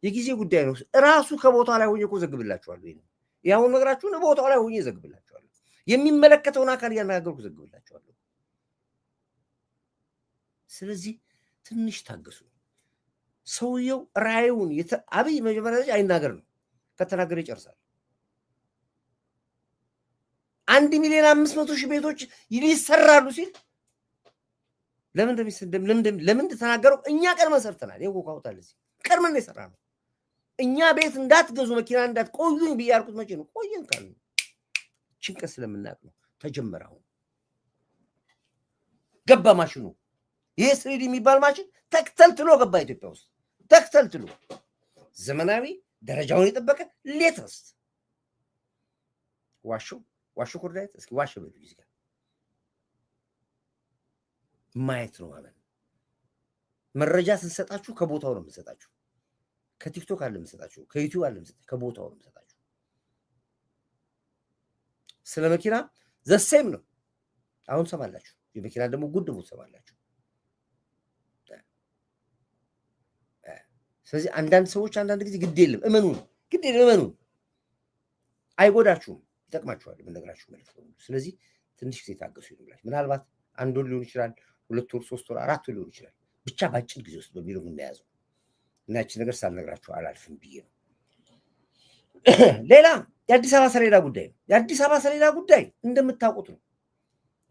የጊዜ ጉዳይ ነው። ራሱ ከቦታው ላይ ሆኜ እኮ ዘግብላችኋለሁ። ያሁን ነገራችሁ ነው። ቦታው ላይ ሆኜ ዘግብላችኋለሁ። የሚመለከተውን አካል እያነጋገርኩ ዘግብላችኋለሁ። ስለዚህ ትንሽ ታገሱ። ሰውየው ራዩን አብይ መጀመሪያ አይናገር ነው። ከተናገረ ይጨርሳል። 1,500,000 ቤቶች ይሰራሉ ሲል ለምን ተናገረው? እኛ ቀድመን ሰርተናል። ይሄው ካውታል እዚህ ቀድመን የሰራ ነው። እኛ ቤት እንዳትገዙ መኪና እንዳትቆዩኝ ብያልኩት መቼ ነው? ቆየን ካሉ ጭንቀት ስለምናቅ ነው። ተጀመረው ገባ ማሽኑ። ይሄ 3D የሚባል ማሽን ተክተልትሎ ገባ ኢትዮጵያ ውስጥ ተክተልትሎ ዘመናዊ ደረጃውን የጠበቀ ሌተስት ዋሾ ኮርዳይት እስኪ ዋሾ በሉ ይዝጋ ማየት ነው ማለት መረጃ ስንሰጣችሁ ከቦታው ነው የምንሰጣችሁ። ከቲክቶክ አለ የምንሰጣችሁ፣ ከዩቲዩብ አለ የምንሰጣችሁ፣ ከቦታው ነው የምንሰጣችሁ። ስለ መኪና ዘሴም ነው። አሁን ሰማላችሁ። የመኪና ደግሞ ጉድ ነው ሰማላችሁ። ስለዚህ አንዳንድ ሰዎች አንዳንድ ጊዜ ግድ የለም እመኑ፣ አይጎዳችሁም፣ ይጠቅማችኋል የምነግራችሁ ማለት ነው። ስለዚህ ትንሽ ጊዜ ታገሱ ይላችሁ። ምናልባት 1 ወር ሊሆን ይችላል፣ 2 ወር፣ 3 ወር፣ 4 ወር ሊሆን ይችላል። ብቻ ባጭር ጊዜ ውስጥ በሚለው የምናያዘው እና እቺ ነገር ሳልነግራችሁ አላልፍም ብዬ ነው። ሌላ የአዲስ አበባ ሰሌዳ ጉዳይ ነው። የአዲስ አበባ ሰሌዳ ጉዳይ እንደምታውቁት ነው።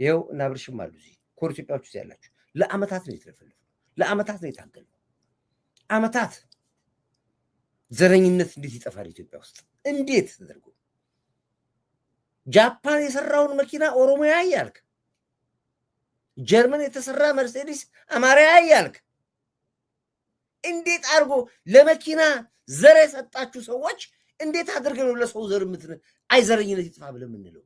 ይኸው እና ብርሽም አሉ እዚህ ኮር ኢትዮጵያዎች ውስጥ ያላችሁ ለአመታት ነው የተለፈለፈው፣ ለአመታት ነው የታገለው። አመታት ዘረኝነት እንዴት ይጠፋል ኢትዮጵያ ውስጥ? እንዴት ተደርጎ ጃፓን የሰራውን መኪና ኦሮሚያ ያልክ፣ ጀርመን የተሰራ መርሴዲስ አማርያ ያልክ፣ እንዴት አድርጎ ለመኪና ዘር የሰጣችሁ ሰዎች እንዴት አድርገው ነው ለሰው ዘር አይዘረኝነት ይጥፋ ብለን የምንለው?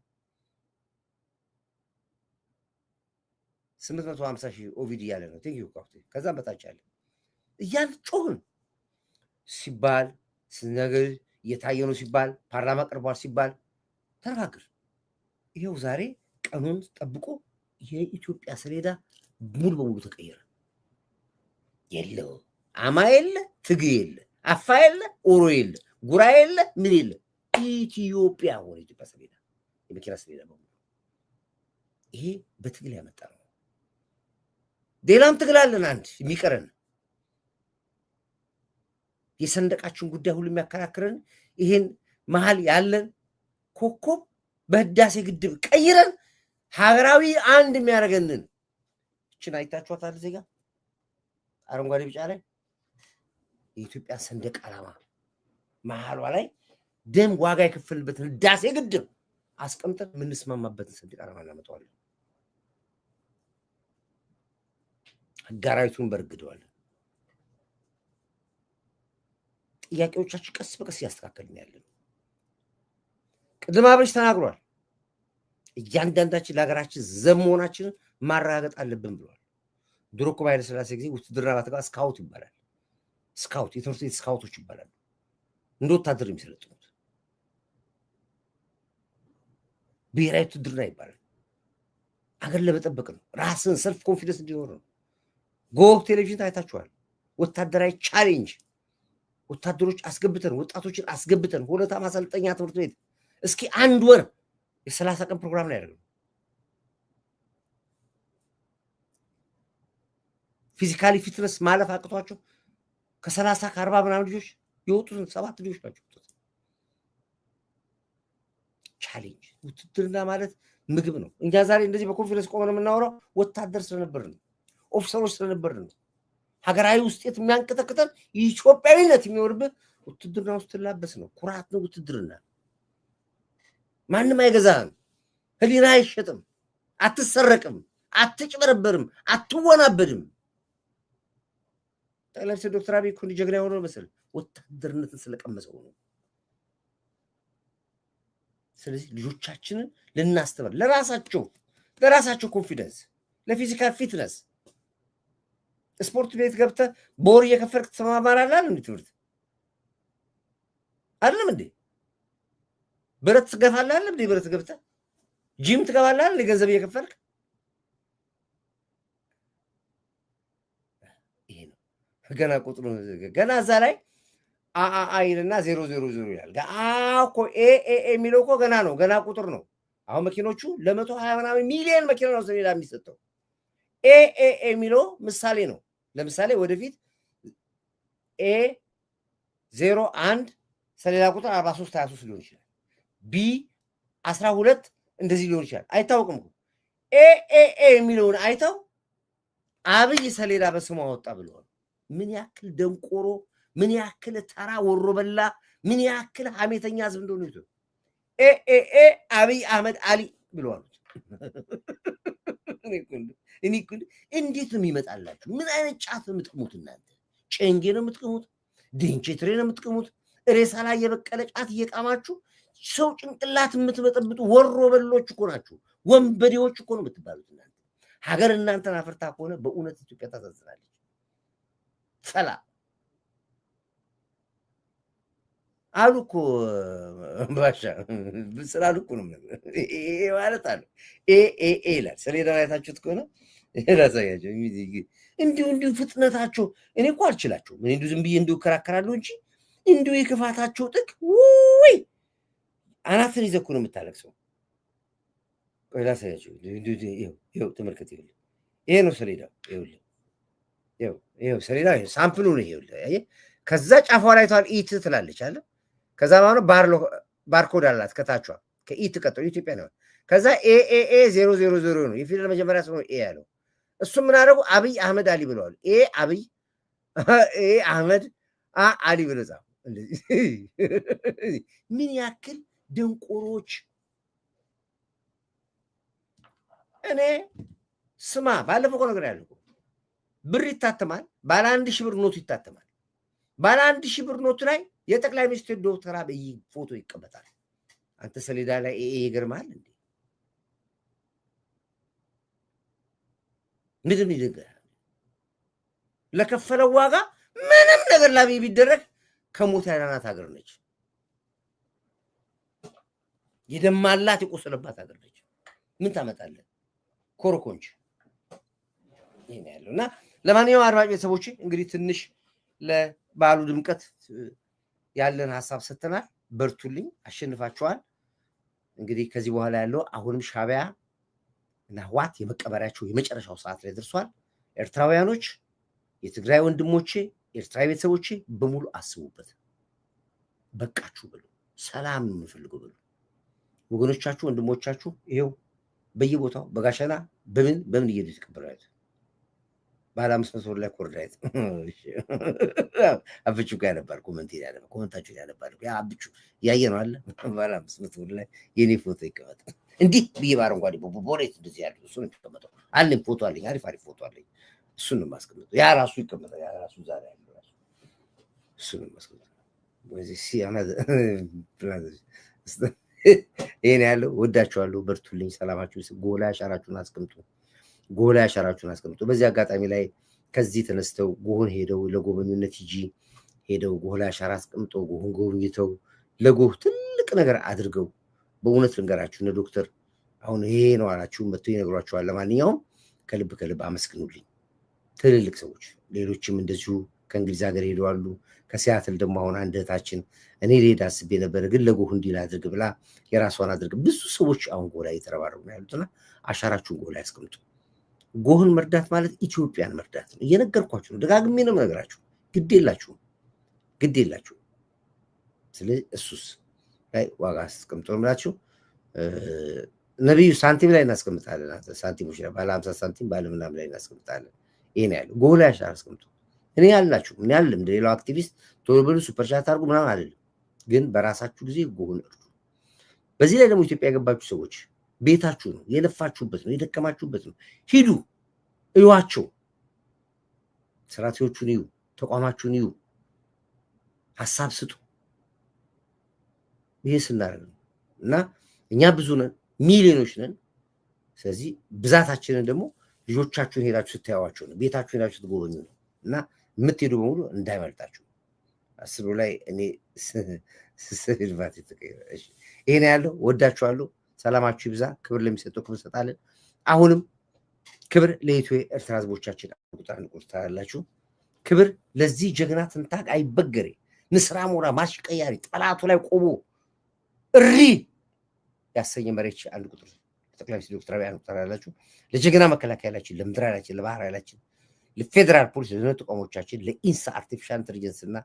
850,000 ኦቪዲ ያለ ነው። ቴንክ ዩ ካፍቴ ከዛም በታች አለ እያን ጮህን ሲባል ስነገር እየታየ ነው ሲባል ፓርላማ ቀርቧል ሲባል ተነጋገር። ይሄው ዛሬ ቀኑን ጠብቆ የኢትዮጵያ ሰሌዳ ሙሉ በሙሉ ተቀየረ። የለው አማ የለ ትግ የለ አፋ የለ ኦሮ የለ ጉራ የለ ምን የለ ኢትዮጵያ ሆነ ኢትዮጵያ ሰሌዳ የመኪና ሰሌዳ በሙሉ ይሄ በትግል ያመጣ ነው። ሌላም ትግል አለን አንድ የሚቀረን የሰንደቃችን ጉዳይ ሁሉ የሚያከራክረን ይሄን መሃል ያለን ኮከብ በህዳሴ ግድብ ቀይረን ሀገራዊ አንድ የሚያደርገንን እችን አይታችኋታል። ዜጋ አረንጓዴ ቢጫ ላይ የኢትዮጵያ ሰንደቅ ዓላማ መሃሏ ላይ ደም ዋጋ የከፈልበትን ህዳሴ ግድብ አስቀምጠን የምንስማማበትን ሰንደቅ ዓላማ እናመጣዋለን። አጋራዊቱን በርግደዋለን። ጥያቄዎቻችን ቀስ በቀስ ያስተካከልን ያለን ቅድም አብረሽ ተናግሯል። እያንዳንዳችን ለሀገራችን ዘብ መሆናችንን ማረጋገጥ አለብን ብሏል። ድሮ እኮ በኃይለ ሥላሴ ጊዜ ውትድርና ባትገባ ስካውት ይባላል። ስካውት የትምህርት ቤት ስካውቶች ይባላሉ። እንደ ወታደር የሚሰለጥኑት ብሔራዊ ውትድርና ይባላል። አገር ለመጠበቅ ነው። ራስን ሰልፍ ኮንፊደንስ እንዲኖር ነው። ጎብ ቴሌቪዥን ታይታችኋል። ወታደራዊ ቻሌንጅ ወታደሮች አስገብተን ወጣቶችን አስገብተን ሆለታ ማሰልጠኛ ትምህርት ቤት እስኪ አንድ ወር የ30 ቀን ፕሮግራም ላይ ያደርገው ፊዚካሊ ፊትነስ ማለፍ አቅቷቸው ከ30 ከ40 ምናምን ልጆች የወጡትን 7 ልጆች ናቸው። ቻሌንጅ ውትድርና ማለት ምግብ ነው። እኛ ዛሬ እንደዚህ በኮንፈረንስ ቆመን የምናወራው ወታደር ስለነበርን ነው፣ ኦፊሰሮች ስለነበርን ነው። ሀገራዊ ውስጤት የሚያንቀጠቅጠን ኢትዮጵያዊነት የሚኖርብህ ውትድርና ውስጥ ትላበስ ነው። ኩራት ነው ውትድርና። ማንም አይገዛህም፣ ህሊና አይሸጥም፣ አትሰረቅም፣ አትጭበረበርም፣ አትወናበድም። ጠቅላይ ሚኒስትር ዶክተር አብይ እኮ ጀግና የሆነው መሰለህ ወታደርነትን ስለቀመሰው ነው። ስለዚህ ልጆቻችንን ልናስተምር ለራሳቸው ኮንፊደንስ፣ ለፊዚካል ፊትነስ ስፖርት ቤት ገብተህ በወር እየከፈልክ ትሰማማራለህ እንዴ? ትምህርት አይደለም እንዴ? ብረት ትገፋለህ እንዴ? ብረት ገብተህ ጂም ትገባለህ እንዴ? ገንዘብ እየከፈልክ ይሄ ነው ገና ቁጥሩ ገና እዛ ላይ አይልና 000 ይላል። እኮ ኤ የሚለው እኮ ገና ነው፣ ገና ቁጥር ነው። አሁን መኪኖቹ ለ120 ምናምን ሚሊዮን መኪና ነው ሰሌዳ የሚሰጠው። ኤ የሚለው ምሳሌ ነው። ለምሳሌ ወደፊት ኤ 01 ሰሌዳ ቁጥር 43 23 ሊሆን ይችላል። ቢ 12 እንደዚህ ሊሆን ይችላል። አይታወቅም እኮ ኤ የሚለውን አይተው አብይ ሰሌዳ በስሙ አወጣ ብለዋል። ምን ያክል ደንቆሮ፣ ምን ያክል ተራ ወሮ በላ፣ ምን ያክል ሐሜተኛ ህዝብ እንደሆነ ይዞ አብይ አህመድ አሊ ብለዋል። እኔ እንዴት ነው የሚመጣላችሁ? ምን አይነት ጫት ነው የምትቅሙት እናንተ? ጨንጌ ነው የምትቅሙት? ድንቼትሬ ነው የምትቅሙት? ሬሳ ላይ የበቀለ ጫት እየቃማችሁ ሰው ጭንቅላት የምትበጠብጡ ወሮ በሎች እኮ ናችሁ። ወንበዴዎች እኮ ነው የምትባሉት እናንተ። ሀገር እናንተን አፍርታ ከሆነ በእውነት ኢትዮጵያ ታሳዝናለች። ፈላ አሉ እኮ ባሻ ስላሉ እኮ ነው ማለት አለ። ይላል ሰሌዳ አይታችሁት ከሆነ ላሳያቸው። እንዲሁ ፍጥነታቸው እኔ እኮ አልችላቸውም። እኔ ዝም ብዬ እንዲሁ እከራከራለሁ እንጂ እንዲሁ የክፋታቸው ጥግ ውይ አናትን ይዘህ እኮ ነው የምታለቅሰው። ቆይ ላሳያቸው። ይኸው ተመልከት። ይሄ ነው ሰሌዳው። ይኸው ሰሌዳ ሳምፕሉ ነው። ይኸውልህ ከዛ ጫፏ ላይ ታል ኢት ትላለች አለ። ከዛ ማለት ባርኮድ አላት ከታቿ ከኢት ቀጥሎ ኢትዮጵያ ነው። ከዛ ኤ 000 ነው የፊደል መጀመሪያ ስለሆነ ኤ ያለው። እሱ ምን አደረጉ? አብይ አህመድ አሊ ብለዋል። አብይ አህመድ አሊ ብለው ጻፉ። ምን ያክል ደንቆሮች! እኔ ስማ ባለፈው እኮ ነገር ያለው ብር ይታተማል። ባለ 1000 ብር ኖቱ ይታተማል። ባለ 1000 ብር ኖቱ ላይ የጠቅላይ ሚኒስትር ዶክተር አብይ ፎቶ ይቀመጣል። አንተ ሰሌዳ ላይ ይገርማል እንዴ? ምንም ይደገራል። ለከፈለው ዋጋ ምንም ነገር ለአብይ ቢደረግ ከሞት ያዳናት ሀገር ነች። የደማላት የቆሰለባት ሀገር ነች። ምን ታመጣለህ? ኮረኮንች ይሄ ነው ያለውና ለማንኛውም አድማጭ ቤተሰቦች እንግዲህ ትንሽ ለበዓሉ ድምቀት ያለን ሐሳብ ሰጥተናል። በርቱልኝ፣ አሸንፋችኋል። እንግዲህ ከዚህ በኋላ ያለው አሁንም ሻዕቢያ እና ህዋት የመቀበሪያቸው የመጨረሻው ሰዓት ላይ ደርሷል። ኤርትራውያኖች፣ የትግራይ ወንድሞቼ፣ ኤርትራዊ ቤተሰቦቼ በሙሉ አስቡበት። በቃችሁ ብሉ። ሰላም የምፈልገው ብሉ። ወገኖቻችሁ ወንድሞቻችሁ ይሄው በየቦታው በጋሸና በምን እየሄዱ ይቀበላሉ። ባለ 500 ብር ላይ ኮርዳይት አብቹ ጋር ነበር ኮሜንት ያለ ኮሜንታችሁ ያለባል ያ አብቹ ያየ ነው አለ ባለ 500 ብር ላይ የኔ ፎቶ ይቀመጥ እንዲህ በአረንጓዴ ቦቦሬት እንደዚህ ያለው እሱ ነው የሚቀመጠው። አለኝ ፎቶ አለኝ፣ አሪፍ ፎቶ አለኝ። እሱን ነው ማስቀመጠው። ያ ራሱ ይቀመጣል። ያ ራሱ ዛሬ ያለው ራሱ እሱን ነው ማስቀመጠው። ወይስ ሲያና ይሄን ያለው ወዳችኋለሁ። በርቱልኝ። ሰላማችሁ ጎላ ያሻራችሁን አስቀምጡ። በዚህ አጋጣሚ ላይ ከዚህ ተነስተው ጎህን ሄደው ለጎበኙነት ሄደው ጎላ ያሻራ አስቀምጠው ጎህን ጎብኝተው ለጎህ ትልቅ ነገር አድርገው በእውነት ልንገራችሁ እነ ዶክተር አሁን ይሄ ነው አላችሁ መጥተው ይነግሯችኋል። ለማንኛውም ከልብ አመስግኑልኝ ትልልቅ ሰዎች። ሌሎችም እንደዚሁ ከእንግሊዝ ሀገር ሄደዋሉ። ከሲያትል ደግሞ አሁን አንድ እህታችን እኔ ልሄድ አስቤ ነበር ግን ለጎህ እንዲል አድርግ ብላ የራሷን አድርግ። ብዙ ሰዎች አሁን ጎላ እየተረባረቡ ነው ያሉትና አሻራችሁን ጎላ ያስቀምጡ። ጎህን መርዳት ማለት ኢትዮጵያን መርዳት ነው። እየነገርኳችሁ ነው፣ ደጋግሜ ነው የምነግራችሁ። ግድ የላችሁም። ስለዚህ እሱስ ላይ ዋጋ አስቀምጡ ነው የምላችሁ። ነብዩ ሳንቲም ላይ እናስቀምጣለን። ሳንቲሞች ላይ ባለ 50 ሳንቲም ባለ ምናምን ላይ እናስቀምጣለን። ይሄን ያለው ጎላ ያሻራ አስቀምጡ። እኔ ያላችሁ ምን ያለም እንደሌላው አክቲቪስት ቶሎ ብሉ ሱፐር ቻት አድርጉ ምናምን አይደለም፣ ግን በራሳችሁ ጊዜ ጎህን እርዱ። በዚህ ላይ ደግሞ ኢትዮጵያ የገባችሁ ሰዎች ቤታችሁ ነው፣ የለፋችሁበት ነው፣ የደከማችሁበት ነው። ሂዱ እዩዋቸው፣ ስራቴዎቹን እዩ፣ ተቋማችሁን እዩ፣ ሐሳብ ስጡ። ይሄ ስናደርግ ነው እና እኛ ብዙ ነን፣ ሚሊዮኖች ነን። ስለዚህ ብዛታችንን ደግሞ ልጆቻችሁን ሄዳችሁ ስታዩዋቸው ነው፣ ቤታችሁን ሄዳችሁ ስትጎበኙ ነው እና የምትሄዱ በሙሉ እንዳይመልጣችሁ። አስሩ ላይ እኔ ስልባት የተቀየረ ይሄን ያለው ወዳችኋለሁ። ሰላማችሁ ይብዛ። ክብር ለሚሰጠው ክብር ሰጣለን። አሁንም ክብር ለኢትዮ ኤርትራ ህዝቦቻችን አንቁጣላችሁ። ክብር ለዚህ ጀግና ትንታግ አይበገሬ ንስራ ሞራ ማሽቀያሪ ጠላቱ ላይ ቆሞ እሪ ያሰኘ መሬት አንድ ቁጥር ጠቅላይ ሚኒስትር ዶክተር አብይ አንቁጣላችሁ። ለጀግና መከላከያላችን፣ ለምድር ኃይላችን፣ ለባህር ኃይላችን፣ ለፌደራል ፖሊስ፣ ለነቱ ቆሞቻችን፣ ለኢንሳ አርቲፊሻል ኢንተለጀንስ እና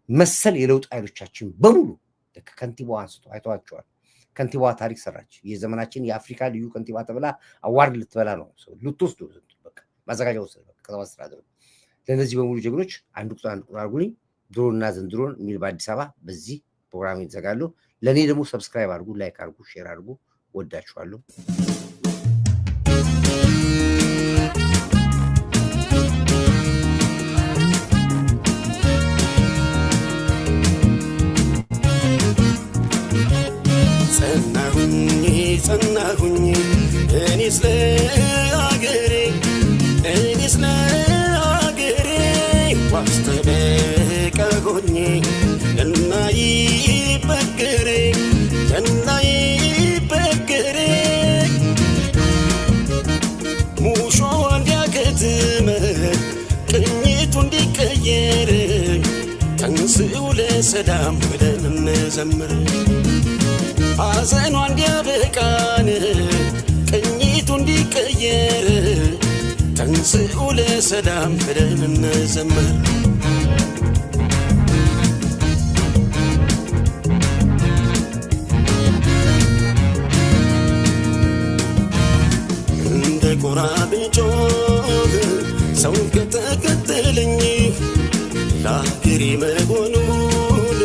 መሰል የለውጥ ኃይሎቻችን በሙሉ ከንቲባው አንስቶ አይተዋቸዋል። ከንቲባዋ ታሪክ ሰራች። የዘመናችን የአፍሪካ ልዩ ከንቲባ ተብላ አዋርድ ልትበላ ነው ሰው ልትወስዱ በቃ ማዘጋጃ ወሰደ ከተማ አስተዳደሩ። ለነዚህ በሙሉ ጀግኖች አንድ ቁጥር አድርጉልኝ። ድሮና ዘንድሮን የሚል በአዲስ አበባ በዚህ ፕሮግራም ይዘጋሉ። ለኔ ደግሞ ሰብስክራይብ አድርጉ፣ ላይክ አድርጉ፣ ሼር አድርጉ። ወዳችኋለሁ። ጸናሁኝ እኔስ ለአገሬ ዋስተበቀ ሆኜ እናይበገሬ ሙሾ እንዲያከትመ ቅኝቱ እንዲቀየር ተንስኡ ለሰላም ብለን እንዘምር። ሐዘኗ እንዲያበቃን ቅኝቱ እንዲቀየር ተንስኡ ለሰላም ብለን እንዘምር። እንደ ጎራ ብጮህ ሰው ከተከተለኝ ለአገሬ መሆኑን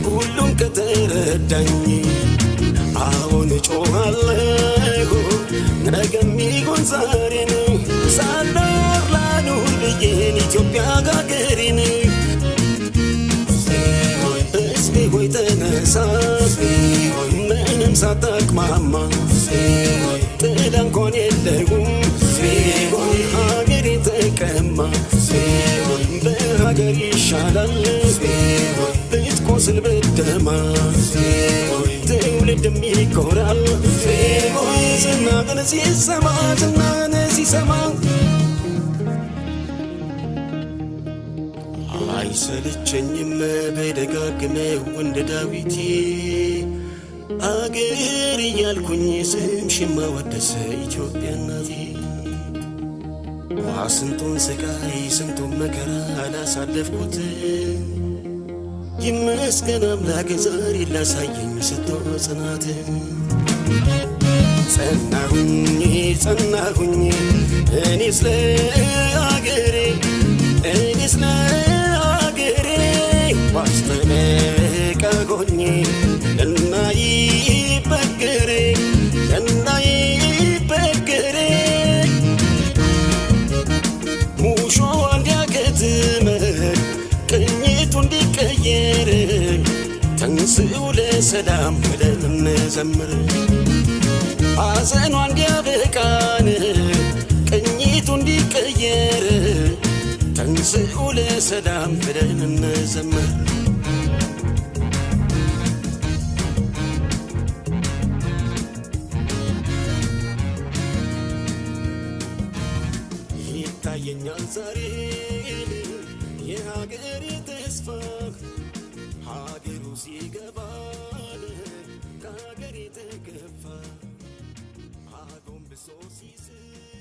ሁሉም ከተረዳኝ አሁን ጮኻለሁ ነገም ይሁን ዛሬን ሳልኖር ላኑር ብዬን ኢትዮጵያ ሀገሬን። ሕዝቤ ሆይ ተነሳ ምንም ሳታቅማማ ጥላ እንኳን የለውም ሀገሬ ተቀማ በሀገር ይሻላል ብትቆስል ብትደማ ትውልድም ይኮራል ዝናህን ሲሰማ አይሰለቸኝም በደጋግመው እንደ ዳዊት አገር እያልኩኝ ስምሽን ማወደስ ኢትዮጵያ እናቴ ስንቱን ስቃይ ስንቱን መከራ አላሳለፍኩት ይመስገን አምላክ ዛሬ ላሳየኝ ሰጥቶ ጽናት ጸናሁኝ እኔስ ለአገሬ ባስጠነቀቆኝ እንዳይበገሬ ሙሾ እንዲያከትም ቅኝቱ እንዲቀየር ተንሥኡ ለሰላም ብለን እንዘምር ሐዘኗ እንዲያበቃን ቅኝቱ እንዲቀየር ተንሥኡ ለሰላም ብለን እንዘምር ይታየኛል ዛሬ የሀገሬ ተስፋ ሀገሩ ሲገባል ከሀገሬ ተገፋ አጎንብሶ ሲስቅ